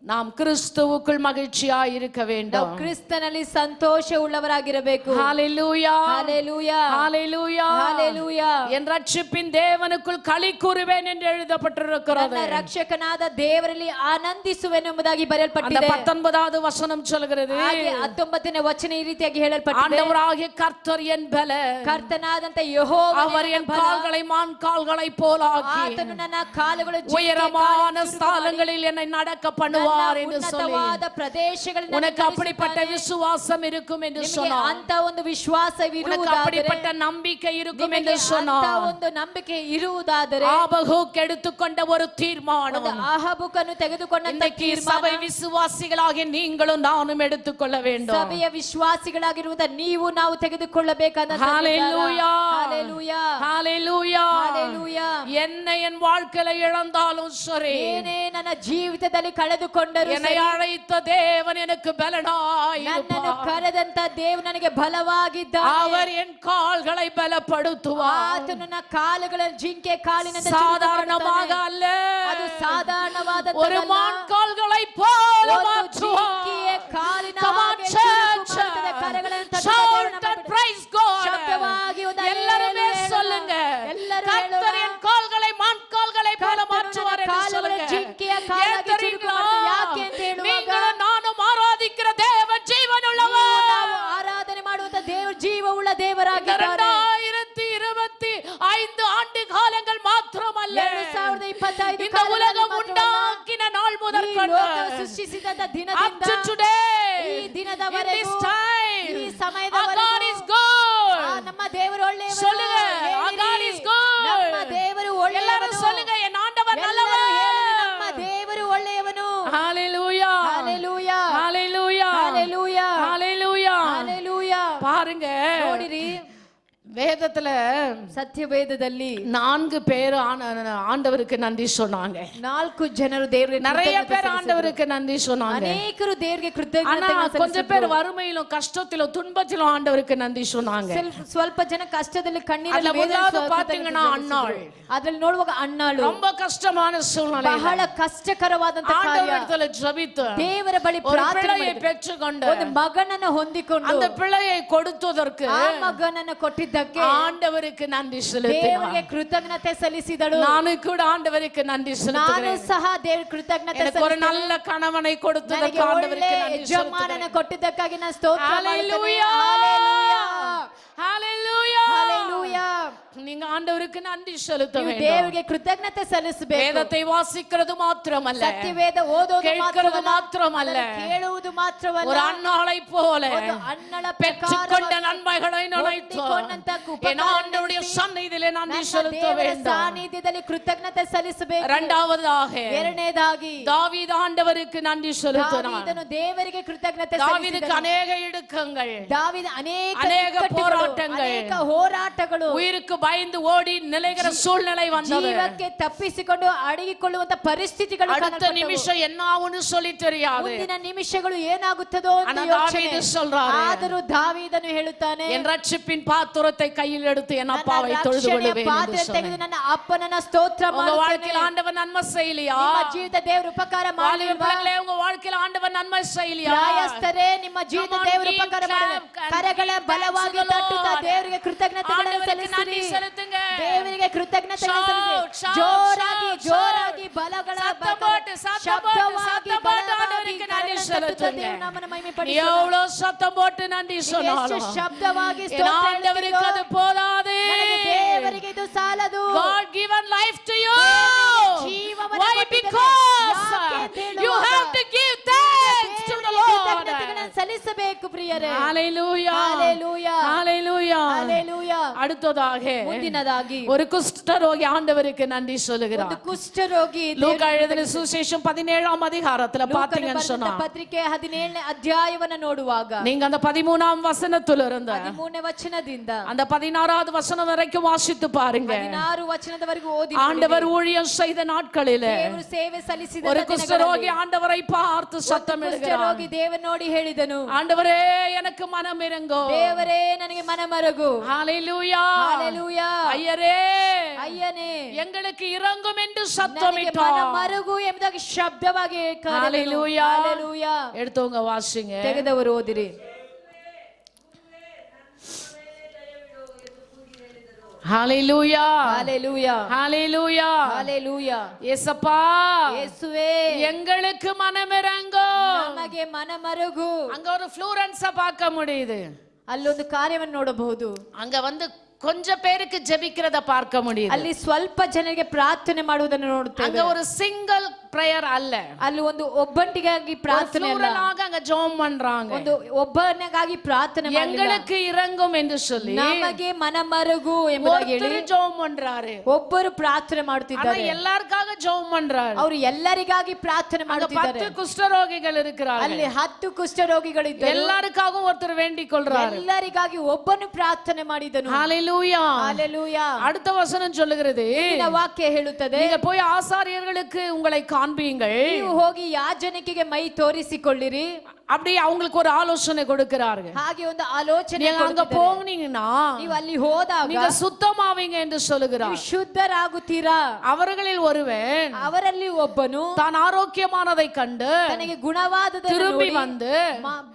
நாம் கிறிஸ்துவுக்குள் மகிழ்ச்சியா இருக்க ನಾವು வேண்டும். ಕ್ರಿಸ್ತನಲ್ಲಿ ಸಂತೋಷ ಉಳ್ಳವರಾಗಿರಬೇಕು. ஹalleluya, ஹalleluya, ஹalleluya, ஹalleluya. என் ரட்சிப்பின் தேவனுக்குள் களி கூறுவேன் என்று எழுதப்பட்டிருக்கிறது. ನನ್ನ ರಕ್ಷಕನಾದ ದೇವರಲ್ಲಿ ಆನಂದಿಸುವೆನೆಂಬುದಾಗಿ அந்த ಬರೆಯಲ್ಪಟ್ಟಿದೆ. 19வது வசனம் சொல்கிறது, ಹಾಗೆ 19ನೇ ವಚನ ಈ ರೀತಿಯಾಗಿ ಹೇಳಲ್ಪಟ್ಟಿದೆ, ஆண்டவராகிய கர்த்தர் என் பலன், ಕರ್ತನಾದಂತ ಯೆಹೋವನೇ அவர் ನನ್ನ என் ಬಲ. கால்களை மான் கால்களை போலாக்கி ಆತನು ನನ್ನ ಕಾಲುಗಳು ಜಿಂಕೆ உயரமான ಕಾಲುಗಳು ஸ்தலங்களில் என்னை நடக்க பண்ணுவார். நடத்துவார் என்று சொல்லி ಉನ್ನತವಾದ ಪ್ರದೇಶಗಳಲ್ಲಿ உனக்கு அப்படிப்பட்ட விசுவாசம் இருக்கும் என்று சொன்னார். ಅಂತ ಒಂದು ವಿಶ್ವಾಸ உனக்கு அப்படிப்பட்ட நம்பிக்கை இருக்கும் என்று ಅಂತ சொன்னார். ಒಂದು ನಂಬಿಕೆ ಇರುವುದಾದರೆ ஆபகூக் எடுத்துக்கொண்ட ஒரு தீர்மானம் ಆಹಾಬುಕನು ತೆಗೆದುಕೊಂಡಂತ இன்றைக்கு சபை விசுவாசிகளாகிய நீங்களும் நானும் எடுத்துக்கொள்ள வேண்டும். ಸಭೆಯ ವಿಶ್ವಾಸಿಗಳಾಗಿರುವುದ ನೀವು ನಾವು ತೆಗೆದುಕೊಳ್ಳಬೇಕಾದ ஹalleluya ஹalleluya ஹalleluya ஹalleluya என்னை என் வாழ்க்கையில இழந்தாலும் சரி, ಏನೇ ನನ್ನ ಜೀವಿತದಲ್ಲಿ ಕಳೆದುಕೊಂಡರೂ என்னை அழைத்த தேவன் எனக்கு பலனாய் ನನ್ನನ್ನು இருப்பார். ಕರೆದಂತ ದೇವರು ನನಗೆ ಬಲವಾಗಿದ್ದಾನೆ. அவர் என் கால்களை பலப்படுத்துவார். ಆತನು ನನ್ನ ಕಾಲುಗಳ ಜಿಂಕೆ ಕಾಲಿನಂತೆ சாதாரணமாக அல்ல, ಅದು ಸಾಧಾರಣವಾದ ஒரு மான் கால்களை போல மாற்றுவார். ಜಿಂಕೆಯ ಕಾಲಿನ Come on, ಹಾಗೆ church. ಚುರುಕು ಮಾಡುತ್ತದೆ. ಕರಗಳನ್ನು ತಟ್ಟುತ್ತದೆ. Shout and praise God. ಶಬ್ದವಾಗಿ ಒಂದು எல்லாருமே ಹಲ್ಲೆಲೂಯಾ சொல்லுங்க, ಎಲ್ಲರೂ கர்த்தர் என் கால்களை மான் கால்களை போல மாற்றுவார் என்று சொல்லுங்க. ಜಿಂಕೆಯ ಕಾಲಾಗಿ ಚುರುಕು ಮಾಡುತ್ತದೆ. ಯಾಕೆ ಅಂತ ಹೇಳುವಾಗ நீங்களும் நானும் ஆராதிக்கிற தேவன் ஜீவனுள்ளவர். ನಾವು ಆರಾಧನೆ ಮಾಡುವಂತ ದೇವರು ಜೀವವುಳ್ಳ ದೇವರಾಗಿದ್ದಾರೆ. 2025 ஆண்டு காலங்கள் மாத்திரமல்ல, 2025 இந்த உலகம் உண்டாக்கின நாள் முதற்கொண்டு ಸೃಷ್ಟಿಸಿದ up ದಿನದಿಂದ to today, ಈ in ದಿನದವರೆಗೂ this time, ಈ our ಸಮಯದವರೆಗೂ God is good. ನಮ್ಮ ದೇವರು ಒಳ್ಳೆಯವರು. சொல்லுங்க, our God is good. ನಮ್ಮ ದೇವರು ಒಳ್ಳೆಯವರು. எல்லாரும் சொல்லுங்க, என் ஆண்டவர் ಎಲ್ಲರೂ நல்லவர். ಹೇಳಿ, ನಮ್ಮ ದೇವರು ಒಳ್ಳೆಯವನು. ஹalleluya ஹalleluya ஹalleluya ஹalleluya ஹalleluya. ஹalleluya. பாருங்க, ನೋಡಿರಿ, வேதத்துல ಸತ್ಯವೇದದಲ್ಲಿ 4 பேர் ஆண்டவருக்கு நன்றி சொன்னாங்க. 4 ಜನರು ದೇವರಿಗೆ நிறைய பேர் ஆண்டவருக்கு நன்றி சொன்னாங்க. ಅನೇಕರು ದೇವರಿಗೆ ஆனா ಕೃತಜ್ಞತೆ கொஞ்சம் பேர் வறுமையிலும் கஷ்டத்திலும் துன்பத்திலும் ஆண்டவருக்கு நன்றி சொன்னாங்க. ಸ್ವಲ್ಪ ಜನ ಕಷ್ಟದಲ್ಲಿ அதுல ಕಣ್ಣೀರಲ್ಲಿ முதலாவது பாத்தீங்கன்னா அன்னாள். ಅದ್ರಲ್ಲಿ ನೋಡುವಾಗ ಅಣ್ಣಾಳು ரொம்ப கஷ்டமான சூழ்நிலை, ಬಹಳ ಕಷ್ಟಕರವಾದಂತ ಕಾರ್ಯ. ஆண்டவரிடத்துல ஜெபித்து ದೇವರ ಬಳಿ ஒரு ಪ್ರಾರ್ಥನೆ பிள்ளையை ಮಾಡಿದ್ರು. பெற்றுக்கொண்டு ಒಂದು ಮಗನನ್ನು ಹೊಂದಿಕೊಂಡು அந்த பிள்ளையை கொடுத்ததற்கு ಆ ಮಗನನ್ನು ಕೊಟ್ಟಿದ್ದಕ್ಕೆ ஆண்டவருக்கு நன்றி ದೇವರಿಗೆ செலுத்துகிறேன். ಕೃತಜ್ಞತೆ ಸಲ್ಲಿಸಿದಳು. ನಾನು ಕೂಡ ಆண்டವರಿಗೆ ನನ್ರಿ ನಾನು ಸಲ್ಲಿಸುತ್ತೇನೆ. ಸಹ ದೇವರ ಕೃತಜ್ಞತೆ எனக்கு ஒரு நல்ல கணவனை கொடுத்ததற்கு ನನಗೆ ஆண்டவருக்கு ಒಳ್ಳೆ நன்றி ಯಜಮಾನನ செலுத்துகிறேன். ಕೊಟ್ಟಿದ್ದಕ್ಕಾಗಿ ನಾನು ಸ್ತೋತ್ರ ಮಾಡುತ್ತೇನೆ. ஹalleluya ஹalleluya ஹalleluya. நீங்க ஆண்டவருக்கு நன்றி செலுத்த ನೀವು வேண்டும். ದೇವರಿಗೆ ಕೃತಜ್ಞತೆ ಸಲ್ಲಿಸಬೇಕು. வேதத்தை வாசிக்கிறது மாத்திரமல்ல, ಸತ್ಯವೇದ ಓದೋದು கேட்கிறது மாத்திரமல்ல, ಕೇಳುವುದು ಮಾತ್ರವಲ್ಲ, ஒரு அன்னாளை போல ಒಂದು ಅಣ್ಣಳ பெற்றுக்கொண்ட நன்மைகளை நினைத்து ಹೊಂದಿಕೊಂಡಂತ என் ஆண்டவருடைய சந்நிதியிலே நன்றி செலுத்த ದೇವರ வேண்டும். ಸಾನ್ನಿಧ್ಯದಲ್ಲಿ ಕೃತಜ್ಞತೆ ಸಲ್ಲಿಸಬೇಕು. இரண்டாவதாக ಎರಡನೇದಾಗಿ தாவீது ஆண்டவருக்கு நன்றி செலுத்தினார். ದಾವೀದನು ದೇವರಿಗೆ ಕೃತಜ್ಞತೆ தாவீதுக்கு ಸಲ್ಲಿಸಿದನು. ಅನೇಕ ಇಡುಕங்கள், ದಾವೀದ ಅನೇಕ ಅನೇಕ ಇಕ್ಕಟ್ಟುಗಳು, ಹೋರಾಟಗಳು, ಅನೇಕ ಹೋರಾಟಗಳು, உயிருக்கு பயந்து ஓடி நிலைகிற சூழ்நிலை வந்தது. ಜೀವಕ್ಕೆ ತಪ್ಪಿಸಿಕೊಂಡು ಅಡಗಿಕೊಳ್ಳುವಂತ ಪರಿಸ್ಥಿತಿಗಳು அடுத்த ಕಾಣಲ್ಪಟ್ಟವು. நிமிஷம் என்ன ஆகும்னு சொல்லி தெரியாது. ಮುಂದಿನ ನಿಮಿಷಗಳು ಏನಾಗುತ್ತದೋ ಅಂತ ஆனா ಯೋಚನೆ. தாவீது சொல்றாரு, ಆದರೂ ದಾವೀದನು ಹೇಳುತ್ತಾನೆ, என் ரட்சிப்பின் பாத்திரத்தை கையில் எடுத்து என் அப்பாவை ನನ್ನ தொழுது ರಕ್ಷಣೆಯ கொள்வேன் ಪಾತ್ರೆ என்று ತೆಗೆದು சொன்னார். ನನ್ನ ಅಪ್ಪನನ್ನ ಸ್ತೋತ್ರ உங்க ಮಾಡುತ್ತೇನೆ. வாழ்க்கையில ஆண்டவன் நன்மை செய்யலையா? ನಿಮ್ಮ ಜೀವಿತ ದೇವರು ಉಪಕಾರ வாலிப ಮಾಡಲಿಲ್ವಾ? பிள்ளைகளே, உங்க வாழ்க்கையில ஆண்டவன் நன்மை செய்யலையா? ಪ್ರಾಯಸ್ಥರೇ, ನಿಮ್ಮ ಜೀವಿತ Come on, ದೇವರು give ಉಪಕಾರ clap ಮಾಡಲಿ. and ಕರಗಳ give ಬಲವಾಗಿ thanks to the ತಟ್ಟುತ್ತಾ Lord. ದೇವರಿಗೆ ಕೃತಜ್ಞತೆಗಳನ್ನು ஆண்டவருக்கு நன்றி ಸಲ್ಲಿಸಿರಿ. செலுத்துங்க. ದೇವರಿಗೆ ಕೃತಜ್ಞತೆಗಳನ್ನು Shout, ಸಲ್ಲಿಸಿರಿ. shout, ಜೋರಾಗಿ shout, ಜೋರಾಗಿ shout. ಬಲಗಳ சத்தம் போட்டு, சத்தம் போட்டு, ಶಬ್ದವಾಗಿ சத்தம் போட்டு ಬಲವಾಗಿ ஆண்டவருக்கு நன்றி ಕರಗಳನ್ನು ತಟ್ಟುತ್ತಾ செலுத்துங்க. ದೇವರ ನಾಮನ ಮಹಿಮೆ நீ ಪಡಿಸೋಣ. எவ்வளவு சத்தம் போட்டு நன்றி ಎಷ್ಟು சொன்னாலும் ಶಬ್ದವಾಗಿ என் ಸ್ತೋತ್ರ ஆண்டவருக்கு அது ಹೇಳ್ತೀರೋ, போதாது. ನನಗೆ ದೇವರಿಗೆ ಇದು ಸಾಲದು. God given life to you. ಜೀವವನ್ನು Why? ಕೊಟ್ಟಿದ್ದಾನೆ. Because ಯಾಕೆ ಅಂತ ಹೇಳುವಾಗ, you have to give thanks to the ದೇವರಿಗೆ Lord. ಕೃತಜ್ಞತೆಗಳನ್ನು ಸಲ್ಲಿಸಬೇಕು ಪ್ರಿಯರೇ. Hallelujah. Hallelujah. Hallelujah. Hallelujah. அடுத்ததாக ಮುಂದಿನದಾಗಿ ஒரு குஷ்டரோகி ஆண்டவருக்கு நன்றி ಒಂದು சொல்லுகிறார். ಕುಷ್ಠರೋಗಿ லூக்கா எழுதின சுவிசேஷம் 17ஆம் அதிகாரத்துல பாத்தீங்கன்னு சொன்னா, ಪತ್ರಿಕೆ 17ನೇ ಅಧ್ಯಾಯವನ್ನ ನೋಡುವಾಗ நீங்க அந்த 13ஆம் வசனத்துல இருந்த 13ನೇ ವಚನದಿಂದ அந்த 16வது வசனம் வரைக்கும் வாசித்து பாருங்க. 16 ವಚನದವರೆಗೂ ಓದಿ ஆண்டவர் ஊழியம் செய்த நாட்களிலே ದೇವರು ಸೇವೆ ಸಲ್ಲಿಸಿದ ஒரு குஷ்டரோகி ஆண்டவரை பார்த்து சத்தமிடுகிறார். ಕುಷ್ಠರೋಗಿ ದೇವರ ನೋಡಿ ಹೇಳಿದನು, ஆண்டவரே எனக்கு மனம் இறங்கோ. ದೇವರೇ ನನಗೆ ಮನಮರಗು. ஹalleluya. ஹalleluya. ஐயரே ಅಯ್ಯನೇ எங்களுக்கு இறங்கும் என்று ನನಗೆ சத்தமிட்டார். ಮನಮರಗು ಎಂಬುದಾಗಿ ಶಬ್ದವಾಗಿ ಕರೆದನು. ஹalleluya. ಹalleluya. எடுத்தவங்க வாசிங்க. ತೆಗೆದವರು ಓದಿರಿ. ஹalleluya. ಹalleluya. ஹalleluya. ಹalleluya. இயேசப்பா, ಯೇಸುವೇ எங்களுக்கு மனமிறங்கோ. ನಮಗೆ ಮನಮರಗು. அங்க ஒரு ஃப்ளூரன்ஸ பார்க்க முடியுது. ಅಲ್ಲೊಂದು ಕಾರ್ಯವನ್ನು ನೋಡಬಹುದು. அங்க வந்து கொஞ்சம் பேருக்கு ஜெபிக்கிறத பார்க்க முடியுது. ಅಲ್ಲಿ ಸ್ವಲ್ಪ ಜನರಿಗೆ ಪ್ರಾರ್ಥನೆ ಮಾಡುವುದನ್ನು ನೋಡುತ್ತೇವೆ. அங்க ஒரு சிங்கிள் பிரேயர் அல்ல, ಅಲ್ಲಿ ಒಂದು ಒಬ್ಬಂಟಿಗಾಗಿ ಪ್ರಾರ್ಥನೆ ಅಲ್ಲ, plural-ஆக அங்க ஜெபம் பண்றாங்க. ಒಂದು ಒಬ್ಬನಿಗಾಗಿ ಪ್ರಾರ್ಥನೆ ಮಾಡಲಿಲ್ಲ. எங்களுக்கு இரங்கும் என்று சொல்லி ನಮಗೆ ಮನಮರುಗು ಎಂಬುದಾಗಿ ಹೇಳಿ ஒருத்தர் ஜெபம் பண்றாரு. ಒಬ್ಬರು ಪ್ರಾರ್ಥನೆ ஆனா ಮಾಡುತ್ತಿದ್ದಾರೆ. எல்லாருக்காக ஜெபம் பண்றாரு. ಅವರು ಎಲ್ಲರಿಗಾಗಿ ಪ್ರಾರ್ಥನೆ அங்க ಮಾಡುತ್ತಿದ್ದಾರೆ. 10 குஷ்டரோகிகள் இருக்கிறார்கள். ಅಲ್ಲಿ 10 ಕುಷ್ಠರೋಗಿಗಳಿದ್ದರು. எல்லாருக்காகவும் ஒருத்தர் வேண்டிக் கொள்றாரு. ಎಲ್ಲರಿಗಾಗಿ ಒಬ್ಬನು ಪ್ರಾರ್ಥನೆ ಮಾಡಿದನು. ஹalleluya. ஹalleluya. அடுத்த வசனம் சொல்லுகிறது, இந்த ವಾಕ್ಯ ಹೇಳುತ್ತದೆ, நீங்க போய் ஆசாரியர்களுக்கு உங்களை காண்பீங்கள், ನೀವು ಹೋಗಿ ಯಾಜಕನಿಗೆ ಮೈ ತೋರಿಸಿಕೊಳ್ಳಿರಿ. அப்படி அவங்களுக்கு ஒரு ஆலோசனை கொடுக்கிறார்கள். ಹಾಗೆ ಒಂದು ಆಲೋಚನೆ நீங்க அங்க போனீங்கன்னா ನೀವು ಅಲ್ಲಿ ಹೋದಾಗ நீங்க சுத்தமாவீங்க என்று சொல்லுகிறார். ನೀವು ಶುದ್ಧರಾಗುತ್ತೀರಾ. அவர்களில் ஒருவன் ಅವರಲ್ಲಿ ಒಬ್ಬನು தான் ஆரோக்கியமானதை கண்டு ತನಗೆ ಗುಣವಾದದನ್ನು திரும்பி ನೋಡಿ வந்து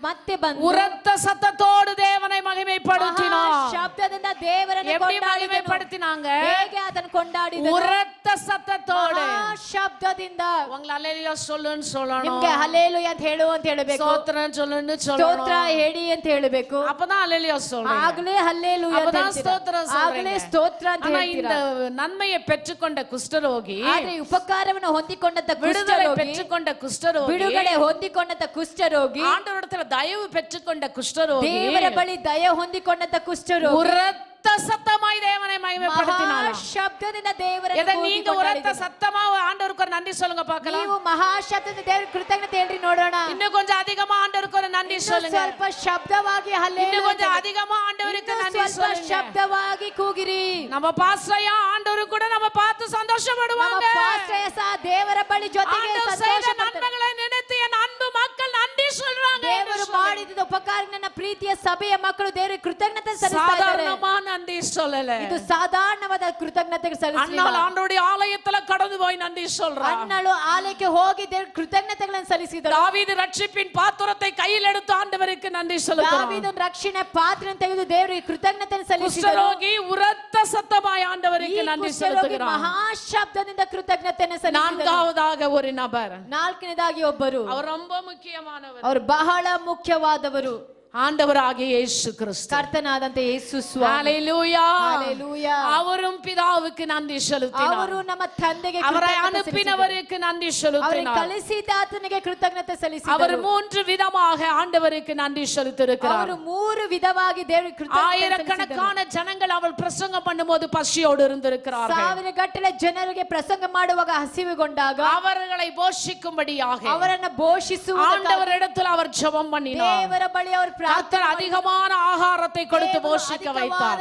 ಮತ್ತೆ ಬಂದು உரத்த சத்தத்தோடு தேவனை மகிமைப்படுத்தினார். ಶಬ್ದದಿಂದ ದೇವರನ್ನು எப்படி ಕೊಂಡಾಡಿದನು. மகிமைப்படுத்தினாங்க? ಹೇಗೆ ಅದನ್ನು ಕೊಂಡಾಡಿದನು? உரத்த சத்தத்தோடு. ಶಬ್ದದಿಂದ. உங்களை அல்லேலூயா சொல்லுன்னு சொல்லணும், ನಿಮಗೆ ಹಲ್ಲೆಲೂಯಾ ಅಂತ ಹೇಳು ಅಂತ ಹೇಳಬೇಕು, ஸ்தோத்திரம் சொல்லுன்னு ಸ್ತೋತ್ರ சொல்லணும். ಹೇಳಿ ಅಂತ ಹೇಳಬೇಕು. அப்பதான் அல்லேலூயா சொல்றீங்க, ಆಗಲೇ ಹಲ್ಲೆಲೂಯಾ ಅಂತ அப்பதான் ಹೇಳ್ತೀರಾ. ஸ்தோத்திரம் ಆಗಲೇ சொல்றீங்க. ಸ್ತೋತ್ರ ಅಂತ ஆனா ಹೇಳ್ತೀರಾ. இந்த நன்மையை பெற்றுக்கொண்ட குஷ்டரோகி, ಆದ್ರೆ ಈ ಉಪಕಾರವನ್ನು ಹೊಂದಿಕೊಂಡಂತ விடுதலை ಕುಷ್ಠರೋಗಿ, பெற்றுக்கொண்ட குஷ்டரோಗಿ, ಬಿಡುಗಡೆ ಹೊಂದಿಕೊಂಡಂತ ಕುಷ್ಠರೋಗಿ, ஆண்டவரிடத்துல தயவு பெற்றுக்கொண்ட குஷ்டரோಗಿ, ದೇವರ ಬಳಿ ದಯ ಹೊಂದಿಕೊಂಡಂತ ಕುಷ್ಠರೋಗಿ உரத்த சத்தமாய் தேவனை மகிமைப்படுத்தினார். ಶಬ್ದದಿಂದ ದೇವರನ್ನು எதை நீங்க உரத்த ಕೊಂಡಾಡಿದನು. சத்தமா ஆண்டவருக்கு ஒரு நன்றி சொல்லுங்க பார்க்கலாம். ನೀವು ಮಹಾಶಬ್ದದಿಂದ ದೇವರಿಗೆ ಕೃತಜ್ಞತೆ ಹೇಳ್ರಿ ನೋಡೋಣ. இன்னும் கொஞ்சம் அதிகமா ஆண்டவருக்கு ஒரு நன்றி சொல்லுங்க. ಸ್ವಲ್ಪ ಶಬ್ದವಾಗಿ ಹಲ್ಲೆಲೂಯಾ, இன்னும் கொஞ்சம் அதிகமா ஆண்டவருக்கு நன்றி ಸ್ವಲ್ಪ சொல்லுங்க. ಶಬ್ದವಾಗಿ ಕೂಗಿರಿ. நம்ம பாஸ்டரையா ஆண்டவரு கூட நம்ம பார்த்து ನಮ್ಮ சந்தோஷப்படுவாங்க. ಪಾಸ್ಟರ್ ಸಹ ದೇವರ ಬಳಿ ಜೊತೆಗೆ ஆண்டவர் ಸಂತೋಷ செய்த ಪಡ್ತಾರೆ. நன்மைகளை நினைத்து என் அன்பு மக்கள் நன்றி சொல்றாங்க. ದೇವರು ಮಾಡಿದ ಉಪಕಾರ ನನ್ನ ಪ್ರೀತಿಯ ಸಭೆಯ ಮಕ್ಕಳು ದೇವರಿಗೆ ಕೃತಜ್ಞತೆ ಸಲ್ಲಿಸ್ತಾ ಇದ್ದಾರೆ. சாதாரணமா நன்றி சொல்லல. ಇದು ಸಾಧಾರಣವಾದ ಕೃತಜ್ಞತೆ ಸಲ್ಲಿಸಲಿಲ್ಲ. அண்ணாள் ஆண்டவருடைய ஆலயத்துல கடந்து போய் நன்றி சொல்றான். ಅಣ್ಣಳು ಆಲಯಕ್ಕೆ ಹೋಗಿ ದೇವರಿಗೆ ಕೃತಜ್ಞತೆಗಳನ್ನು ಸಲ್ಲಿಸಿದರು. தாவீது ரட்சிப்பின் பாத்திரத்தை கையில் எடுத்து ஆண்டவருக்கு நன்றி சொல்லுகிறான். ದಾವೀದನ ರಕ್ಷಣೆ ಪಾತ್ರೆಯನ್ನು ತೆಗೆದು ದೇವರಿಗೆ ಕೃತಜ್ಞತೆಯನ್ನು ಸಲ್ಲಿಸಿದರು. குஷ்டரோகி உரத்த சத்தமாய் ஆண்டவருக்கு நன்றி செலுத்துகிறான். ಮಹಾಶಬ್ದದಿಂದ ಕೃತಜ್ಞತೆಯನ್ನು ಸಲ್ಲಿಸಿದರು. நான்காவதாக ஒரு நபர், ನಾಲ್ಕನೇದಾಗಿ ಒಬ್ಬರು, அவர் ரொம்ப முக்கியமானவர், ಅವರು ಬಹಳ ಮುಖ್ಯವಾದವರು, ஆண்டவராகிய இயேசு கிறிஸ்து. ಕರ್ತನಾದಂತ ಯೇಸು ಸ್ವಾಮಿ. ஹalleluya. ஹalleluya. அவரும் பிதாவுக்கு நன்றி செலுத்தினார். ಅವರು ನಮ್ಮ ತಂದೆಗೆ அவரை ಕೃತಜ್ಞತೆ அனுப்பினவருக்கு நன்றி ಅವರಿಗೆ செலுத்தினார். ಕಳಿಸಿದ ಆತನಿಗೆ ಕೃತಜ್ಞತೆ ಸಲ್ಲಿಸಿದರು. அவர் 3 விதமாக ஆண்டவருக்கு நன்றி செலுத்தியிருக்கிறார். ಅವರು 3 ವಿಧವಾಗಿ ದೇವರಿಗೆ ಕೃತಜ್ಞತೆ ಸಲ್ಲಿಸಿದರು. ஆயிரக்கணக்கான ஜனங்கள் அவர் பிரசங்கம் பண்ணும்போது பசியோடு இருந்திருக்கிறார்கள். ಸಾವಿರ ಗಟ್ಟಲೆ ಜನರಿಗೆ ಪ್ರಸಂಗ ಮಾಡುವಾಗ ಹಸಿವುಗೊಂಡಾಗ அவர்களை போஷிக்கும்படியாக ಅವರನ್ನು ಪೋಷಿಸುವ ஆண்டவரிடத்தில் அவர் ஜெபம் பண்ணினார். ದೇವರ ಬಳಿ ಅವರು கர்த்தர் அதிகமான ஆகாரத்தை கொடுத்து போஷிக்க வைத்தார்.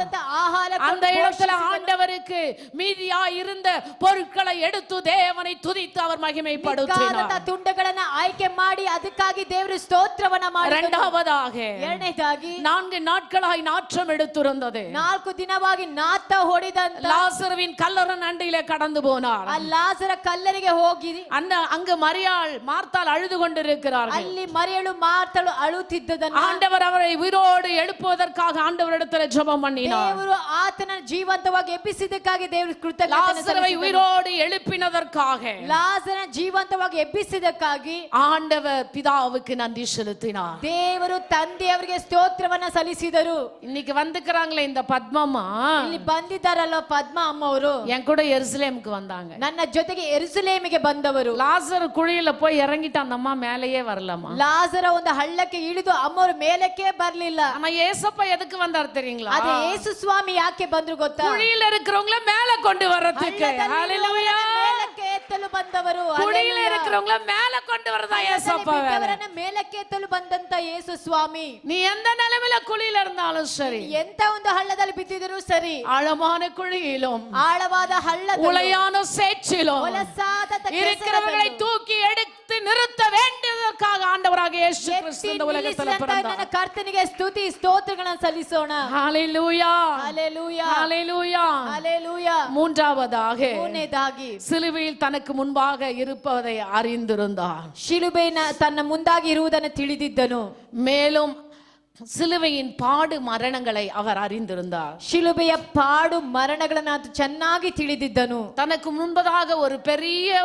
அந்த இடத்துல ஆண்டவருக்கு மீதியா இருந்த பொருட்களை எடுத்து தேவனை துதித்து அவர் மகிமைப்படுத்தினார். ತುಂಡುಗಳನ್ನು ಆಯ್ಕೆ ಮಾಡಿ ಅದಕ್ಕಾಗಿ ದೇವರು ಸ್ತೋತ್ರವನ್ನ ಮಾಡಿದರು. இரண்டாவதாக, ಎರಡನೇದಾಗಿ 4 நாட்களாய் நாற்றம் எடுத்திருந்தது. 4 ದಿನವಾಗಿ ನಾತ ಹೊಡೆದಂತ லாசருவின் கல்லறை அண்டையிலே கடந்து போனார். ಆ ಲಾಜರ ಕಲ್ಲರಿಗೆ ಹೋಗಿ அங்கு மரியாள் மார்த்தாள் அழுது கொண்டிருக்கிறார்கள். ಅಲ್ಲಿ ಮರಿಯಳು ಮಾರ್ತಳು ಅಳುತ್ತಿದ್ದದನ್ನು ஆண்டவர் அவரை உயிரோடு எழுப்புவதற்காக ஆண்டவரிடத்தில் ஜெபம் பண்ணினார். ದೇವರು ಆತನ ಜೀವಂತವಾಗಿ ಎಬ್ಬಿಸಿದ್ದಕ್ಕಾಗಿ ದೇವರು ಕೃತಜ್ಞತೆ லாசரை உயிரோடு எழுப்பினதற்காக ಲಾಜರನ ಜೀವಂತವಾಗಿ ಎಬ್ಬಿಸಿದ್ದಕ್ಕಾಗಿ ஆண்டவர் பிதாவுக்கு நன்றி செலுத்தினார். ದೇವರು ತಂದೆಯವರಿಗೆ ಸ್ತೋತ್ರವನ್ನ ಸಲ್ಲಿಸಿದರು. இன்னைக்கு வந்துக்கறாங்களே இந்த பத்மம்மா, ಇಲ್ಲಿ ಬಂದಿದ್ದಾರಲ್ಲ ಪದ್ಮ ಅಮ್ಮವರು, என் கூட எருசலேமுக்கு வந்தாங்க. ನನ್ನ ಜೊತೆಗೆ ಎರುಸಲೇಮಿಗೆ ಬಂದವರು. லாசர் குழியில போய் இறங்கிட்டு அந்த அம்மா மேலேயே வரலமா. ಲಾಜರ ಒಂದು ಹಳ್ಳಕ್ಕೆ ಇಳಿದು ಅಮ್ಮವರು ಮೇಲಕ್ಕೆ ಬರ್ಲಿಲ್ಲ. ஆனா ஏசப்பா எதுக்கு வந்தார் தெரியுங்களா? ಅದೇ ಯೇಸು ಸ್ವಾಮಿ ಯಾಕೆ ಬಂದ್ರು ಗೊತ್ತಾ? குழியில இருக்கிறவங்கள மேல கொண்டு வரதுக்கு. ஹalleluya. ಮೇಲಕ್ಕೆ ಎತ್ತಲು ಬಂದವರು. குழியில இருக்கிறவங்கள மேல கொண்டு வரதா ஏசப்பா வேலை. ಅವರನ್ನ ಮೇಲಕ್ಕೆ ಎತ್ತಲು ಬಂದಂತ ಯೇಸು ಸ್ವಾಮಿ. நீ எந்த நிலைமையில குழியில இருந்தாலும் சரி, ಎಂತ ಒಂದು ಹಳ್ಳದಲ್ಲಿ ಬಿದ್ದಿದ್ರು ಸರಿ, ஆழமான குழியிலும் ಆಳವಾದ ಹಳ್ಳದಲ್ಲಿ உளையான சேற்றிலும் ಹೊಲಸಾದ இருக்கிறவர்களை தூக்கி எடுத்து நிறுத்த வேண்டியதற்காக ஆண்டவராக இயேசு கிறிஸ்து இந்த உலகத்தில் பிறந்தார். ನನ್ನ ಕರ್ತನಿಗೆ ಸ್ತುತಿ ಸ್ತೋತ್ರಗಳನ್ನು ಸಲ್ಲಿಸೋಣ. ஹalleluya. ஹalleluya. ஹalleluya. ஹalleluya. மூன்றாவதாக, ಮೂರನೇದಾಗಿ சிலுவையில் தனக்கு முன்பாக இருப்பதை அறிந்திருந்தார். ಶಿಲುಬೆನ ತನ್ನ ಮುಂದಾಗಿ ಇರುವುದನ್ನು ತಿಳಿದಿದ್ದನು. மேலும் சிலுவையின் பாடு மரணங்களை அவர் அறிந்திருந்தார். ಶಿಲುಬೆಯ ಪಾಡು ಮರಣಗಳನ್ನು ಆತ ಚೆನ್ನಾಗಿ ತಿಳಿದಿದ್ದನು. தனக்கு முன்பதாக ஒரு பெரிய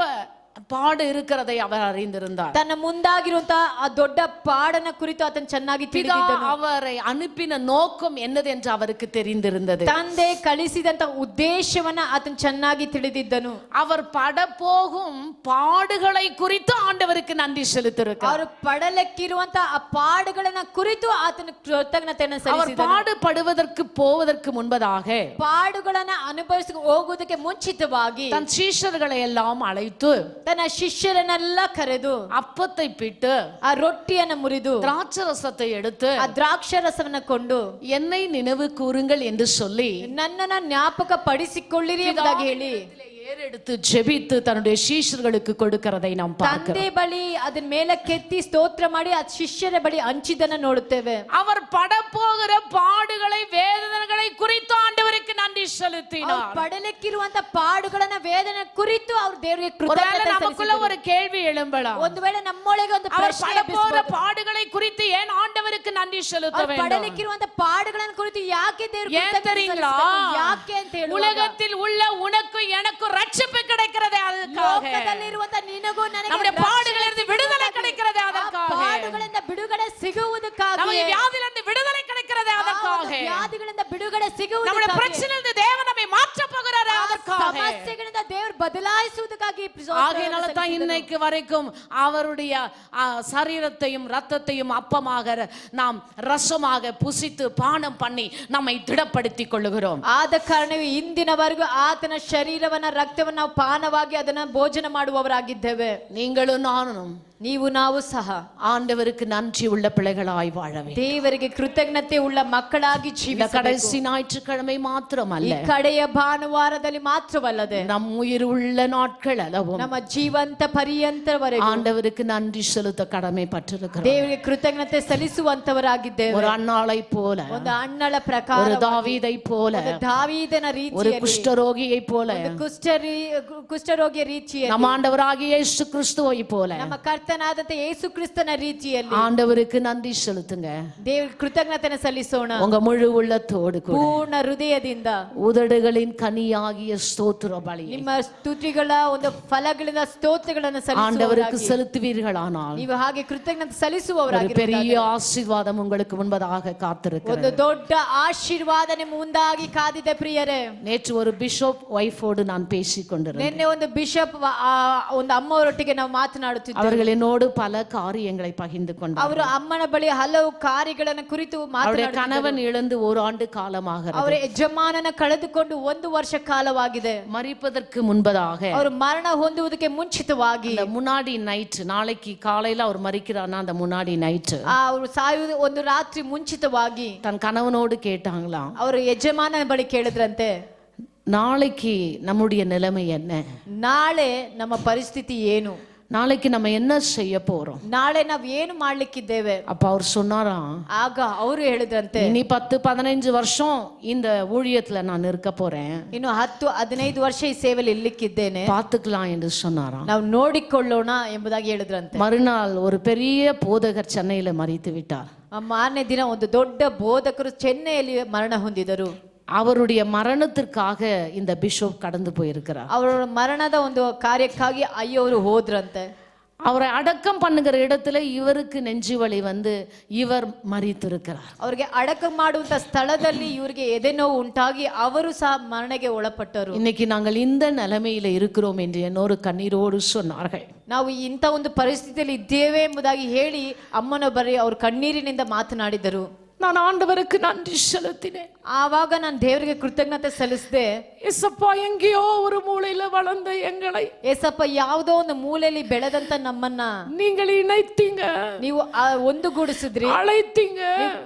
பாடு இருக்கிறதை அவர் அறிந்திருந்தார். ತನ್ನ ಮುಂದಾಗಿರುವಂತಹ ಆ ದೊಡ್ಡ ಪಾಡನ ಕುರಿತು ಆತನು ಚೆನ್ನಾಗಿ பிதா ತಿಳಿದಿದ್ದನು. அவரை அனுப்பின நோக்கம் என்னது என்று அவருக்கு தெரிந்திருந்தது. ತಂದೆ ಕಳಿಸಿದಂತ ಉದ್ದೇಶವನ್ನ ಆತನು ಚೆನ್ನಾಗಿ ತಿಳಿದಿದ್ದನು. அவர் பட போகும் பாடுகளை குறித்து ஆண்டவருக்கு நன்றி செலுத்திருக்கிறார். ಅವರು ಪಡಲಕ್ಕಿರುವಂತಹ ಆ ಪಾಡುಗಳನ್ನ ಕುರಿತು ಆತನ ಕೃತಜ್ಞತೆಯನ್ನು அவர் ಸಲ್ಲಿಸಿದನು. பாடுபடுவதற்கு போவதற்கு முன்பதாக ಪಾಡುಗಳನ್ನ ಅನುಭವಿಸಿ ಹೋಗುವುದಕ್ಕೆ ಮುಂಚಿತವಾಗಿ தன் சீஷர்களை எல்லாம் அழைத்து ತನ್ನ ಶಿಷ್ಯರನ್ನೆಲ್ಲ ಕರೆದು அப்பத்தை பிட்டு ಆ ರೊಟ್ಟಿಯನ್ನು ಮುರಿದು திராட்சரசத்தை எடுத்து ಆ ದ್ರಾಕ್ಷರಸವನ್ನ ಕೊಂಡು என்னை நினைவு கூறுங்கள் என்று சொல்லி ನನ್ನನ್ನ ಜ್ಞಾಪಕ ಪಡಿಸಿಕೊಳ್ಳಿರಿ ಎಂಬುದಾಗಿ ಹೇಳಿ ஏறெடுத்து ஜெபித்து தன்னுடைய சீஷர்களுக்கு கொடுக்கிறதை நாம் பார்க்கிறோம். ತಂದೆ ಬಳಿ ಅದನ್ನ ಮೇಲೆ ಕೆತ್ತಿ ಸ್ತೋತ್ರ ಮಾಡಿ ಆ ಶಿಷ್ಯರ ಬಳಿ ಹಂಚಿದನ್ನ ನೋಡುತ್ತೇವೆ. அவர் பட போகிற பாடுகளை வேதனைகளை குறித்து ஆண்டவருக்கு நன்றி செலுத்தினார். ಪಡಲಿಕ್ಕಿರುವಂತ ಪಾಡುಗಳನ್ನ ವೇದನೆ ಕುರಿತು ಅವ್ರ ದೇವರಿಗೆ ஒருவேளை நமக்குள்ள ஒரு கேள்வி எழும்பலாம். ಒಂದು ವೇಳೆ ನಮ್ಮೊಳಗೆ ಒಂದು அவர் ಪ್ರಶ್ನೆ பட போகிற பாடுகளை குறித்து ஏன் ஆண்டவருக்கு நன்றி செலுத்த வேண்டும்? ಪಡಲಿಕ್ಕಿರುವಂತ ಪಾಡುಗಳನ್ನ ಕುರಿತು ಯಾಕೆ ದೇವರು ஏன் தெரியுங்களா? ಯಾಕೆ ಅಂತ ಹೇಳುವಾಗ உலகத்தில் உள்ள உனக்கு எனக்கு ரட்சிப்பு கிடைக்கிறதே அதுக்காக. ಲೋಕದಲ್ಲಿರುವಂತ ನಿನಗೂ ನನಗೆ நம்முடைய பாடுகளிலிருந்து விடுதலை கிடைக்கிறதே ಅದಕ್ಕಾக. ಪಾಡುಗಳಿಂದ ಬಿಡುಗಡೆ ಸಿಗುವುದಕ್ಕಾಗಿ நமக்கு வியாதியிலிருந்து விடுதலை கிடைக்கிறதே ಅದಕ್ಕಾக. ವ್ಯಾಧಿಗಳಿಂದ ಬಿಡುಗಡೆ நம்முடைய ಸಿಗುವುದಕ್ಕಾಗಿ பிரச்சனையிலிருந்து தேவன் நம்மை மாற்ற போகிறாரே ಅದಕ್ಕಾக. ಸಮಸ್ಯೆಗಳಿಂದ ದೇವರು ಬದಲಾಯಿಸುವುದಕ್ಕಾಗಿ ஆகையினால தான் இன்னைக்கு வரைக்கும் அவருடைய சரீரத்தையும் ரத்தத்தையும் அப்பமாக நாம் ரசமாக புசித்து பானம் பண்ணி நம்மை திடப்படுத்திக் கொள்ளுகிறோம். ಆದ ಕಾರಣವೇ ಇಂದಿನವರೆಗೂ ಆತನ ಶರೀರವನ್ನ ರಕ್ತವನ್ನ ನಾವು ಪಾನವಾಗಿ ಅದನ್ನ ಭೋಜನ ಮಾಡುವವರಾಗಿದ್ದೇವೆ. நீங்களும் நானும் ನೀವು ನಾವು ಸಹ ஆண்டவருக்கு நன்றி உள்ள பிள்ளைகளாய் வாழவே. ದೇವರಿಗೆ ಕೃತಜ್ಞತೆ ಉಳ್ಳ ಮಕ್ಕಳಾಗಿ இந்த ಜೀವಿಸಬೇಕು. கடைசி ஞாயிற்றுக்கிழமை மாத்திரமல்ல, ಈ ಕಡೆಯ ಭಾನುವಾರದಲ್ಲಿ ಮಾತ್ರವಲ್ಲದೆ நம் உயிர் உள்ள நாட்கள் அளவும் ನಮ್ಮ ಜೀವಂತ ಪರ್ಯಂತರವರೆಗೂ ஆண்டவருக்கு நன்றி செலுத்த கடமைப்பட்டிருக்கிறோம். ದೇವರಿಗೆ ಕೃತಜ್ಞತೆ ಸಲ್ಲಿಸುವಂತವರಾಗಿದ್ದೇವೆ. ஒரு அன்னாளை போல, ಒಂದು ಅಣ್ಣಳ ಪ್ರಕಾರ, ஒரு தாவீதை போல, ಒಂದು ದಾವೀದನ ஒரு ರೀತಿಯಲ್ಲಿ, குஷ்டரோகியை போல, ಒಂದು ಕುಷ್ಠರೋಗಿಯ ರೀತಿಯಲ್ಲಿ, நம் ஆண்டவராகிய இயேசு கிறிஸ்துவை போல ನಮ್ಮ ಕರ್ತನಾದಂತ ಯೇಸು ಕ್ರಿಸ್ತನ ರೀತಿಯಲ್ಲಿ ஆண்டவருக்கு நன்றி செலுத்துங்க. ದೇವರಿಗೆ ಕೃತಜ್ಞತೆಯನ್ನು ಸಲ್ಲಿಸೋಣ. உங்க முழு உள்ளத்தோடு கூட ಪೂರ್ಣ ಹೃದಯದಿಂದ உதடுகளின் கனியாகிய ஸ்தோத்திர பலி ನಿಮ್ಮ ಸ್ತುತಿಗಳ ಒಂದು ಫಲಗಳಿಂದ ಸ್ತೋತ್ರಗಳನ್ನು ஆண்டவருக்கு ಸಲ್ಲಿಸುವವರಾಗಿ செலுத்துவீர்களானால் ನೀವು ಹಾಗೆ ಕೃತಜ್ಞತೆ ஒரு ಸಲ್ಲಿಸುವವರಾಗಿ பெரிய ஆசீர்வாதம் உங்களுக்கு முன்பதாக ಒಂದು காத்திருக்கிறது. ದೊಡ್ಡ ಆಶೀರ್ವಾದ ನಿಮ್ಮ ಮುಂದಾಗಿ ಕಾದಿದೆ ಪ್ರಿಯರೇ. நேற்று ஒரு பிஷப் ஒய்ஃபோடு நான் பேசிக் கொண்டிருந்தேன். ನಿನ್ನೆ ಒಂದು ಬಿಷಪ್ ಒಂದು ಅಮ್ಮವರೊಟ್ಟಿಗೆ ನಾವು ಮಾತನಾಡುತ್ತಿದ್ದೇವೆ. அவர்கள் என்னோடு பல காரியங்களை பகிர்ந்து கொண்டார். ಅವರು ಅಮ್ಮನ ಬಳಿ ಹಲವು ಕಾರ್ಯಗಳನ್ನು ಕುರಿತು அவருடைய ಮಾತನಾಡುತ್ತಿದ್ದರು. கணவன் இழந்து 1 ஆண்டு காலமாக ಅವರ ಯಜಮಾನನ ಕಳೆದುಕೊಂಡು 1 ವರ್ಷ ಕಾಲವಾಗಿದೆ. மரிப்பதற்கு முன்பதாக ಅವರು ಮರಣ ಹೊಂದುವುದಕ್ಕೆ ಮುಂಚಿತವಾಗಿ இந்த முன்னாடி நைட், நாளைக்கு காலையில அவர் மரிக்கிறார்னா அந்த முன்னாடி நைட் ಅವರು ಸಾಯುವುದು ಒಂದು ರಾತ್ರಿ ಮುಂಚಿತವಾಗಿ தன் கணவனோடு கேட்டாங்களாம், ಅವರು ಯಜಮಾನನ ಬಳಿ ಕೇಳಿದ್ರಂತೆ, நாளைக்கு நம்முடைய நிலைமை என்ன, ನಾಳೆ ನಮ್ಮ ಪರಿಸ್ಥಿತಿ ಏನು, நாளைக்கு நம்ம என்ன செய்ய போறோம். ನಾಳೆ ನಾವು ಏನು ಮಾಡ್ಲಿಕ್ಕಿದ್ದೇವೆ. அப்ப அவர் சொன்னாராம், ಆಗ ಅವರು ಹೇಳಿದ್ರಂತೆ, இனி 10-15 வருஷம் இந்த ஊழியத்துல நான் இருக்க போறேன், ಇನ್ನು 10-15 ವರ್ಷ ಈ ಸೇವೆಯಲ್ಲಿ ಇರ್ಲಿಕ್ಕಿದ್ದೇನೆ, பாத்துக்கலாம் என்று சொன்னாராம். ನಾವು ನೋಡಿಕೊಳ್ಳೋಣ ಎಂಬುದಾಗಿ ಹೇಳಿದ್ರಂತೆ. மறுநாள் ஒரு பெரிய போதகர் சென்னையில மரித்து விட்டார். ಮಾರನೇ ದಿನ ಒಂದು ದೊಡ್ಡ ಬೋಧಕರು ಚೆನ್ನೈಯಲ್ಲಿ ಮರಣ ಹೊಂದಿದರು. அவருடைய மரணத்திற்காக இந்த பிஷப் கடந்து போயிருக்கிறார். ಅವರ ಮರಣದ ಒಂದು ಕಾರ್ಯಕ್ಕಾಗಿ ಅಯ್ಯವರು ಹೋದ್ರಂತೆ. அவரை அடக்கம் பண்ணுகிற இடத்துல இவருக்கு நெஞ்சு வலி வந்து இவர் மரித்திருக்கிறார். ಅವರಿಗೆ ಅಡಕ ಮಾಡುವಂತ ಸ್ಥಳದಲ್ಲಿ ಇವರಿಗೆ ಎದೆ ನೋವು ಉಂಟಾಗಿ ಅವರು ಸಹ ಮರಣಕ್ಕೆ ಒಳಪಟ್ಟರು. இன்னைக்கு நாங்கள் இந்த நிலைமையில இருக்கிறோம் என்று என்னோடு கண்ணீரோடு சொன்னார்கள். ನಾವು ಇಂಥ ಒಂದು ಪರಿಸ್ಥಿತಿಯಲ್ಲಿ ಇದ್ದೇವೆ ಎಂಬುದಾಗಿ ಹೇಳಿ ಅಮ್ಮನೊಬ್ಬರೇ ಅವರು ಕಣ್ಣೀರಿನಿಂದ ಮಾತನಾಡಿದರು. நான் ஆண்டவருக்கு நன்றி செலுத்தினேன். ಆವಾಗ ನಾನು ದೇವರಿಗೆ ಕೃತಜ್ಞತೆ ಸಲ್ಲಿಸಿದೆ. ஏசப்பா, எங்கேயோ ஒரு மூலையில வளர்ந்த எங்களை ಏಸಪ್ಪ, ಯಾವುದೋ ಒಂದು ಮೂಲೆಯಲ್ಲಿ ಬೆಳೆದಂತ ನಮ್ಮನ್ನ நீங்கள் இணைத்தீங்க, ನೀವು ಒಂದುಗೂಡಿಸಿದ್ರಿ, அழைத்தீங்க,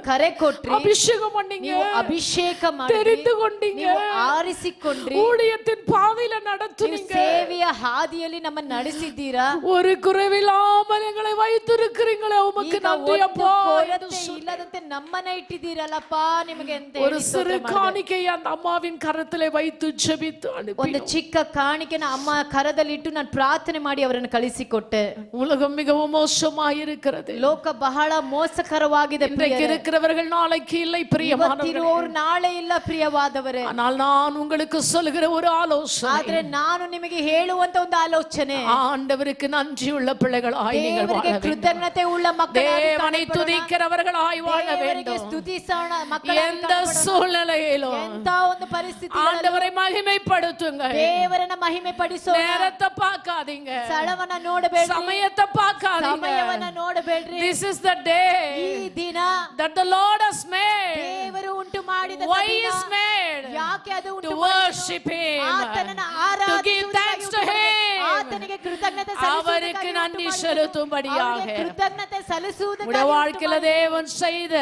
ಕರೆ ಕೊಟ್ರಿ, அபிஷேகம் பண்ணீங்க, ನೀವು ಅಭಿಷೇಕ ಮಾಡಿ, தெரிந்து கொண்டீங்க, ನೀವು ಆರಿಸಿಕೊಂಡ್ರಿ, ஊழியத்தின் பாதையில ನೀವು நடத்துனீங்க, ಸೇವೆಯ ಹಾದಿಯಲ್ಲಿ ನಮ್ಮನ್ನು ನಡೆಸಿದ್ದೀರಾ. ஒரு குறைவில்லாமல் எங்களை வைத்திருக்கிறீங்களே, உமக்கு ಈಗ நன்றி ಒಂದು அப்பா. ಕೊರತೆ ಇಲ್ಲದಂತೆ ನಮ್ಮನ್ನ ಇಟ್ಟಿದ್ದೀರಲ್ಲಪ್ಪ, ನಿಮಗೆ ಅಂತ ஒரு சிறு காணிக்கை அந்த அம்மாவின் கரத்திலே வைத்து ஜெபித்து ಒಂದು அனுப்பி ಚಿಕ್ಕ ಕಾಣಿಕೆನ ಅಮ್ಮ ಕರದಲ್ಲಿಟ್ಟು ನಾನು ಪ್ರಾರ್ಥನೆ ಮಾಡಿ ಅವರನ್ನು ಕಳಿಸಿಕೊಟ್ಟೆ. உலகம் மிகவும் மோசமாயிருக்கிறது. ಲೋಕ ಬಹಳ ಮೋಸಕರವಾಗಿದೆ. இன்றைக்கு இருக்கிறவர்கள் நாளைக்கு இல்லை பிரியமானவர்களே. ಇವತ್ತಿರೋರು ನಾಳೆ ಇಲ್ಲ ಪ್ರಿಯವಾದವರೇ. ஆனால் நான் உங்களுக்கு சொல்லுகிற ஒரு ஆலோசனை, ಆದ್ರೆ ನಾನು ನಿಮಗೆ ಹೇಳುವಂತ ಒಂದು ಆಲೋಚನೆ, ஆண்டவருக்கு நன்றியுள்ள பிள்ளைகளாய் நீங்கள் வாழ வேண்டும். ಕೃತಜ್ಞತೆ ಉಳ್ಳ ಮಕ್ಕಳಾಗಿ தேவனை துதிக்கிறவர்களாய் வாழ வேண்டும். ಸ್ತುತಿಸೋಣ ಮಕ್ಕಳಾಗಿ. எந்த சூழ்நிலையிலும் ಎಂತ ಒಂದು ಪರಿಸ್ಥಿತಿ ஆண்டவரை மகிமைப்படுத்துங்க. ದೇವರನ್ನ ಮಹಿಮೆ ಪಡಿಸೋಣ. நேரத்தை பார்க்காதீங்க, ಸ್ಥಳವನ್ನ ನೋಡಬೇಡ್ರಿ, ಸಮಯத்தை பார்க்காதீங்க. ಸಮಯವನ್ನ ನೋಡಬೇಡ್ರಿ. This is the day ಈ ದಿನ that the Lord has made. ದೇವರು ಉಂಟು ಮಾಡಿದ Why ದಿನ. is made? ಯಾಕೆ ಅದು To ಉಂಟು worship him, ಆತನನ್ನ to give thanks to him, ಆತನಿಗೆ ಕೃತಜ್ಞತೆ அவருக்கு நன்றி செலுத்தும்படியாக ಕೃತಜ್ಞತೆ உடைய ಸಲ್ಲಿಸುವುದಕ್ಕಾಗಿ வாழ்க்கையில தேவன் செய்த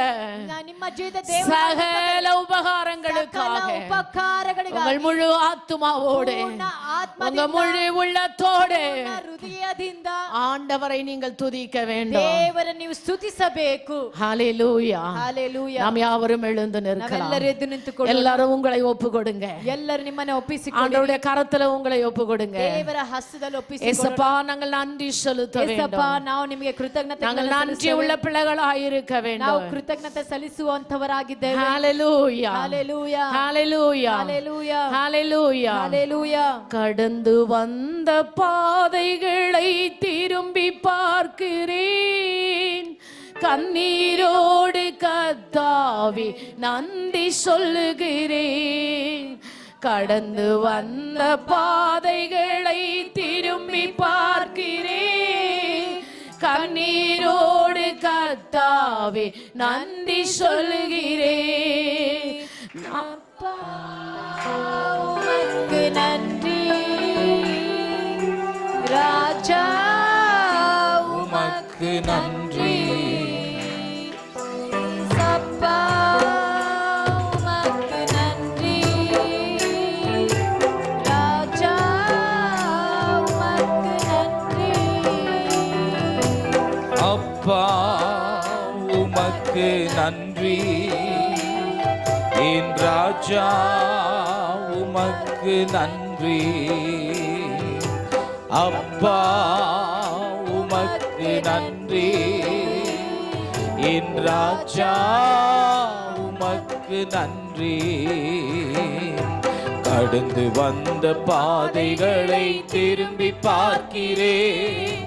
ನಿಮ್ಮ ಜೀವಿತ சகல உபகாரங்களுக்காக ಉಪಕಾರಗಳಿಗಾಗಿ உங்கள் முழு ஆத்துமாவோடு ಪೂರ್ಣ உங்க ಆತ್ಮದಿಂದ முழு உள்ளத்தோடு ಪೂರ್ಣ ಹೃದಯದಿಂದ ஆண்டவரை நீங்கள் துதிக்க வேண்டும். ದೇವರನ್ನು ನೀವು ಸ್ತುತಿಸಬೇಕು. ஹalleluya. ಹalleluya. நாம் யாவரும் எழுந்து நிற்கலாம். ನಾವೆಲ್ಲರೂ ಎದ್ದು ನಿಂತುಕೊಳ್ಳೋಣ. எல்லாரும் உங்களை ஒப்பு கொடுங்க. ಎಲ್ಲರೂ ನಿಮ್ಮನ್ನ ಒಪ್ಪಿಸಿಕೊಳ್ಳಿ. ஆண்டவருடைய கரத்துல உங்களை ஒப்பு கொடுங்க. ದೇವರ ಹಸ್ತದಲ್ಲಿ ಒಪ್ಪಿಸಿಕೊಳ್ಳೋಣ. ஏசப்பா நாங்கள் நன்றி செலுத்த ಯೇಸಪ್ಪ, வேண்டும். ನಾವು ನಿಮಗೆ ಕೃತಜ್ಞತೆ நாங்கள் நன்றி உள்ள பிள்ளைகளாய் இருக்க ನಾವು வேண்டும். ಕೃತಜ್ಞತೆ ಸಲ್ಲಿಸುವಂತವರಾಗಿದ್ದೇವೆ. ஹalleluya. ಹalleluya. ஹalleluya. ಹalleluya. ஹalleluya. ಹalleluya. கடந்து வந்த பாதைகளை திரும்பி பார்க்கிறேன், கண்ணீரோடு கர்த்தாவே நன்றி சொல்லுகிறேன். கடந்து வந்த பாதைகளை திரும்பி பார்க்கிறேன், கண்ணீரோடு கர்த்தாவே நன்றி சொல்லுகிறேன். அப்பா, உமக்கு நன்றி. ராஜா, உமக்கு நன்றி. அப்பா, உமக்கு நன்றி. ராஜா, உமக்கு நன்றி. அப்பா உமக்கு நன்றி. என் ராஜா உமக்கு நன்றி. அப்பா உமக்கு நன்றி. என் ராஜா உமக்கு நன்றி. கடந்து வந்த பாதைகளை திரும்பி பார்க்கிறேன்,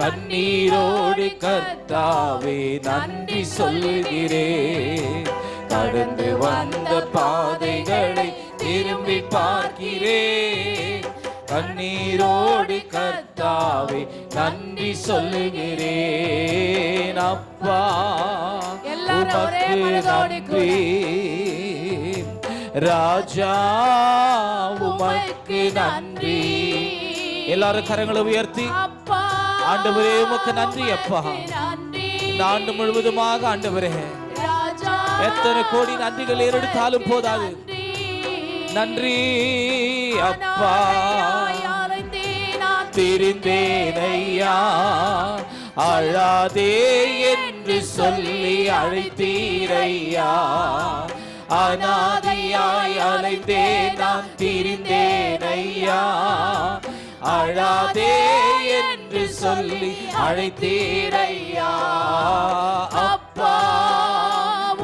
கண்ணீரோடு கர்த்தாவே நன்றி சொல்லுகிறேன். கடந்து வந்த பாதைகளை திரும்பி பார்க்கிறேன், கண்ணீரோடு கர்த்தாவே நன்றி சொல்லுகிறேன். அப்பா எல்லாரும் ஒரே உமக்கு மனதோடு நன்றி. ராஜா உமக்கு நன்றி. எல்லாரும் கரங்களை உயர்த்தி அப்பா ஆண்டவரே உமக்கு நன்றி. அப்பா இந்த ஆண்டு முழுவதுமாக ஆண்டவரே ராஜா எத்தனை கோடி நன்றிகள் ஏறெடுத்தாலும் போதாது. நன்றி அப்பா. திரிந்தேன் ஐயா, அழாதே என்று சொல்லி அழைத்தீரையா. அநாதியாய் அலைந்தேன் நான் திரிந்தேன் ஐயா, அழாதே என்று சொல்லி அழைத்தீரையா. அப்பா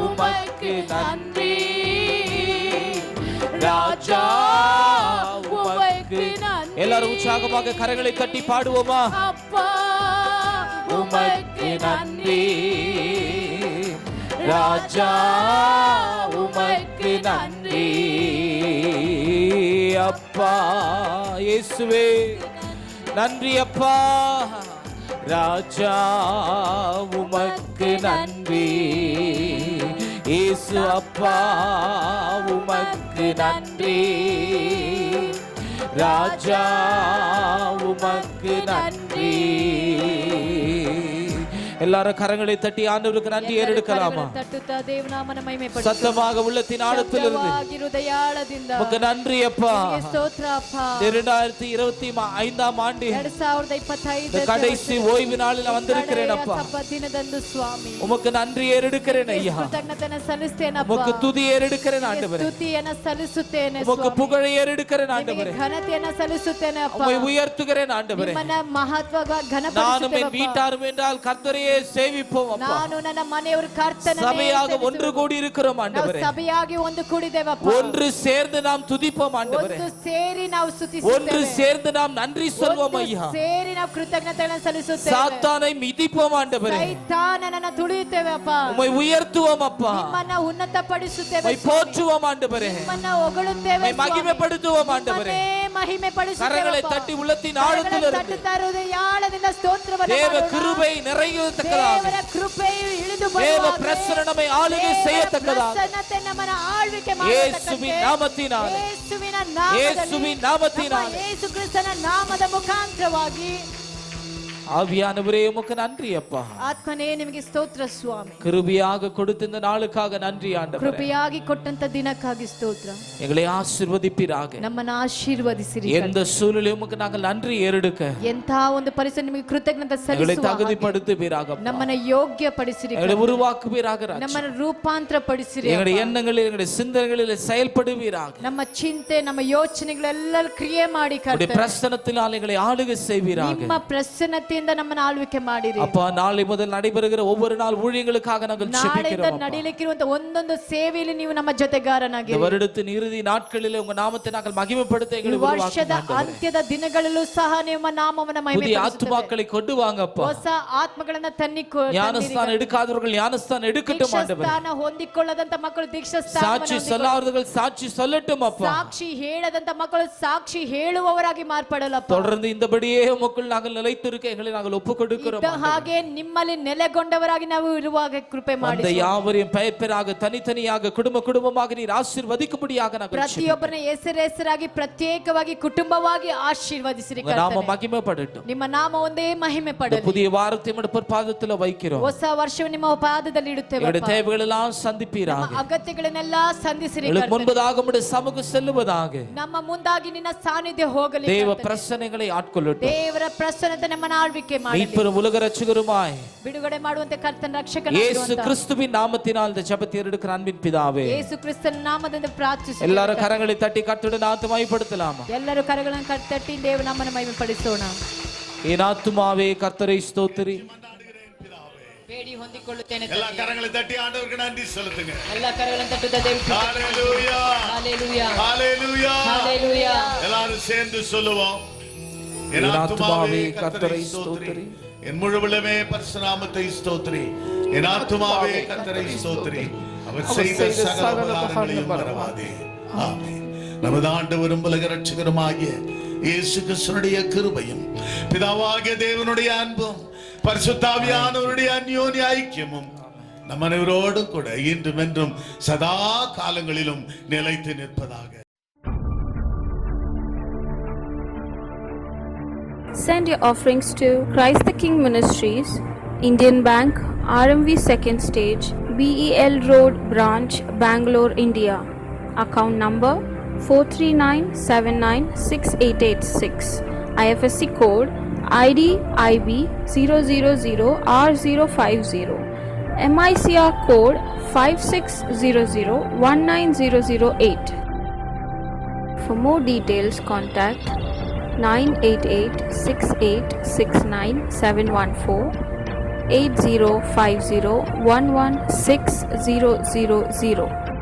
உமக்கு நன்றி. ராஜா உமக்கு நன்றி. எல்லாரும் உற்சாகமாக கரங்களை தட்டி பாடுவோமா? அப்பா உமக்கு நன்றி. ராஜா உமக்கு நன்றி. அப்பா இயேசுவே நன்றி அப்பா. ராஜா உமக்கு நன்றி. இயேசு அப்பா உமக்கு நன்றி. ராஜா உமக்கு நன்றி. எல்லாரும் கரங்களை தட்டி ஆண்டவருக்கு நன்றி ஏறெடுக்கலாமா? ತಟ್ಟುತ್ತಾ ದೇವನಾಮನ ಮಹಿಮೆ ಪಡಿಸೋಣ. சத்தமாக உள்ளத்தின் ஆழத்திலிருந்து ಶಬ್ದವಾಗಿ ಹೃದಯಾಳದಿಂದ உமக்கு நன்றி அப்பா. ನಿಮಗೆ ಸ್ತೋತ್ರ ಅಪ್ಪ. 2025 ஆண்டு 2025 கடைசி ஓய்வு நாளில் வந்திருக்கிறேன் அப்பா. ಸಬ್ಬತ್ ದಿನದಂದು ಸ್ವಾಮಿ உமக்கு நன்றி ஏறெடுக்கிறேன் ஐயா. ಕೃತಜ್ಞತೆಯನ್ನು ಸಲ್ಲಿಸ್ತೇನೆ ಅಪ್ಪ. உமக்கு துதி ஏறெடுக்கிறேன் ஆண்டவரே. ಸ್ತುತಿಯನ್ನು ಸಲ್ಲಿಸುತ್ತೇನೆ உமக்கு ಸ್ವಾಮಿ. புகழை ஏறெடுக்கிறேன் ஆண்டவரே. ನಿಮಗೆ ಘನತೆಯನ್ನು ಸಲ್ಲಿಸುತ್ತೇನೆ ಅಪ್ಪ. உம்மை உயர்த்துகிறேன் ஆண்டவரே. ನಿಮ್ಮನ್ನ ಮಹತ್ವ நானும் ಘನಪಡಿಸುತ್ತೇನೆ என் ಅಪ್ಪ. வீட்டாரும் என்றால் கர்த்தரையே சேவிப்போம் அப்பா. ನಾನು ನನ್ನ ಮನೆಯವರು ಕರ್ತನನ್ನೇ சபையாக ಸೇವಿಸುವೆವು. ஒன்று கூடி இருக்கிறோம் ನಾವು ஆண்டவரே. ಸಭೆಯಾಗಿ ಒಂದು ಕೂಡಿದ್ದೇವಪ್ಪ. ஒன்று சேர்ந்து நாம் துதிப்போம் ஆண்டவரே. ಒಂದು ಸೇರಿ ನಾವು ஒன்று ಸ್ತುತಿಸುತ್ತೇವೆ. சேர்ந்து நாம் நன்றி சொல்வோம் ಒಂದು ஐயா. ಸೇರಿ ನಾವು ಕೃತಜ್ಞತೆಗಳನ್ನು ಸಲ್ಲಿಸುತ್ತೇವೆ. சாத்தானை மிதிப்போம் ஆண்டவரே. ಸೈತಾನನನ್ನು ತುಳಿಯುತ್ತೇವೆ ಅಪ್ಪ. உம்மை உயர்த்துவோம் அப்பா. ನಿಮ್ಮನ್ನ ಉನ್ನತಪಡಿಸುತ್ತೇವೆ உம்மை ಸ್ವಾಮಿ. போற்றுவோம் ஆண்டவரே. ನಿಮ್ಮನ್ನ ಹೊಗಳುತ್ತೇವೆ உம்மை ಸ್ವಾಮಿ. மகிமைப்படுத்துவோம் ஆண்டவரೇ. ನಿಮ್ಮನ್ನೇ ಮಹಿಮೆ ಪಡಿಸುತ್ತೇವೆ கரங்களை ಅಪ್ಪ. தட்டி உள்ளத்தின் ಕರಗಳನ್ನು ஆழத்திலிருந்து ತಟ್ಟುತ್ತಾ ಹೃದಯಾಳದಿಂದ ಸ್ತೋತ್ರವನ್ನು தேவ ಮಾಡೋಣ. கிருபை நிறையத்தக்கதாக, ದೇವರ ಕೃಪೆಯು ಇಳಿದು தேவ ಬರುವಾಗ பிரசன்னம் நம்மை ஆளுகை ದೇವರ செய்யத்தக்கதாக ಪ್ರಸನ್ನತೆ ನಮ್ಮನ್ನ ಆಳ್ವಿಕೆ இயேசுவின் ಮಾಡತಕ್ಕಂತೆ நாமத்தினாலே, ಯೇಸುವಿನ ನಾಮದಲ್ಲಿ, இயேசுவின் நாமத்தினாலே, ನಮ್ಮ ಯೇಸು ಕ್ರಿಸ್ತನ ನಾಮದ ಮುಖಾಂತರವಾಗಿ ஆவியானவரே உமக்கு நன்றி அப்பா. ಆತ್ಮನೇ ನಿಮಗೆ ಸ್ತೋತ್ರ ಸ್ವಾಮಿ. கிருபையாக கொடுத்த இந்த நாளுக்காக நன்றி ஆண்டவரே. ಕೃಪೆಯಾಗಿ ಕೊಟ್ಟಂತ ದಿನಕ್ಕಾಗಿ ಸ್ತೋತ್ರ. எங்களை ஆசீர்வதிப்பீராக. ನಮ್ಮನ್ನ ಆಶೀರ್ವದಿಸಿರಿ. எந்த சூழ்நிலையும் உமக்கு நாங்கள் நன்றி ஏறெடுக்க ಎಂಥ ಒಂದು ಪರಿಸ್ಥಿತಿ ನಿಮಗೆ ಕೃತಜ್ಞತೆ எங்களை ಸಲ್ಲಿಸುವ ಹಾಗೆ தகுதிப்படுத்துவீராக அப்பா. ನಮ್ಮನ್ನ ಯೋಗ್ಯಪಡಿಸಿರಿ. எங்களை உருவாக்குவீராக ராஜா. ನಮ್ಮನ್ನ ರೂಪಾಂತರ ಪಡಿಸಿರಿ. எங்களுடைய எண்ணங்களில் எங்களுடைய சிந்தனைகளில் செயல்படுவீராக. ನಮ್ಮ ಚಿಂತೆ ನಮ್ಮ ಯೋಚನೆಗಳೆಲ್ಲ ಕ್ರಿಯೆ ಮಾಡಿ உம்முடைய ಕರ್ತನೆ. பிரசன்னத்தினால் எங்களை ஆளுகை செய்வீராக. ನಿಮ್ಮ ಪ್ರಸನ್ನತೆಯಿಂದ ನಮ್ಮನ್ನ ಆಳ್ವಿಕೆ ಮಾಡಿರಿ. அப்பா, நாளை முதல் நடைபெறுகிற ஒவ்வொரு நாள் ஊழியங்களுக்காக நாங்கள் ನಾಳೆಯಿಂದ ஜெபிக்கிறோம் அப்பா. ನಡೀಲಿಕ್ಕಿರುವಂತ ಒಂದೊಂದು ಸೇವೆಯಲ್ಲಿ ನೀವು ನಮ್ಮ ಜೊತೆಗಾರನಾಗಿರಿ. இந்த வருடத்தின் இறுதி நாட்களிலே உங்க நாமத்தை நாங்கள் மகிமைப்படுத்த ಈ எங்களை ವರ್ಷದ உருவாக்குங்க. ಅಂತ್ಯದ ದಿನಗಳಲ್ಲೂ ಸಹ ನಿಮ್ಮ ನಾಮವನ್ನ புதிய ಮಹಿಮೆಪಡಿಸುತ್ತೇವೆ. ஆத்துமாக்களை கொண்டு வாங்கப்பா. ಹೊಸ ಆತ್ಮಗಳನ್ನ ஞானஸ்தானம் எடுக்காதவர்கள் ஞானஸ்தானம் எடுக்கட்டும் ஆண்டவரே. ದೀಕ್ಷಾಸ್ಥಾನ ಹೊಂದಿಕೊಳ್ಳದಂತ ಮಕ್ಕಳು ದೀಕ್ಷಾಸ್ಥಾನ சாட்சி சொல்லாதவர்கள் சாட்சி சொல்லட்டும் அப்பா. ಸಾಕ್ಷಿ ಹೇಳದಂತ ಮಕ್ಕಳು ಸಾಕ್ಷಿ ಹೇಳುವವರಾಗಿ ಮಾರ್ಪಡಲಪ್ಪ. தொடர்ந்து இந்தபடியே உமக்குள் நாங்கள் நிலைத்திருக்க எங்களை நாங்கள் ஒப்புக் கொடுக்கிறோம். ಇದ್ದ ಹಾಗೆ ನಿಮ್ಮಲ್ಲಿ ನೆಲೆಗೊಂಡವರಾಗಿ ನಾವು ಇರುವಾಗ ಕೃಪೆ ಮಾಡಿ அந்த யாவரையும் பெயராக தனித்தனியாக குடும்பமாக நீர் ஆசீர்வதிக்கும்படியாக நாங்கள் ಪ್ರತಿಯೊಬ್ಬರನ್ನ ಹೆಸರಾಗಿ ಪ್ರತ್ಯೇಕವಾಗಿ ಕುಟುಂಬವಾಗಿ ಆಶೀರ್ವದಿಸಿರಿ. உங்க நாமம் மகிமைப்படட்டும். ನಿಮ್ಮ ನಾಮ ಒಂದೇ ಮಹಿಮೆ இந்த ಪಡಲಿ. புதிய வாரத்தை உம்முடைய பொற்பாதத்தில் வைக்கிறோம். ಹೊಸ ವರ್ಷವನ್ನು ನಿಮ್ಮ ಪಾದದಲ್ಲಿ ಇಡುತ್ತೇವೆ. எங்களுடைய தேவைகள் எல்லாம் சந்திப்பீராக. ಅಗತ್ಯಗಳನ್ನೆಲ್ಲ ಸಂಧಿಸಿರಿ. எங்களுக்கு முன்பதாக உம்முடைய சமூகம் செல்லுவதாக. ನಮ್ಮ ಮುಂದಾಗಿ ನಿನ್ನ ಸಾನ್ನಿಧ್ಯ ಹೋಗಲಿ. தேவ பிரசன்னங்களை ஆட்கொள்ளட்டும். ದೇವರ ಪ್ರಸನ್ನತೆ ನಮ್ಮನ್ನು ಆಳ್ವಿಕೆ ಮಾಡಲಿ. மீட்பரும் உலக ரட்சகருமாய் ಬಿಡುಗಡೆ ಮಾಡುವಂತೆ ಕರ್ತನ இயேசு ರಕ್ಷಕನಾಗಿರುವಂತ கிறிஸ்துவின் நாமத்தினால் இந்த ஜெபத்தை எடுக்கிற அன்பின் பிதாவே, ಯೇಸು ಕ್ರಿಸ್ತನ ನಾಮದಿಂದ ಪ್ರಾರ್ಥಿಸುತ್ತೇವೆ. எல்லாரும் கரங்களை தட்டி கர்த்தருடைய நாமத்தை மகிமைப்படுத்தலாமா? ಎಲ್ಲರೂ ಕರಗಳನ್ನು ಕಟ್ಟಿ ದೇವ ನಾಮನ ಮಹಿಮೆ ಪಡಿಸೋಣ. என் ஆத்துமாவே கர்த்தரை ஸ்தோத்திரி. ಬೇಡಿ ಹೊಂದಿಕೊಳ್ಳುತ್ತೇನೆ. எல்லா கரங்களை தட்டி ஆண்டவருக்கு நன்றி செலுத்துங்க. ಎಲ್ಲ ಕರಗಳನ್ನು ತಟ್ಟುತ್ತಾ ದೇವರಿಗೆ ஹalleluya ஹalleluya ஹalleluya ஹalleluya. எல்லாரும் சேர்ந்து சொல்லுவோம். என் ஆத்துமாவே கர்த்தரை ஸ்தோத்திரி. என் முழு உள்ளமே பரிசுத்த நாமத்தை ஸ்தோத்திரி. என் ஆத்துமாவே கர்த்தரை ஸ்தோத்திரி. அவர் செய்த சகல உபகாரங்களையும் மறவாதே. ஆமென். நமது ஆண்டவரும் உலக இரட்சகருமாகிய இயேசு கிறிஸ்துவினுடைய கிருபையும் பிதாவாகிய தேவனுடைய அன்பும் பரிசுத்த ஆவியானவருடைய அந்யோன்ய ஐக்கியமும் நம் அனைவரோடும் கூட இன்றும் என்றும் சதா காலங்களிலும் நிலைத்து நிற்பதாக. Send your offerings to Christ the King Ministries, Indian Bank, RMV Second Stage, BEL Road Branch, Bangalore, India. Account number 439796886. IFSC code ID IB 000R050. MICR code 5600190008. For more details, contact 988-6869-714, 8050-11600.